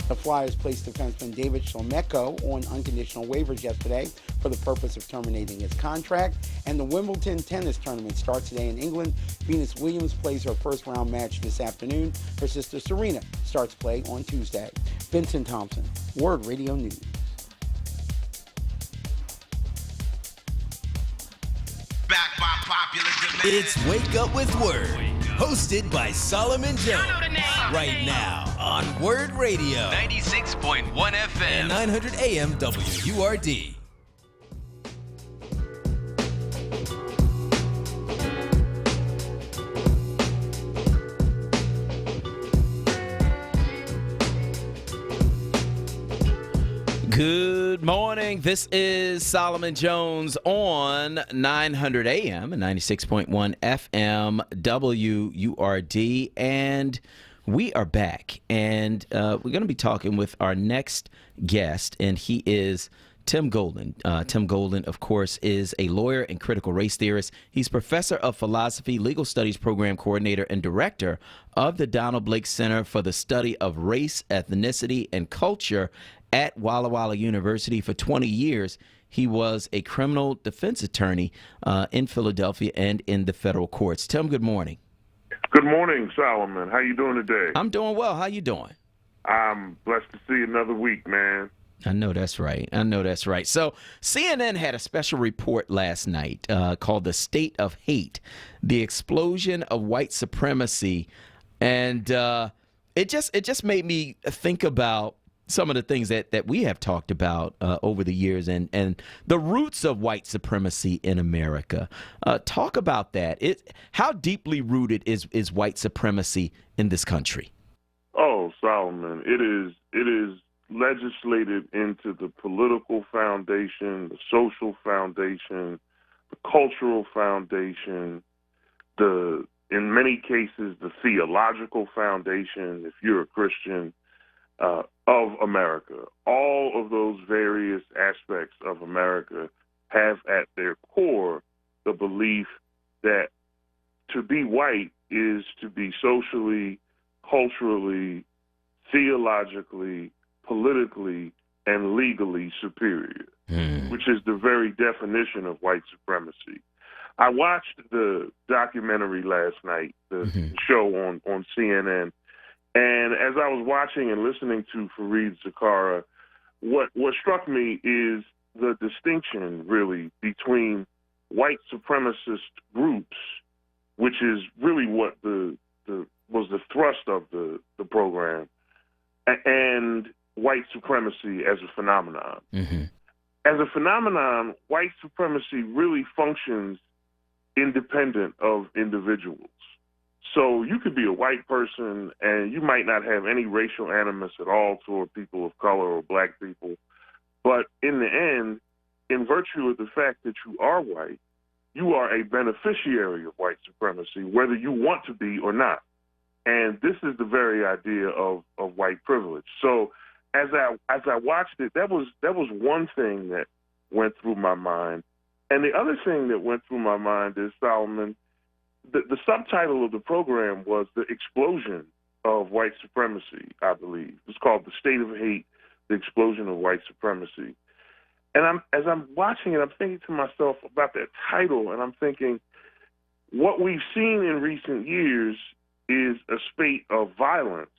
The Flyers placed defenseman David Shlomeko on unconditional waivers yesterday for the purpose of terminating his contract. And the Wimbledon tennis tournament starts today in England. Venus Williams plays her first-round match this afternoon. Her sister Serena starts play on Tuesday. Vincent Thompson, Word Radio News. Back by popular demand. It's Wake Up with Word, hosted by Solomon Jones. Right now on Word Radio. 96.1 FM. And 900 AM WURD. Good morning. This is Solomon Jones on 900 AM and 96.1 FM WURD. And we are back. And we're going to be talking with our next guest, and he is Tim Golden. Tim Golden, of course, is a lawyer and critical race theorist. He's professor of philosophy, legal studies program coordinator, and director of the Donald Blake Center for the Study of Race, Ethnicity, and Culture at Walla Walla University. For 20 years, he was a criminal defense attorney in Philadelphia and in the federal courts. Tim, good morning. Good morning, Solomon. How you doing today? I'm doing well. How you doing? I'm blessed to see another week, man. I know that's right. So CNN had a special report last night called The State of Hate, the explosion of white supremacy. And it just made me think about some of the things that we have talked about over the years and the roots of white supremacy in America. Talk about that. How deeply rooted is white supremacy in this country? Oh, Solomon, it is legislated into the political foundation, the social foundation, the cultural foundation, in many cases, the theological foundation, if you're a Christian, of America. All of those various aspects of America have at their core the belief that to be white is to be socially, culturally, theologically, politically, and legally superior, which is the very definition of white supremacy. I watched the documentary last night, the show on CNN, and as I was watching and listening to Fareed Zakaria, what struck me is the distinction, really, between white supremacist groups, which is really what was the thrust of the program, and white supremacy as a phenomenon. As a phenomenon, white supremacy really functions independent of individuals. So you could be a white person and you might not have any racial animus at all toward people of color or black people. But in the end, in virtue of the fact that you are white, you are a beneficiary of white supremacy, whether you want to be or not. And this is the very idea of white privilege. So as I watched it, that was one thing that went through my mind. And the other thing that went through my mind is, Solomon, the subtitle of the program was The Explosion of White Supremacy, I believe. It's called The State of Hate, The Explosion of White Supremacy. And as I'm watching it, I'm thinking to myself about that title, and I'm thinking, what we've seen in recent years is a spate of violence,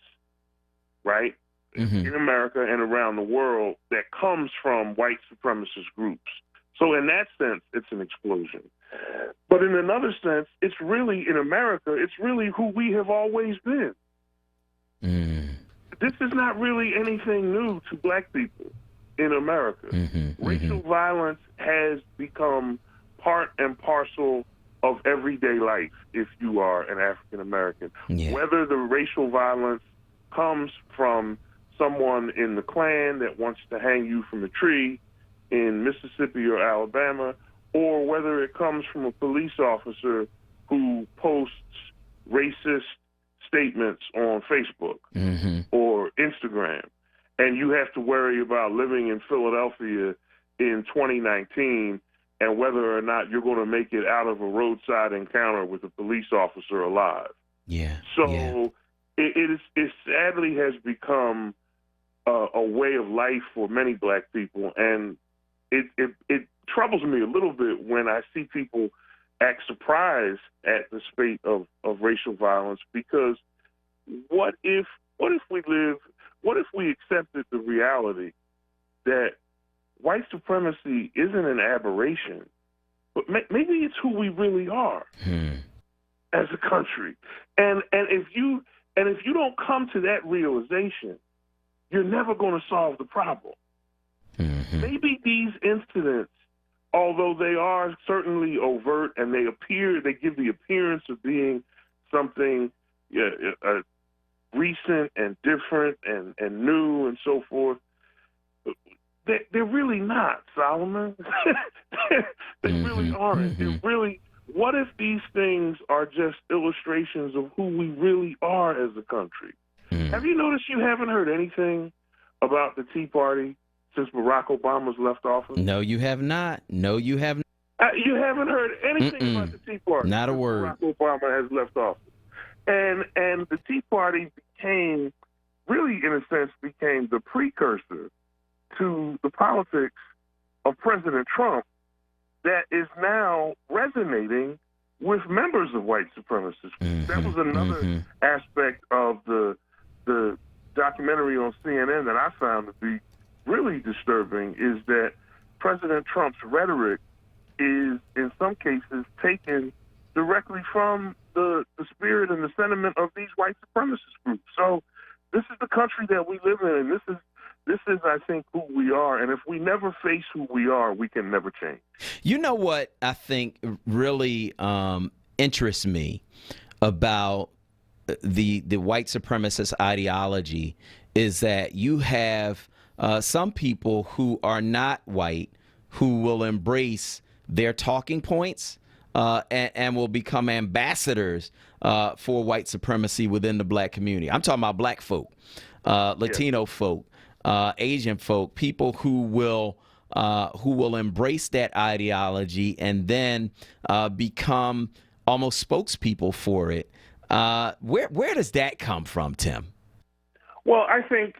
right, in America and around the world that comes from white supremacist groups. So in that sense, it's an explosion. But in another sense, it's really, in America, it's really who we have always been. This is not really anything new to black people in America. Racial violence has become part and parcel of everyday life if you are an African American. Whether the racial violence comes from someone in the Klan that wants to hang you from a tree in Mississippi or Alabama, or whether it comes from a police officer who posts racist statements on Facebook or Instagram, and you have to worry about living in Philadelphia in 2019 and whether or not you're going to make it out of a roadside encounter with a police officer alive. So it sadly has become a way of life for many black people, and it troubles me a little bit when I see people act surprised at the spate of racial violence, because what if we accepted the reality that white supremacy isn't an aberration, but maybe it's who we really are as a country, and if you don't come to that realization, you're never going to solve the problem. Maybe these incidents, although they are certainly overt and they give the appearance of being something recent and different and new and so forth, they're really not, Solomon. They really aren't. They're really. What if these things are just illustrations of who we really are as a country? Have you noticed you haven't heard anything about the Tea Party since Barack Obama's left office? No, you have not. No, you have not. You haven't heard anything about the Tea Party. Not a word. Barack Obama has left office. And the Tea Party became the precursor to the politics of President Trump that is now resonating with members of white supremacist groups. That was another aspect of the documentary on CNN that I found to be really disturbing, is that President Trump's rhetoric is, in some cases, taken directly from the spirit and the sentiment of these white supremacist groups. So this is the country that we live in, and this is, I think, who we are. And if we never face who we are, we can never change. You know what I think really interests me about the white supremacist ideology is that you have some people who are not white who will embrace their talking points and will become ambassadors for white supremacy within the black community. I'm talking about black folk, Latino folk, Asian folk, people who will embrace that ideology and then become almost spokespeople for it. Where does that come from, Tim? Well, I think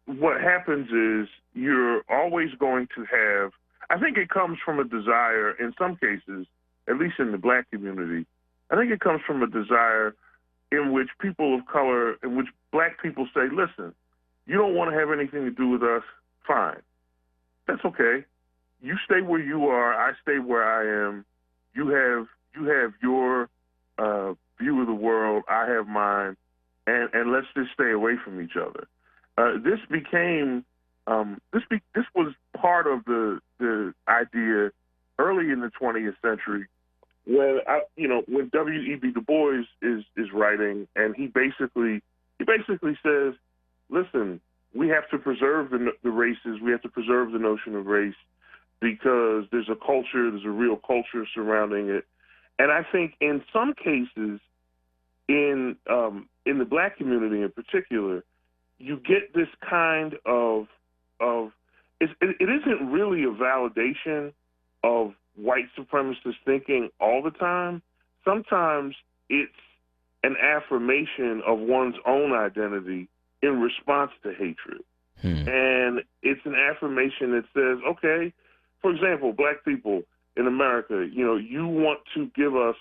what happens is you're always going to have, I think it comes from a desire, in some cases, at least in the black community, I think it comes from a desire in which people of color, in which black people say, listen, you don't want to have anything to do with us, fine. That's okay. You stay where you are, I stay where I am. You have your view of the world, I have mine, and let's just stay away from each other. This became this was part of the idea early in the 20th century when W.E.B. Du Bois is writing, and he basically says, listen, we have to preserve the races, we have to preserve the notion of race because there's a real culture surrounding it. And I think in some cases, in the black community in particular, you get this kind of it isn't really a validation of white supremacist thinking all the time. Sometimes it's an affirmation of one's own identity in response to hatred. And it's an affirmation that says, okay, for example, black people in America, you want to give us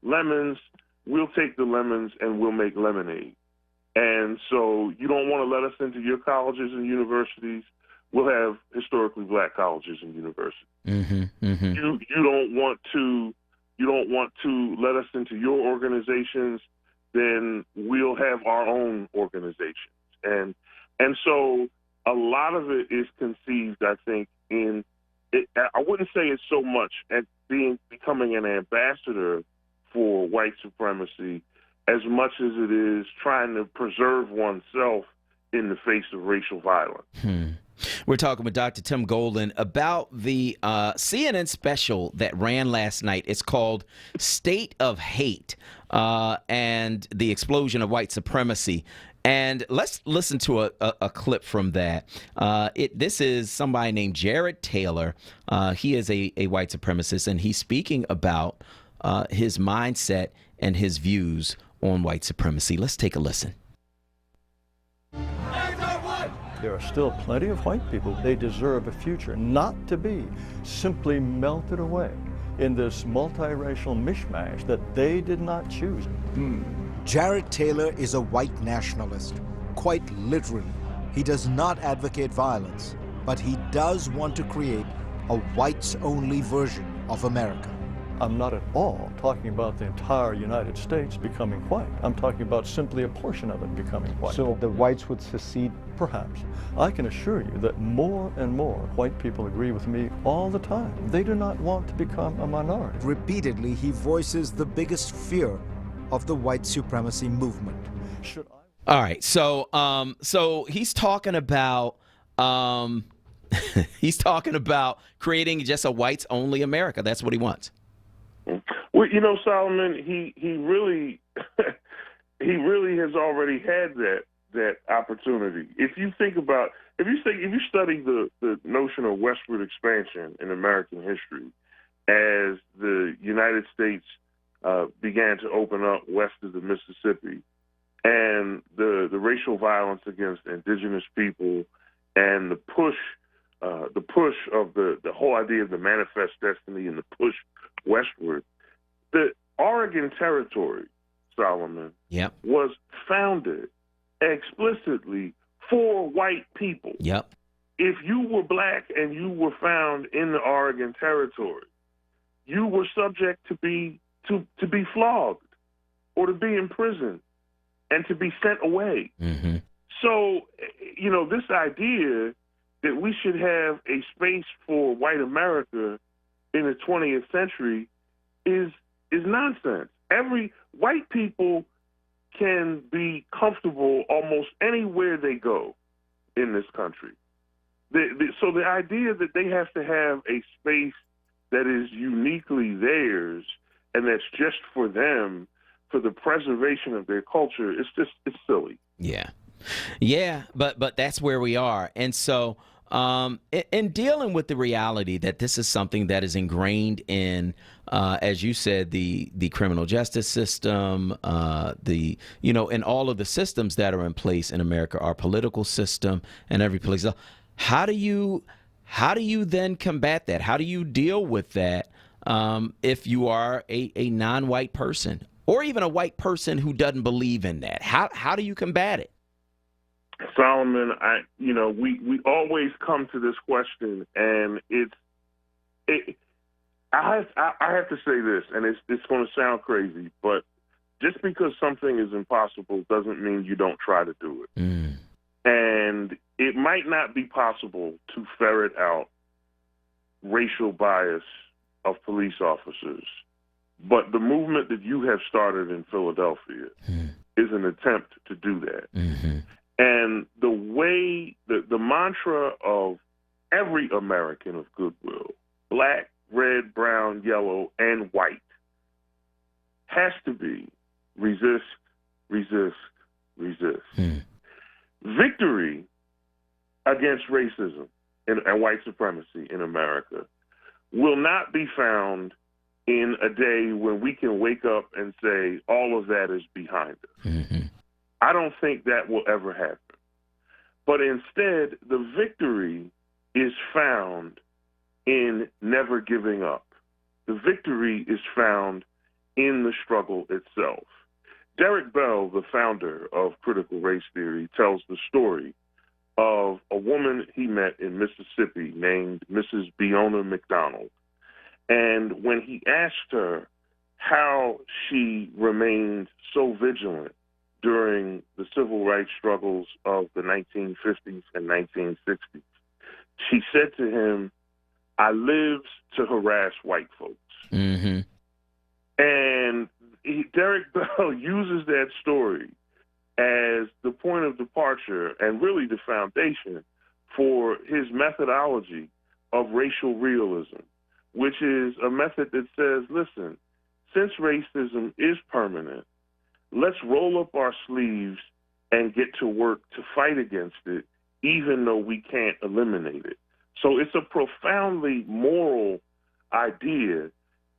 lemons, we'll take the lemons and we'll make lemonade. And so you don't want to let us into your colleges and universities, we'll have historically black colleges and universities. You don't want to let us into your organizations, then we'll have our own organizations. And so a lot of it is conceived, I think, in it, I wouldn't say it's so much at becoming an ambassador for white supremacy as much as it is trying to preserve oneself in the face of racial violence. We're talking with Dr. Tim Golden about the CNN special that ran last night. It's called State of Hate and the Explosion of White Supremacy. And let's listen to a clip from that. This is somebody named Jared Taylor. He is a white supremacist, and he's speaking about his mindset and his views on white supremacy. Let's take a listen. There are still plenty of white people. They deserve a future, not to be simply melted away in this multiracial mishmash that they did not choose. Jared Taylor is a white nationalist, quite literally. He does not advocate violence, but he does want to create a whites-only version of America. I'm not at all talking about the entire United States becoming white. I'm talking about simply a portion of it becoming white. So the whites would secede? Perhaps. I can assure you that more and more white people agree with me all the time. They do not want to become a minority. Repeatedly, he voices the biggest fear of the white supremacy movement. All right, so he's talking about creating just a whites-only America. That's what he wants. Well, Solomon, he really has already had that opportunity. If you study the notion of westward expansion in American history, as the United States began to open up west of the Mississippi, and the racial violence against indigenous people, and the push of the whole idea of the manifest destiny and the push westward, the Oregon Territory, Solomon, was founded explicitly for white people. If you were black and you were found in the Oregon Territory, you were subject to be flogged or to be imprisoned and to be sent away. So, this idea that we should have a space for white America in the 20th century is nonsense. White people can be comfortable almost anywhere they go in this country. So the idea that they have to have a space that is uniquely theirs and that's just for them, for the preservation of their culture, it's silly. Yeah, but that's where we are. And so in dealing with the reality that this is something that is ingrained in, as you said, the criminal justice system, and all of the systems that are in place in America, our political system and every place. How do you then combat that? How do you deal with that if you are a non-white person or even a white person who doesn't believe in that? How do you combat it? Solomon, we always come to this question, and I have to say this, and it's going to sound crazy, but just because something is impossible doesn't mean you don't try to do it. And it might not be possible to ferret out racial bias of police officers, but the movement that you have started in Philadelphia is an attempt to do that. And the way, the mantra of every American of goodwill, black, red, brown, yellow, and white, has to be resist, resist, resist. Victory against racism and white supremacy in America will not be found in a day when we can wake up and say all of that is behind us. I don't think that will ever happen. But instead, the victory is found in never giving up. The victory is found in the struggle itself. Derek Bell, the founder of critical race theory, tells the story of a woman he met in Mississippi named Mrs. Biona McDonald. And when he asked her how she remained so vigilant during the civil rights struggles of the 1950s and 1960s, she said to him, "I lived to harass white folks." Mm-hmm. And Derek Bell uses that story as the point of departure and really the foundation for his methodology of racial realism, which is a method that says, listen, since racism is permanent, let's roll up our sleeves and get to work to fight against it, even though we can't eliminate it. So it's a profoundly moral idea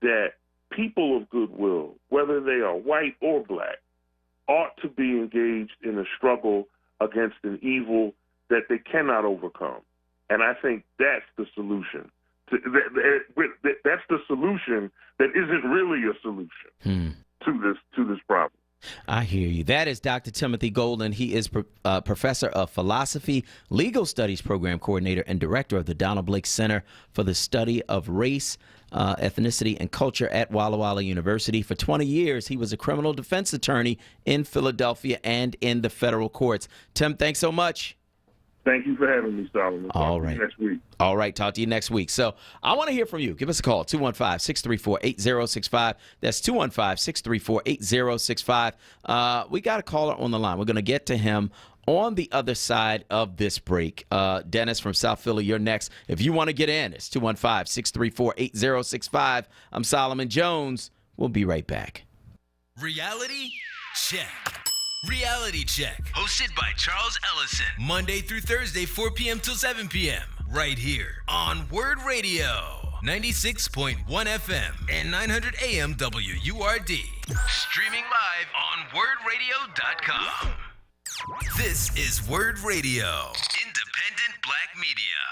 that people of goodwill, whether they are white or black, ought to be engaged in a struggle against an evil that they cannot overcome. And I think that's the solution. That's the solution that isn't really a solution to this problem. I hear you. That is Dr. Timothy Golden. He is professor of philosophy, legal studies program coordinator, and director of the Donald Blake Center for the Study of Race, Ethnicity, and Culture at Walla Walla University. For 20 years, he was a criminal defense attorney in Philadelphia and in the federal courts. Tim, thanks so much. Thank you for having me, Solomon. All right. Next week. All right. Talk to you next week. So I want to hear from you. Give us a call, 215-634-8065. That's 215-634-8065. We got a caller on the line. We're going to get to him on the other side of this break. Dennis from South Philly, you're next. If you want to get in, it's 215-634-8065. I'm Solomon Jones. We'll be right back. Reality check. Reality Check, hosted by Charles Ellison, Monday through Thursday, 4 p.m. till 7 p.m. right here on Word Radio, 96.1 FM and 900 AM WURD. Streaming live on WordRadio.com. This is Word Radio, independent black media.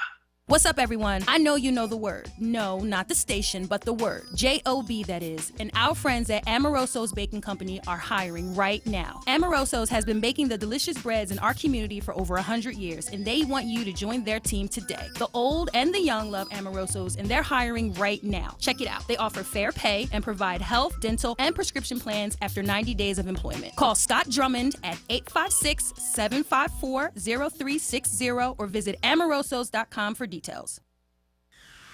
What's up, everyone? I know you know the word. No, not the station, but the word. J-O-B, that is. And our friends at Amoroso's Baking Company are hiring right now. Amoroso's has been baking the delicious breads in our community for over 100 years, and they want you to join their team today. The old and the young love Amoroso's, and they're hiring right now. Check it out. They offer fair pay and provide health, dental, and prescription plans after 90 days of employment. Call Scott Drummond at 856-754-0360 or visit amorosos.com for details.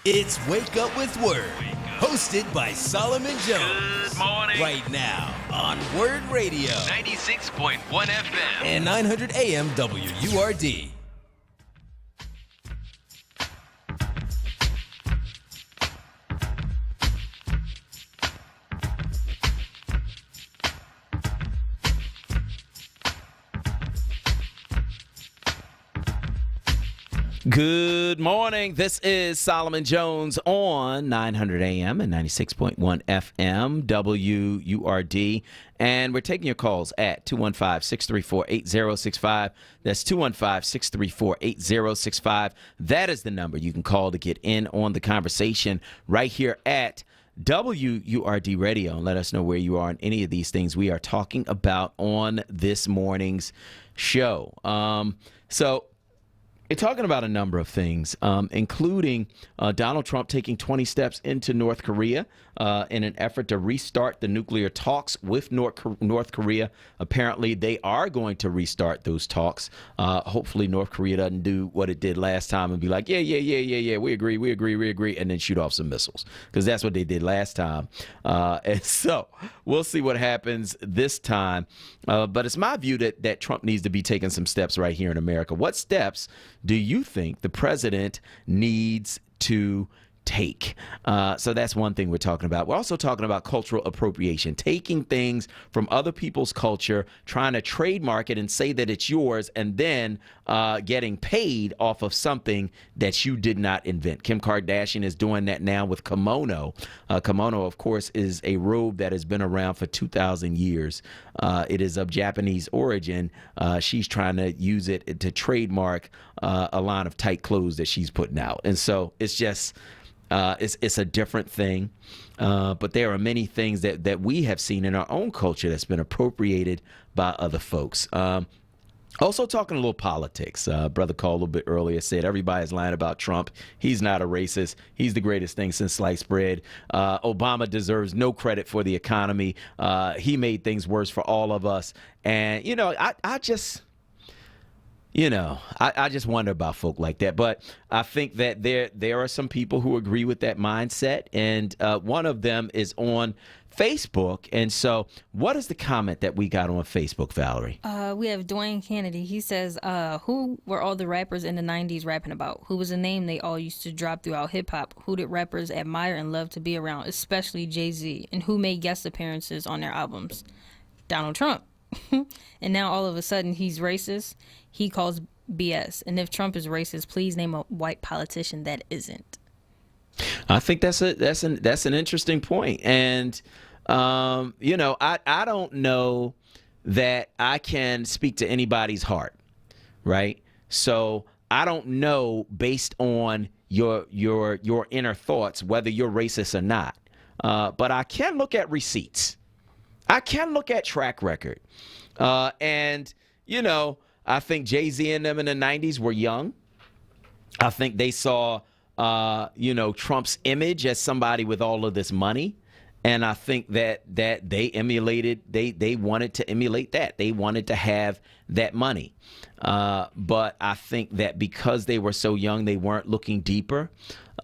It's Wake Up with Word, hosted by Solomon Jones. Good morning. Right now on Word Radio, 96.1 FM and 900 AM WURD. Good morning. This is Solomon Jones on 900 AM and 96.1 FM WURD. And we're taking your calls at 215-634-8065. That's 215-634-8065. That is the number you can call to get in on the conversation right here at WURD Radio, and let us know where you are on any of these things we are talking about on this morning's show. So we're talking about a number of things, including Donald Trump taking 20 steps into North Korea in an effort to restart the nuclear talks with North Korea. Apparently, they are going to restart those talks. Hopefully, North Korea doesn't do what it did last time and be like, yeah, we agree, and then shoot off some missiles, because that's what they did last time. And so we'll see what happens this time. But it's my view that Trump needs to be taking some steps right here in America. What steps do you think the president needs to take? So that's one thing we're talking about. We're also talking about cultural appropriation, taking things from other people's culture, trying to trademark it and say that it's yours, and then getting paid off of something that you did not invent. Kim Kardashian is doing that now with kimono. Kimono, of course, is a robe that has been around for 2,000 years. It is of Japanese origin. She's trying to use it to trademark a line of tight clothes that she's putting out. And so it's just... It's a different thing, but there are many things that we have seen in our own culture that's been appropriated by other folks. Also talking a little politics. Brother called a little bit earlier, said everybody's lying about Trump. He's not a racist. He's the greatest thing since sliced bread. Obama deserves no credit for the economy. He made things worse for all of us. And, I just wonder about folk like that. But I think that there are some people who agree with that mindset. And one of them is on Facebook. And so what is the comment that we got on Facebook, Valerie? We have Dwayne Kennedy. He says, who were all the rappers in the 90s rapping about? Who was a name they all used to drop throughout hip-hop? Who did rappers admire and love to be around, especially Jay-Z? And who made guest appearances on their albums? Donald Trump. And now all of a sudden he's racist. He calls BS. And if Trump is racist, please name a white politician that isn't. I think that's an interesting point. And, I don't know that I can speak to anybody's heart, right? So I don't know based on your inner thoughts whether you're racist or not. But I can look at receipts. I can look at track record. And, I think Jay-Z and them in the 90s were young. I think they saw, Trump's image as somebody with all of this money. And I think that they emulated, they wanted to emulate that. They wanted to have that money. But I think that because they were so young, they weren't looking deeper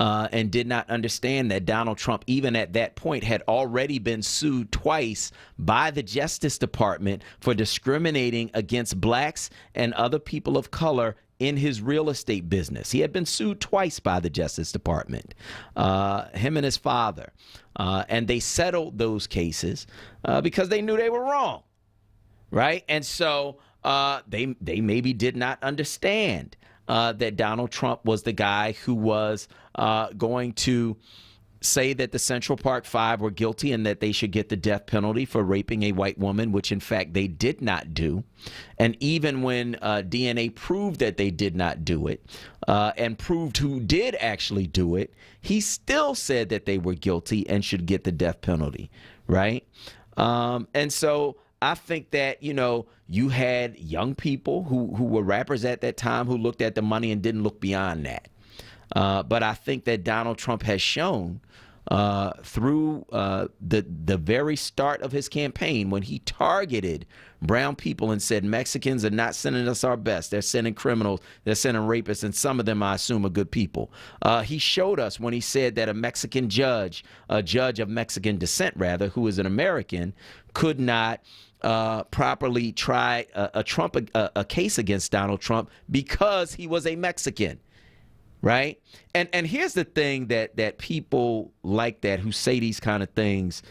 and did not understand that Donald Trump, even at that point, had already been sued twice by the Justice Department for discriminating against blacks and other people of color in his real estate business. He had been sued twice by the Justice Department, him and his father. And they settled those cases because they knew they were wrong, right? And so they maybe did not understand that Donald Trump was the guy who was going to say that the Central Park Five were guilty and that they should get the death penalty for raping a white woman, which in fact they did not do. And even when DNA proved that they did not do it and proved who did actually do it, he still said that they were guilty and should get the death penalty, right? And so I think that, you had young people who were rappers at that time who looked at the money and didn't look beyond that. But I think that Donald Trump has shown through the very start of his campaign when he targeted brown people and said Mexicans are not sending us our best. They're sending criminals. They're sending rapists. And some of them, I assume, are good people. He showed us when he said that a Mexican judge, a judge of Mexican descent, rather, who is an American, could not properly try a case against Donald Trump because he was a Mexican. Right. And here's the thing that people like that who say these kind of things.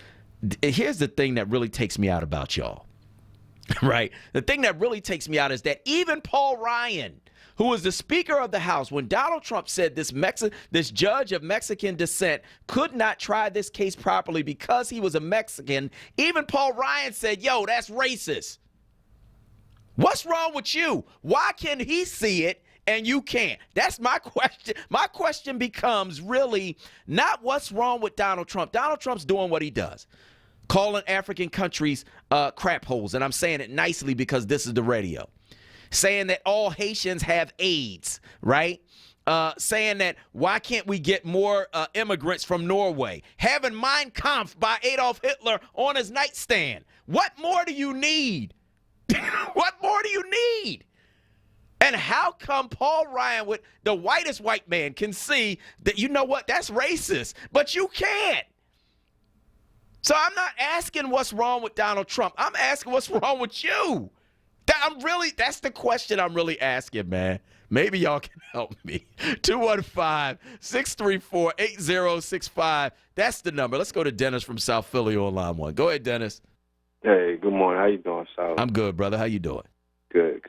Here's the thing that really takes me out about y'all. Right. The thing that really takes me out is that even Paul Ryan, who was the Speaker of the House, when Donald Trump said this judge of Mexican descent could not try this case properly because he was a Mexican, even Paul Ryan said, yo, that's racist. What's wrong with you? Why can he see it and you can't? That's my question. My question becomes really not what's wrong with Donald Trump. Donald Trump's doing what he does, calling African countries crap holes. And I'm saying it nicely because this is the radio. Saying that all Haitians have AIDS, right? Saying that why can't we get more immigrants from Norway? Having Mein Kampf by Adolf Hitler on his nightstand. What more do you need? What more do you need? And how come Paul Ryan, with the whitest white man, can see that, you know what, that's racist, but you can't? So I'm not asking what's wrong with Donald Trump. I'm asking what's wrong with you. That's the question I'm really asking, man. Maybe y'all can help me. 215-634-8065. That's the number. Let's go to Dennis from South Philly on line one. Go ahead, Dennis. Hey, good morning. How you doing, Sal? I'm good, brother. How you doing? Good.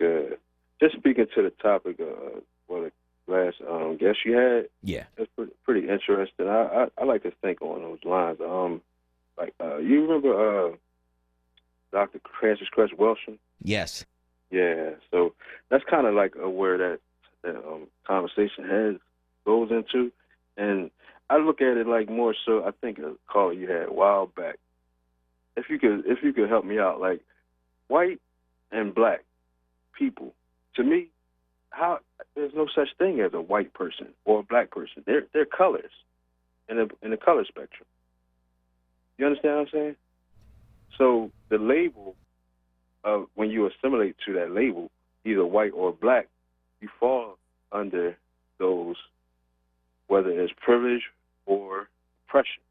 Just speaking to the topic of what the last guest you had. Yeah. That's pretty interesting. I like to think on those lines. You remember Dr. Francis Cress Welsing? Yes. Yeah. So that's kind of like where that conversation goes into, and I look at it like more so. I think a call you had a while back. If you could help me out, like white and black people. To me, there's no such thing as a white person or a black person. They're colors in the color spectrum. You understand what I'm saying? So the label of when you assimilate to that label, either white or black, you fall under those, whether it's privilege or oppression.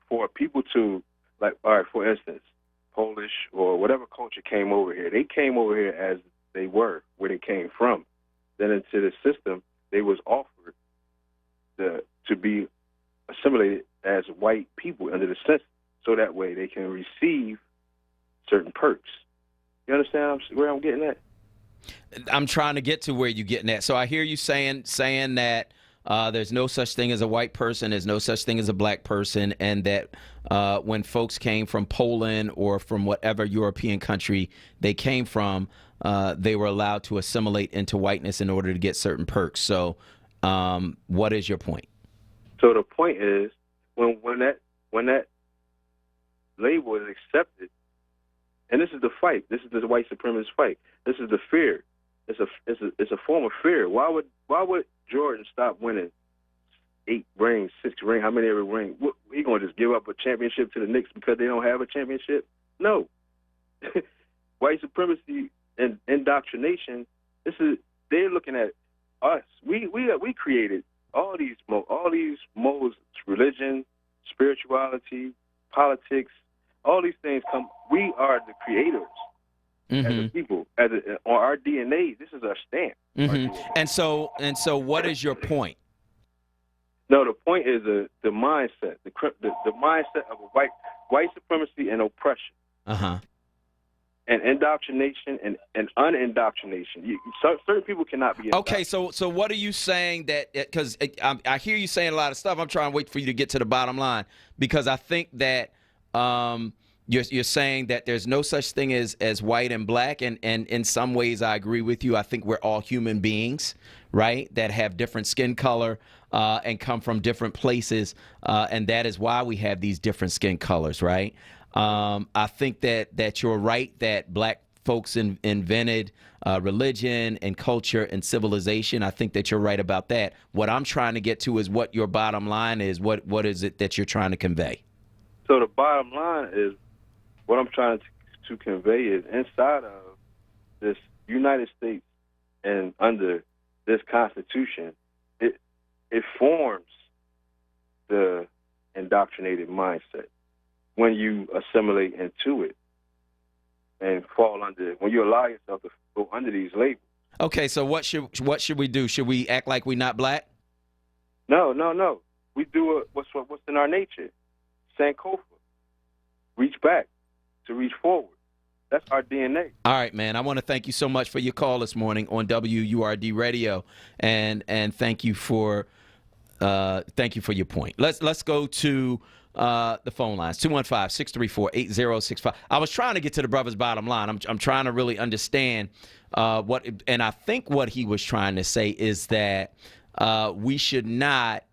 For people to, like, all right, for instance, Polish or whatever culture came over here, they came over here as they were, where they came from. Then into the system, they was offered to be assimilated as white people under the census, so that way they can receive certain perks. You understand where I'm getting at? I'm trying to get to where you're getting at. So I hear you saying that there's no such thing as a white person, there's no such thing as a black person, and that when folks came from Poland or from whatever European country they came from, they were allowed to assimilate into whiteness in order to get certain perks. So what is your point? So the point is, when that label is accepted, and this is the fight. This is the white supremacist fight. This is the fear. It's a form of fear. Why would Jordan stop winning 8 rings, 6 rings, how many ever ring? He gonna just give up a championship to the Knicks because they don't have a championship? No. White supremacy and indoctrination. They're looking at us. We created all these modes: religion, spirituality, politics. All these things come. We are the creators as a people. On our DNA, this is our stamp. Mm-hmm. And so, what is your point? No, the point is the mindset, the mindset of a white supremacy and oppression. And indoctrination and unindoctrination. Certain people cannot be. Okay, so what are you saying that? Because I hear you saying a lot of stuff. I'm trying to wait for you to get to the bottom line, because I think that you're saying that there's no such thing as white and black, and in some ways I agree with you. I think we're all human beings, right, that have different skin color and come from different places, and that is why we have these different skin colors, right? I think that you're right that black folks invented religion and culture and civilization. I think that you're right about that. What I'm trying to get to is what your bottom line is. What is it that you're trying to convey? So the bottom line is, what I'm trying to convey is, inside of this United States and under this Constitution, it forms the indoctrinated mindset. When you assimilate into it and fall under, when you allow yourself to go under these labels. Okay, so what should we do? Should we act like we're not black? No. We do what's in our nature. Sankofa. Reach back, to reach forward. That's our DNA. All right, man. I want to thank you so much for your call this morning on WURD Radio, and thank you for your point. Let's go to the phone lines, 215-634-8065. I was trying to get to the brother's bottom line. I'm trying to really understand and I think what he was trying to say is that we should not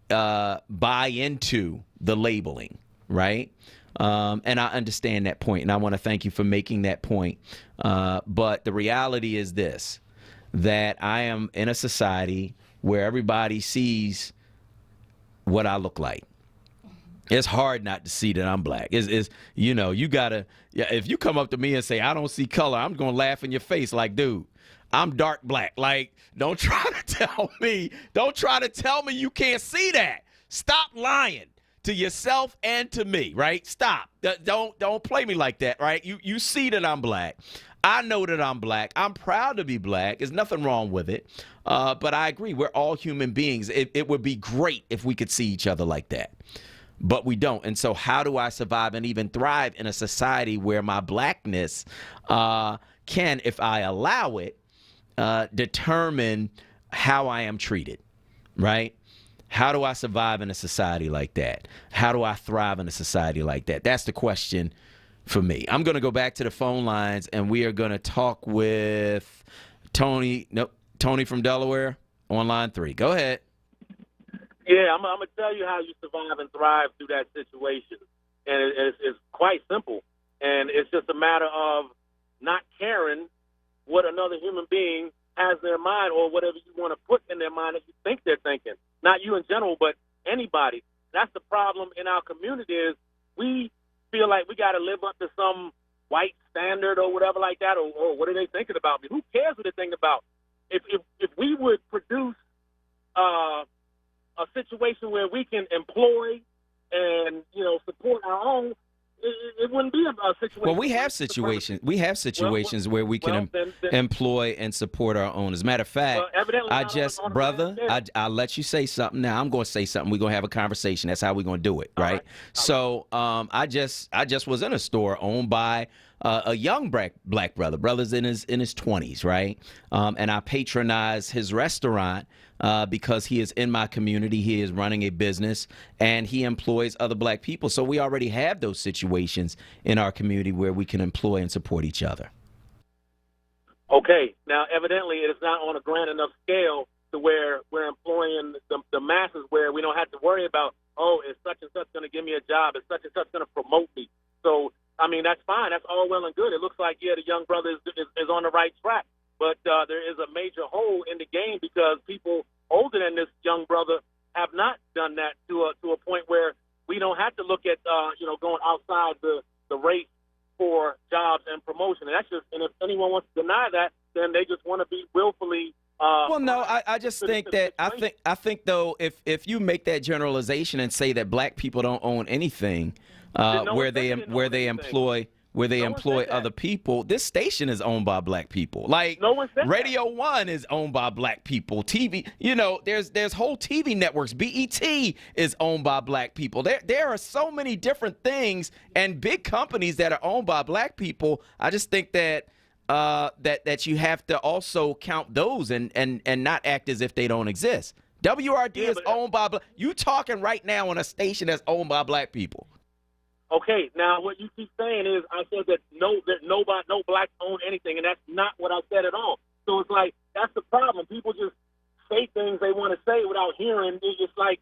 buy into the labeling, right? And I understand that point, and I want to thank you for making that point. But the reality is this, that I am in a society where everybody sees what I look like. It's hard not to see that I'm black. You gotta, if you come up to me and say, I don't see color, I'm going to laugh in your face like, dude, I'm dark black. Like, don't try to tell me you can't see that. Stop lying to yourself and to me, right? Stop. Don't play me like that, right? You see that I'm black. I know that I'm black. I'm proud to be black. There's nothing wrong with it. But I agree. We're all human beings. It would be great if we could see each other like that. But we don't. And so how do I survive and even thrive in a society where my blackness can, if I allow it, determine how I am treated, right? How do I survive in a society like that? How do I thrive in a society like that? That's the question for me. I'm going to go back to the phone lines, and we are going to talk with Tony from Delaware on line 3. Go ahead. Yeah, I'm going to tell you how you survive and thrive through that situation. And it's quite simple. And it's just a matter of not caring their mind or whatever you want to put in their mind that you think they're thinking. Not you in general, but anybody. That's the problem in our community is we feel like we got to live up to some white standard or whatever like that, or what are they thinking about me? Who cares what they think about? If we would produce a situation where we can employ and, support our own, it wouldn't be a situation. Well, we have situations. We have situations where we can employ and support our own. As a matter of fact, I'll let you say something. Now I'm going to say something. We're going to have a conversation. That's how we're going to do it, right? So I just was in a store owned by a young black brother. Brother's in his 20s, right? And I patronize his restaurant because he is in my community. He is running a business, and he employs other black people. So we already have those situations in our community where we can employ and support each other. Okay. Now, evidently, it is not on a grand enough scale to where we're employing the masses where we don't have to worry about, is such and such going to give me a job? Is such and such going to promote me? So, I mean, that's fine. That's all well and good. It looks like, the young brother is on the right track. But there is a major hole in the game because people older than this young brother have not done that to a point where we don't have to look at, going outside the race for jobs and promotion. And if anyone wants to deny that, then they just want to be willfully. Well, no, I just think that I think though, if you make that generalization and say that black people don't own anything, where they employ other people. This station is owned by black people. Like Radio 1 is owned by black people. TV, there's whole TV networks. BET is owned by black people. There are so many different things and big companies that are owned by black people. I just think that that you have to also count those and not act as if they don't exist. WRD is owned by black. You talking right now on a station that's owned by black people. Okay, now what you keep saying is I said that no blacks own anything, and that's not what I said at all. So it's like that's the problem. People just say things they want to say without hearing. It's like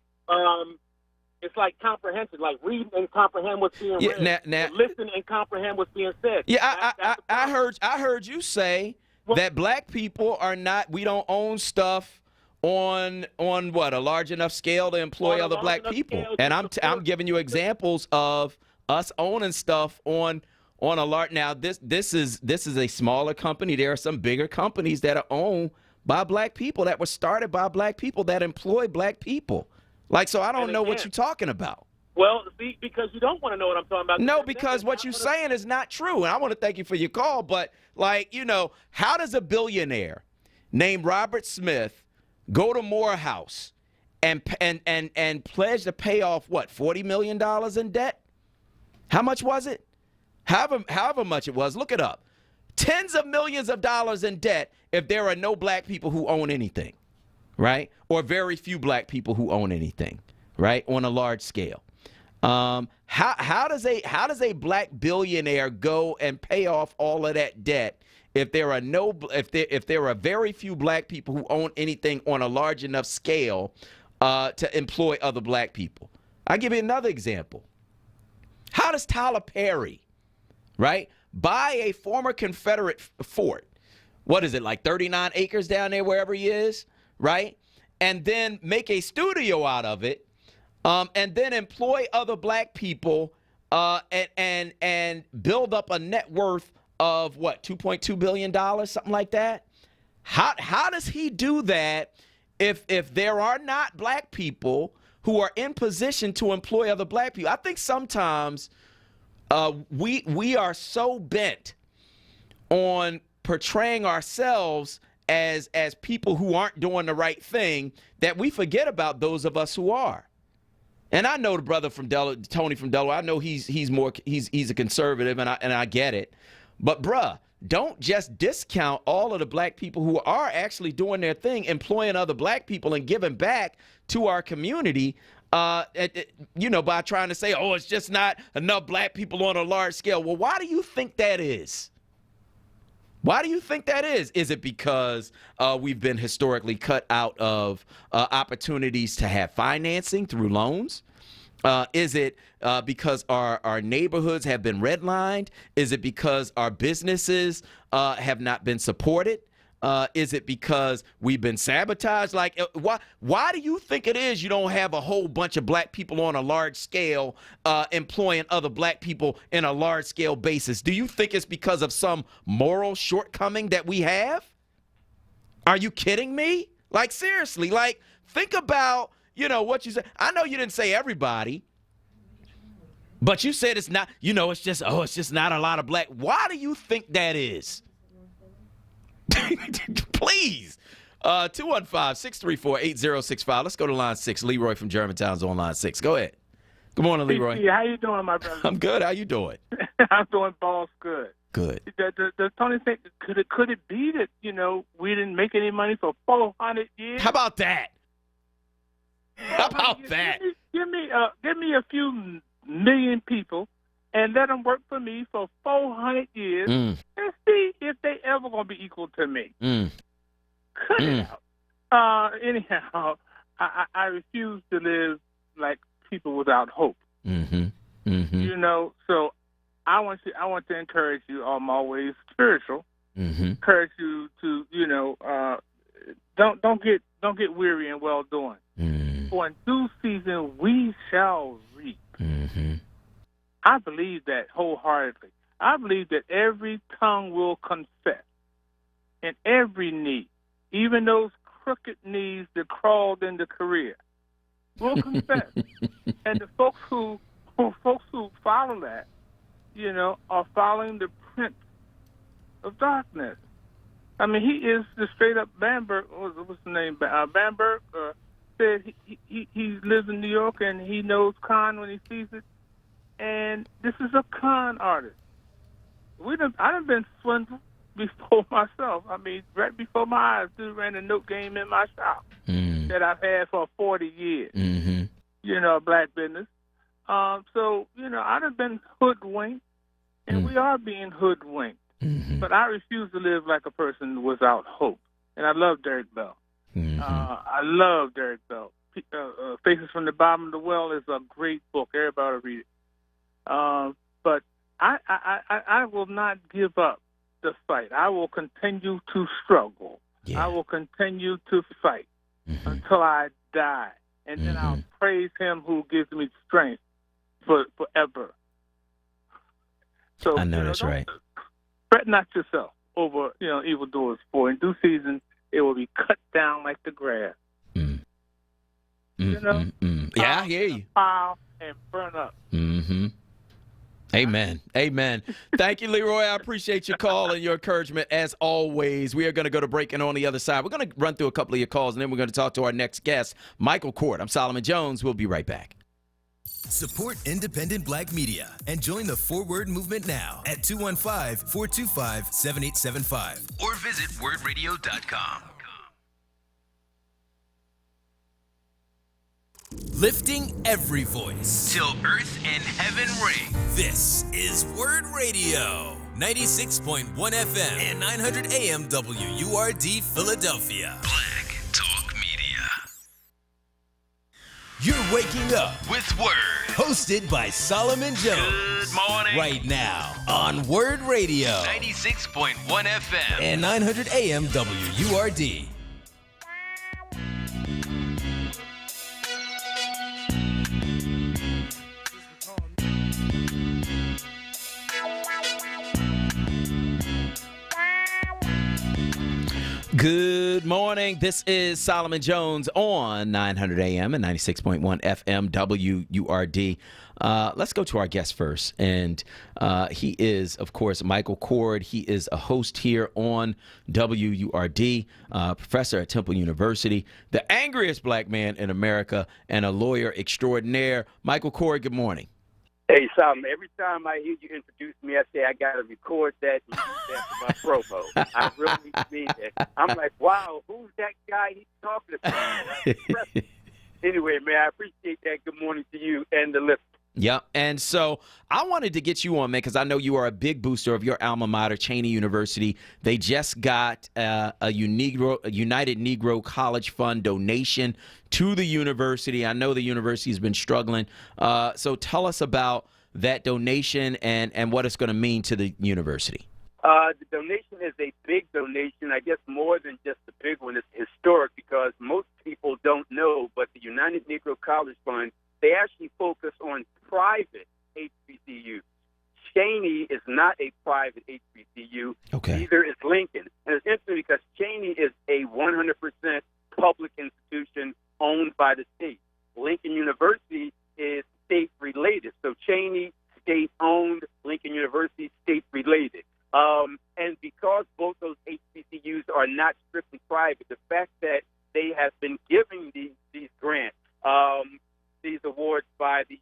comprehension, like read and comprehend what's being read, listen and comprehend what's being said. Yeah, I heard you say that black people are not. We don't own stuff on what, a large enough scale to employ other black people, and I'm giving you examples of us owning stuff on a large. Now this is a smaller company. There are some bigger companies that are owned by black people that were started by black people that employ black people. Like, so I don't know what you're talking about. Well, see, because you don't want to know what I'm talking about. No, because what you're saying is not true, and I want to thank you for your call. But how does a billionaire named Robert Smith go to Morehouse and pledge to pay off what, $40 million in debt? How much was it? However much it was, look it up. Tens of millions of dollars in debt if there are no black people who own anything, right? Or very few black people who own anything, right? On a large scale. How does a black billionaire go and pay off all of that debt if there are very few black people who own anything on a large enough scale to employ other black people? I'll give you another example. How does Tyler Perry, right, buy a former Confederate fort? What is it, like 39 acres down there, wherever he is, right? And then make a studio out of it, and then employ other black people and build up a net worth of what, $2.2 billion, something like that? How does he do that if there are not black people who are in position to employ other black people? I think sometimes we are so bent on portraying ourselves as people who aren't doing the right thing that we forget about those of us who are. And I know the brother from Tony from Delaware. I know he's a conservative, and I get it. But bruh, don't just discount all of the black people who are actually doing their thing, employing other black people and giving back to our community, by trying to say, it's just not enough black people on a large scale. Well, why do you think that is? Why do you think that is? Is it because we've been historically cut out of opportunities to have financing through loans? Is it because our neighborhoods have been redlined? Is it because our businesses have not been supported? Is it because we've been sabotaged? Like, why do you think it is you don't have a whole bunch of black people on a large scale employing other black people in a large scale basis? Do you think it's because of some moral shortcoming that we have? Are you kidding me? Like, seriously, like, think about, what you said. I know you didn't say everybody, but you said it's not, it's just not a lot of black. Why do you think that is? Please. 215-634-8065. Let's go to line 6. Leroy from Germantown's on line 6. Go ahead. Good morning, Leroy. Hey, how you doing, my brother? I'm good. How you doing? I'm doing balls good. Good. Does Tony think could it be that we didn't make any money for 400 years? How about that? How about that? Give me a few million people and let them work for me for 400 years and see if they ever gonna be equal to me. Cut it out. Anyhow, I refuse to live like people without hope. So I want to encourage you. I'm always spiritual. Encourage you to don't get weary in well doing. For in due season we shall reap. I believe that wholeheartedly. I believe that every tongue will confess, and every knee, even those crooked knees that crawled into Korea, will confess. And the folks who follow that, are following the prince of darkness. I mean, he is the straight up Bamberg. What's the name? Bamberg said he lives in New York and he knows con when he sees it. And this is a con artist. I done been swindled before myself. I mean, right before my eyes, dude ran a note game in my shop that I've had for 40 years. Black business. So I done been hoodwinked, and we are being hoodwinked. But I refuse to live like a person without hope. And I love Derek Bell. I love Derek Bell. Faces from the Bottom of the Well is a great book. Everybody will read it. But I will not give up the fight. I will continue to struggle. I will continue to fight until I die. And then I'll praise him who gives me strength forever. So I know that's right. Fret not yourself over evildoers, for in due season it will be cut down like the grass. Yeah, I hear you. Pile and burn up. Amen. Amen. Thank you, Leroy. I appreciate your call and your encouragement as always. We are going to go to break, and on the other side, we're going to run through a couple of your calls, and then we're going to talk to our next guest, Michael Kort. I'm Solomon Jones. We'll be right back. Support independent black media and join the Forward movement now at 215-425-7875 or visit wordradio.com. Lifting every voice till earth and heaven ring. This is Word Radio, 96.1 FM and 900 AM WURD Philadelphia. Black Talk Media. You're waking up with Word, hosted by Solomon Jones. Good morning. Right now on Word Radio, 96.1 FM and 900 AM WURD. Good morning. This is Solomon Jones on 900 AM and 96.1 FM WURD. Let's go to our guest first. And he is, of course, Michael Kort. He is a host here on WURD, professor at Temple University, the angriest black man in America, and a lawyer extraordinaire. Michael Kort, good morning. Hey, Solomon, every time I hear you introduce me, I say I got to record that and use that for my promo. I really mean that. I'm like, wow, who's that guy he's talking about? Anyway, man, I appreciate that. Good morning to you and the listeners. Yeah, and so I wanted to get you on, man, because I know you are a big booster of your alma mater, Cheney University. They just got a United Negro College Fund donation to the university. I know the university has been struggling. So tell us about that donation and what it's going to mean to the university. The donation is a big donation. I guess more than just a big one. It's historic because most people don't know, but the United Negro College Fund, they actually focus on private HBCUs. Cheney is not a private HBCU. Okay. Neither is Lincoln. And it's interesting because Cheney is a 100% public institution owned by the state. Lincoln University is state-related. So Cheney, state-owned, Lincoln University, state-related. And because both those HBCUs are not strictly private, the fact that they have been giving these grants, these awards by the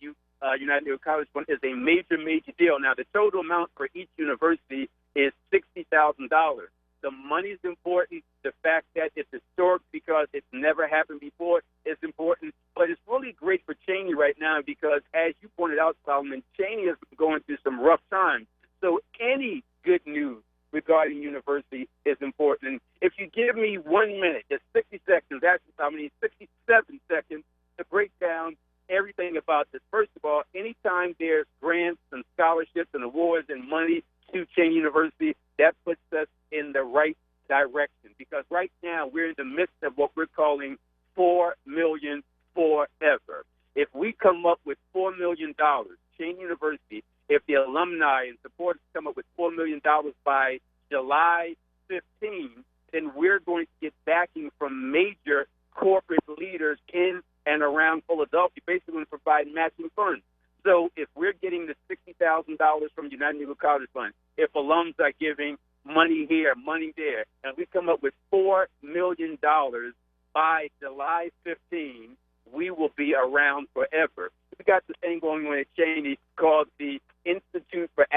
United Negro College Fund is a major, major deal. Now, the total amount for each university is $60,000. The money is important. The fact that it's historic because it's never happened before is important. But it's really great for Cheney right now because, as you pointed out, Solomon, Cheney has been going through some rough times. So any good news regarding university is important. And if you give me 1 minute, just 60 seconds, that's 67 seconds to break down everything about this. First of all, anytime there's grants and scholarships and awards and money to Cheney University, that puts us in the right direction because right now we're in the midst of what we're calling $4 million forever. If we come up with $4 million, Cheney University, if the alumni and supporters come up with $4 million by July 15, then we're going to get backing from major corporate leaders in and around Philadelphia, basically going to provide matching funds. So if we're getting the $60,000 from United Negro College Fund, if alums are giving money here, money there, and we come up with $4 million by July 15, we will be around forever. We got this thing going on at Cheney called the Institute for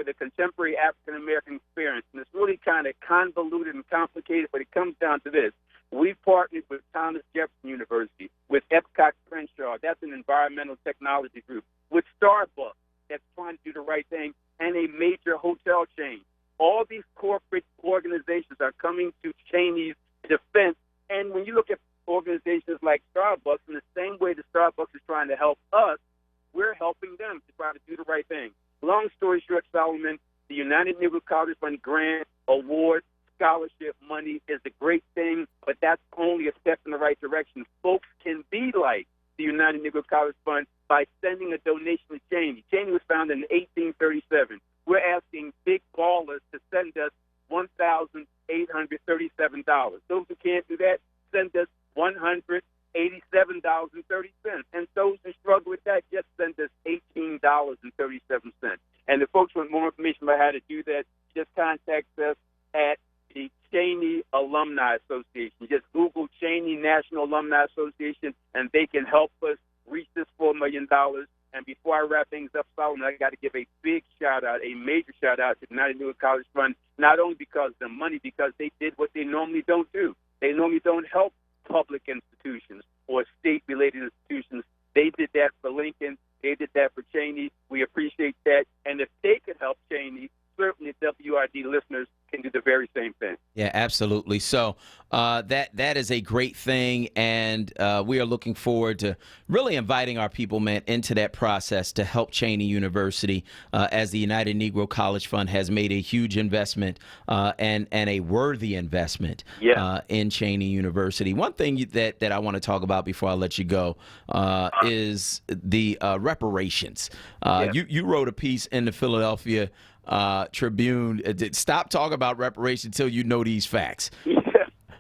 the Contemporary African American Experience, and it's really kind of convoluted and complicated, but it comes down to this. We've partnered with Thomas Jefferson University, with Epcot Crenshaw, that's an environmental technology group, with Starbucks, that's trying to do the right thing, and a major hotel chain. All these corporate organizations are coming to Cheney's defense, and when you look at organizations like Starbucks, in the same way that Starbucks is trying to help us, we're helping them to try to do the right thing. Long story short, Solomon, the United Negro College Fund grant, award, scholarship money is a great thing, but that's only a step in the right direction. Folks can be like the United Negro College Fund by sending a donation to Cheney. Cheney was founded in 1837. We're asking big ballers to send us $1,837. Those who can't do that, send us $187.30. And those who struggle with that, just send us $18.37. And if folks want more information about how to do that, just contact us at the Cheney Alumni Association. Just Google Cheney National Alumni Association, and they can help us reach this $4 million. And before I wrap things up, Solomon, I got to give a big shout-out, a major shout-out to the United Negro College Fund, not only because of the money, because they did what they normally don't do. They normally don't help public institutions or state-related institutions. They did that for Lincoln. They did that for Cheney. We appreciate that. And if they could help Cheney, certainly WRD listeners can do the very same thing. Yeah, absolutely. So that is a great thing, and we are looking forward to really inviting our people, man, into that process to help Cheney University, as the United Negro College Fund has made a huge investment and a worthy investment in Cheney University. One thing that I want to talk about before I let you go is the reparations. You wrote a piece in the Philadelphia Tribune. Stop talking about reparations until you know these facts.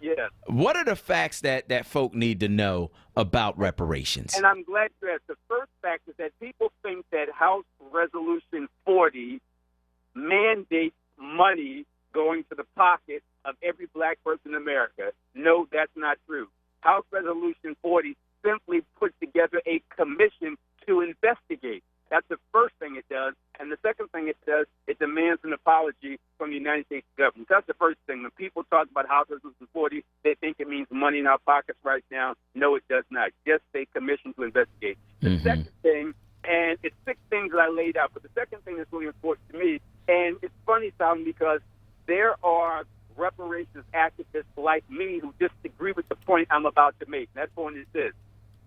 Yeah. What are the facts that folk need to know about reparations? And I'm glad you asked. The first fact is that people think that House Resolution 40 mandates money going to the pocket of every black person in America. No, that's not true. House Resolution 40 simply puts together a commission to investigate. That's the first thing it does. And the second thing it does, it demands an apology from the United States government. That's the first thing. When people talk about House Resolution 40, they think it means money in our pockets right now. No, it does not. Just a commission to investigate. The second thing, and it's 6 things that I laid out, but the second thing that's really important to me, and it's funny, Solomon, because there are reparations activists like me who disagree with the point I'm about to make. And that point is this: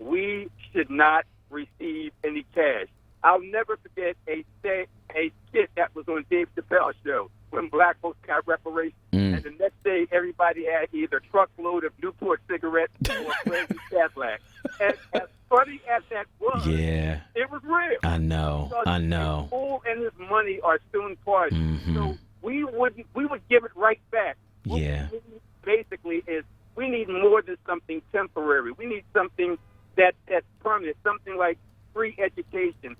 we should not receive any cash. I'll never forget a skit that was on Dave Chappelle's show when black folks got reparations. And the next day, everybody had either a truckload of Newport cigarettes or a brand new Cadillac. And as funny as that was, it was real. I know. His fool and his money are soon parted. So we would give it right back. What we need basically is we need more than something temporary. We need something that's permanent, something like free education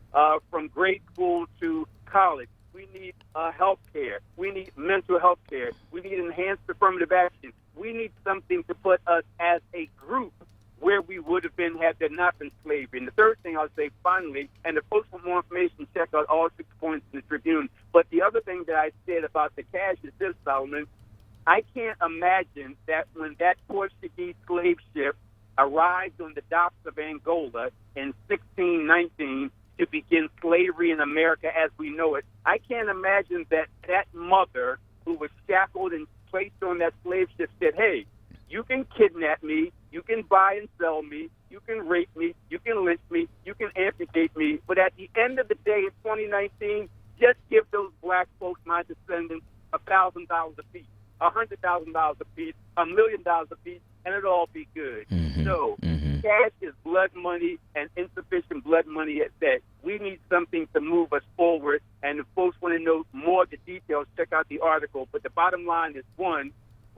from grade school to college. We need health care. We need mental health care. We need enhanced affirmative action. We need something to put us as a group where we would have been had there not been slavery. And the third thing I'll say finally, and if folks want more information, check out all 6 points in the Tribune. But the other thing that I said about the cash is this, Solomon. I can't imagine that when that Portuguese slave ship arrived on the docks of Angola in 1619 to begin slavery in America as we know it, I can't imagine that mother who was shackled and placed on that slave ship said, hey, you can kidnap me, you can buy and sell me, you can rape me, you can lynch me, you can amputate me, but at the end of the day in 2019, just give those black folks, my descendants, $1,000 a piece, $100,000 a piece, $1 million a piece, and it'll all be good. No, cash is blood money, and insufficient blood money at that. We need something to move us forward, and if folks want to know more of the details, check out the article. But the bottom line is, one,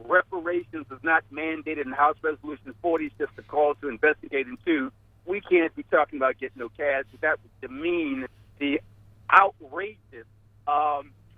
reparations is not mandated in House Resolution 40. It's just a call to investigate. And two, we can't be talking about getting no cash. That would demean the outrageous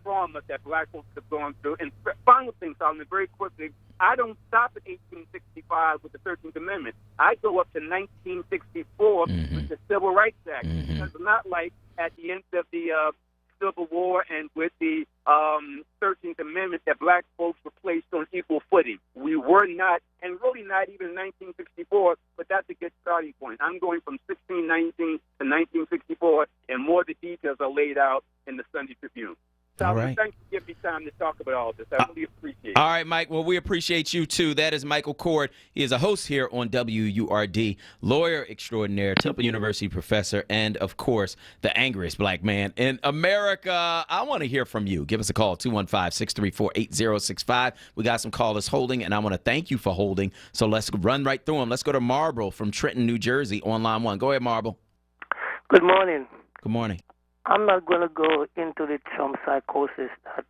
trauma that black folks have gone through. And final thing, Solomon, very quickly, I don't stop at 1865 with the 13th Amendment. I go up to 1964 with the Civil Rights Act. Because it's not like at the end of the Civil War and with the 13th Amendment that black folks were placed on equal footing. We were not, and really not even in 1964, but that's a good starting point. I'm going from 1619 to 1964, and more of the details are laid out in the Sunday Tribune. So All right. Thanks for giving me time to talk about all this. I really appreciate it. All right, Mike. Well, we appreciate you, too. That is Michael Cord. He is a host here on WURD, lawyer extraordinaire, Temple University professor, and, of course, the angriest black man in America. I want to hear from you. Give us a call, 215-634-8065. We got some callers holding, and I want to thank you for holding. So let's run right through them. Let's go to Marble from Trenton, New Jersey, on line 1. Go ahead, Marble. Good morning. Good morning. I'm not going to go into the Trump psychosis that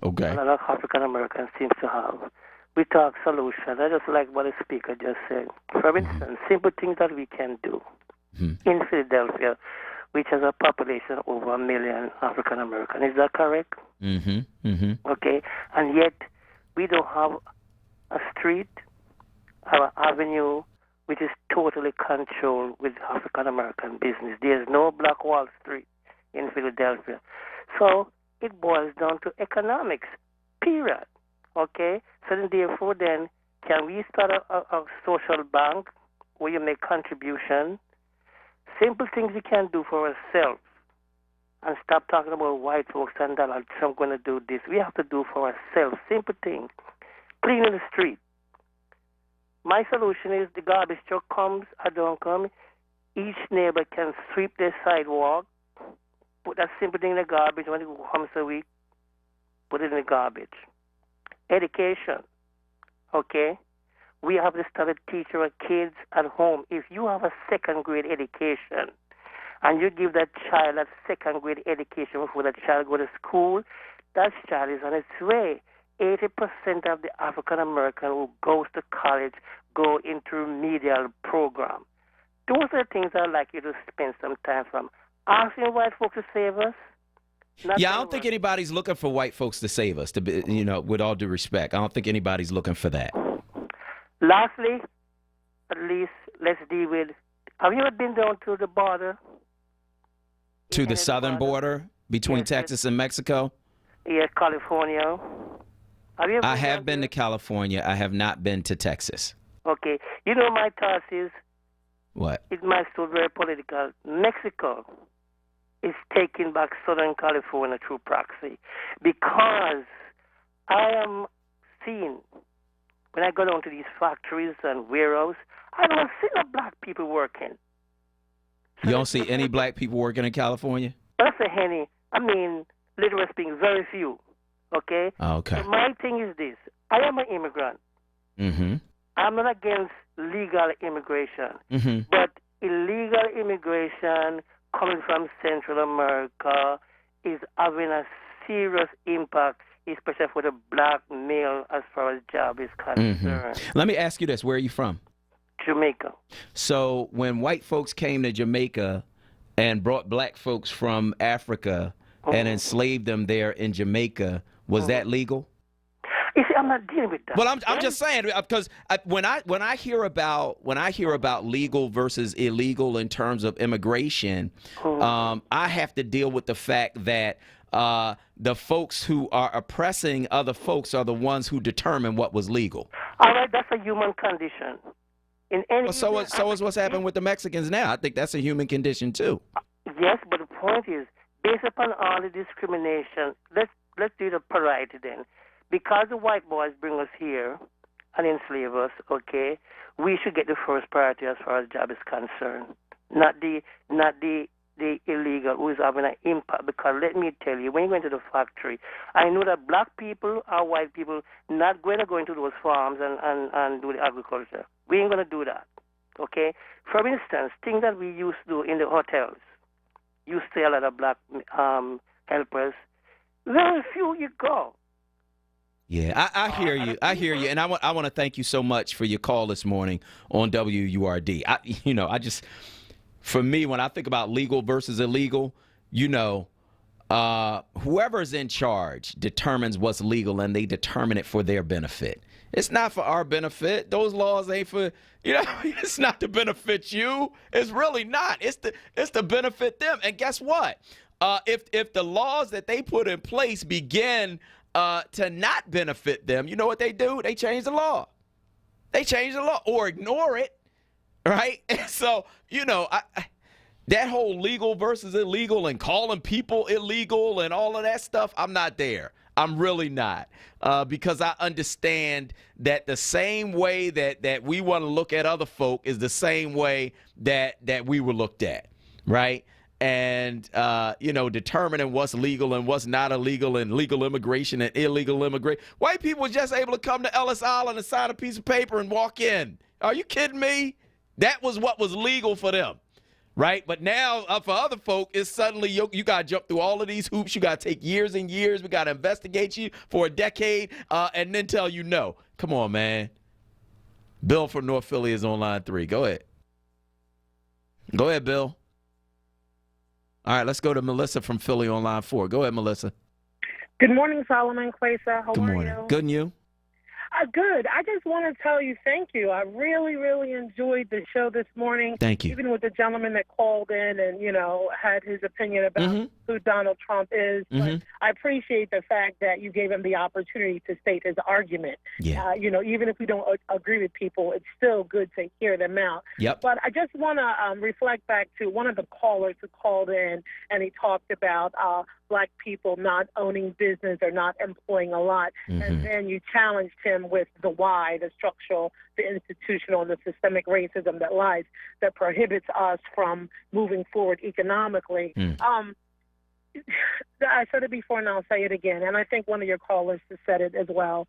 a lot of African Americans seem to have. We talk solutions. I just like what the speaker just said. For instance, simple things that we can do. In Philadelphia, which has a population of over 1 million African Americans. Is that correct? Okay. And yet, we don't have a street, our avenue, which is totally controlled with African American business. There's no Black Wall Street in Philadelphia. So it boils down to economics, period. Okay? So then therefore then, can we start a social bank where you make contribution? Simple things we can do for ourselves. And stop talking about white folks and Donald Trump going to do this. We have to do for ourselves. Simple thing. Cleaning the street. My solution is the garbage truck comes, I don't come. Each neighbor can sweep their sidewalk, put that simple thing in the garbage when it comes a week, put it in the garbage. Education, okay? We have to start to teach our kids at home. If you have a second grade education and you give that child that second grade education before that child go to school, that child is on its way. 80% of the African American who goes to college go into remedial program. Those are the things I'd like you to spend some time from. Asking white folks to save us. Yeah, I don't think anybody's looking for white folks to save us, to be, with all due respect. I don't think anybody's looking for that. Lastly, at least, let's deal with, have you ever been down to the border? To the southern border between Texas and Mexico? Yes, California. I have been to California. I have not been to Texas. Okay. You know my thoughts is, what? It might still very political. Mexico is taking back Southern California through proxy because I am seeing, when I go down to these factories and warehouses, I don't see no black people working. You don't see any black people working in California? That's a henny. I mean, literally speaking, very few. Okay? Okay. So my thing is this. I am an immigrant. Mm-hmm. I'm not against legal immigration. Mm-hmm. But illegal immigration coming from Central America is having a serious impact, especially for the black male as far as job is concerned. Mm-hmm. Let me ask you this. Where are you from? Jamaica. So when white folks came to Jamaica and brought black folks from Africa and enslaved them there in Jamaica, was that legal? You see, I'm not dealing with that. Well, I'm just saying, because when I hear about legal versus illegal in terms of immigration, I have to deal with the fact that the folks who are oppressing other folks are the ones who determine what was legal. All right, that's a human condition. So is what's happening with the Mexicans now. I think that's a human condition too. Yes, but the point is, based upon all the discrimination, let's do the polite then. Because the white boys bring us here and enslave us, okay, we should get the first priority as far as job is concerned, not the illegal who is having an impact. Because let me tell you, when you go into the factory, I know that black people or white people not going to go into those farms and do the agriculture. We ain't going to do that, okay? For instance, things that we used to do in the hotels, you see a lot of black helpers. Very few you go. Yeah, I hear you. I hear you. And I want to thank you so much for your call this morning on WURD. For me, when I think about legal versus illegal, whoever's in charge determines what's legal, and they determine it for their benefit. It's not for our benefit. Those laws ain't for, it's not to benefit you. It's really not. It's to benefit them. And guess what? If the laws that they put in place begin to not benefit them, you know what they do? They change the law. They change the law or ignore it, right? And so, that whole legal versus illegal and calling people illegal and all of that stuff, I'm not there. I'm really not, because I understand that the same way that we want to look at other folk is the same way that we were looked at, right? And, determining what's legal and what's not illegal, and legal immigration and illegal immigration. White people were just able to come to Ellis Island and sign a piece of paper and walk in. Are you kidding me? That was what was legal for them, right? But now for other folk, it's suddenly you got to jump through all of these hoops. You got to take years and years. We got to investigate you for a decade and then tell you no. Come on, man. Bill from North Philly is on line 3. Go ahead. Go ahead, Bill. All right, let's go to Melissa from Philly on line 4. Go ahead, Melissa. Good morning, Solomon Quesa. How Good morning. are you? Good, and you? Good. I just want to tell you thank you. I really, really enjoyed the show this morning. Thank you. Even with the gentleman that called in and, had his opinion about who Donald Trump is. But I appreciate the fact that you gave him the opportunity to state his argument. Yeah. Even if we don't agree with people, it's still good to hear them out. Yep. But I just want to reflect back to one of the callers who called in, and he talked about black people not owning business or not employing a lot. And then you challenged him with the why, the structural, the institutional, and the systemic racism that prohibits us from moving forward economically. I said it before and I'll say it again, and I think one of your callers has said it as well.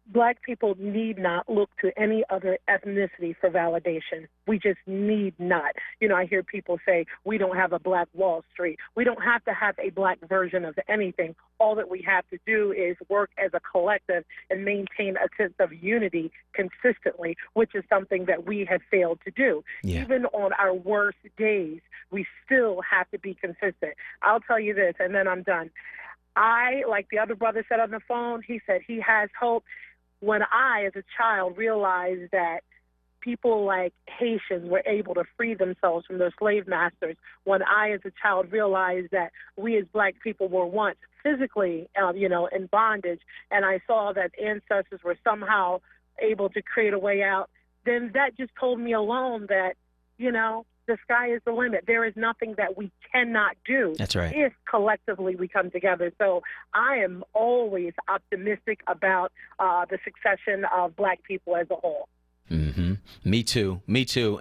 Black people need not look to any other ethnicity for validation. We just need not. I hear people say, we don't have a black Wall Street. We don't have to have a black version of anything. All that we have to do is work as a collective and maintain a sense of unity consistently, which is something that we have failed to do. Yeah. Even on our worst days, we still have to be consistent. I'll tell you this, and then I'm done. Like the other brother said on the phone, he said he has hope. When I, as a child, realized that people like Haitians were able to free themselves from their slave masters, when I, as a child, realized that we as black people were once physically, in bondage, and I saw that ancestors were somehow able to create a way out, then that just told me alone that, the sky is the limit. There is nothing that we cannot do. That's right. If collectively we come together. So I am always optimistic about the succession of black people as a whole. Mm-hmm. Me too.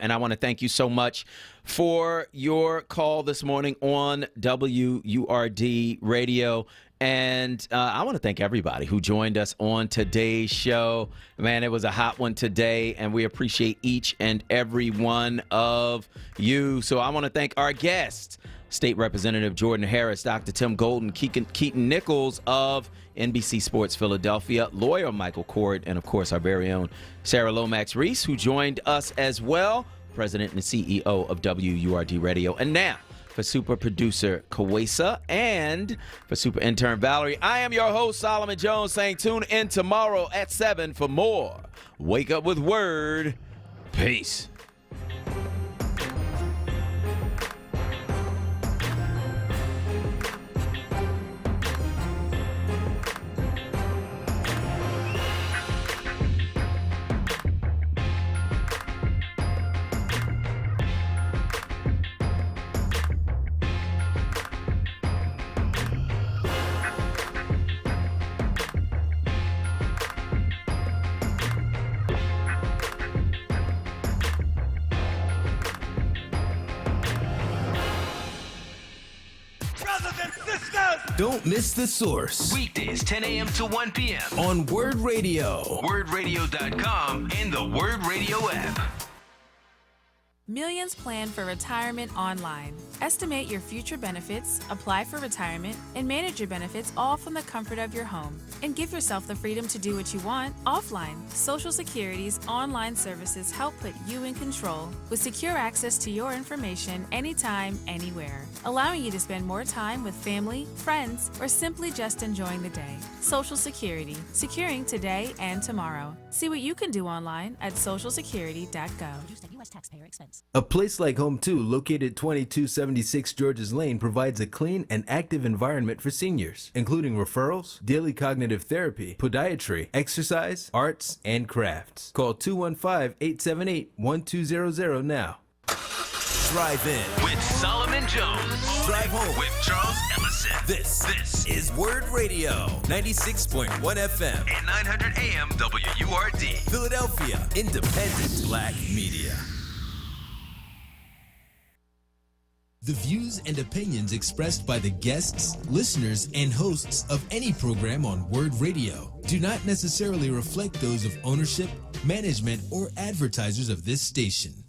And I want to thank you so much for your call this morning on WURD Radio. And I want to thank everybody who joined us on today's show. Man, it was a hot one today, and we appreciate each and every one of you. So I want to thank our guests, State Representative Jordan Harris, Dr. Tim Golden, Keaton Nichols of NBC Sports Philadelphia, lawyer Michael Cord, and, of course, our very own Sarah Lomax Reese, who joined us as well, President and CEO of WURD Radio. And now, for super producer Kawesa and for super intern Valerie, I am your host, Solomon Jones, saying tune in tomorrow at 7 for more Wake Up with Word. Peace. Don't miss The Source. Weekdays 10 a.m. to 1 p.m. on Word Radio. WordRadio.com and the Word Radio app. Millions plan for retirement online. Estimate your future benefits, apply for retirement, and manage your benefits all from the comfort of your home. And give yourself the freedom to do what you want offline. Social Security's online services help put you in control with secure access to your information anytime, anywhere, allowing you to spend more time with family, friends, or simply just enjoying the day. Social Security, securing today and tomorrow. See what you can do online at socialsecurity.gov. Produced at U.S. taxpayer expense. A place like home 2, located 2276 Georges Lane, provides a clean and active environment for seniors, including referrals, daily cognitive therapy, podiatry, exercise, arts, and crafts. Call 215-878-1200 now. Drive in with Solomon Jones. Drive home with Charles Ellison. This is Word Radio, 96.1 FM and 900 AM WURD. Philadelphia, independent black media. The views and opinions expressed by the guests, listeners, and hosts of any program on Word Radio do not necessarily reflect those of ownership, management, or advertisers of this station.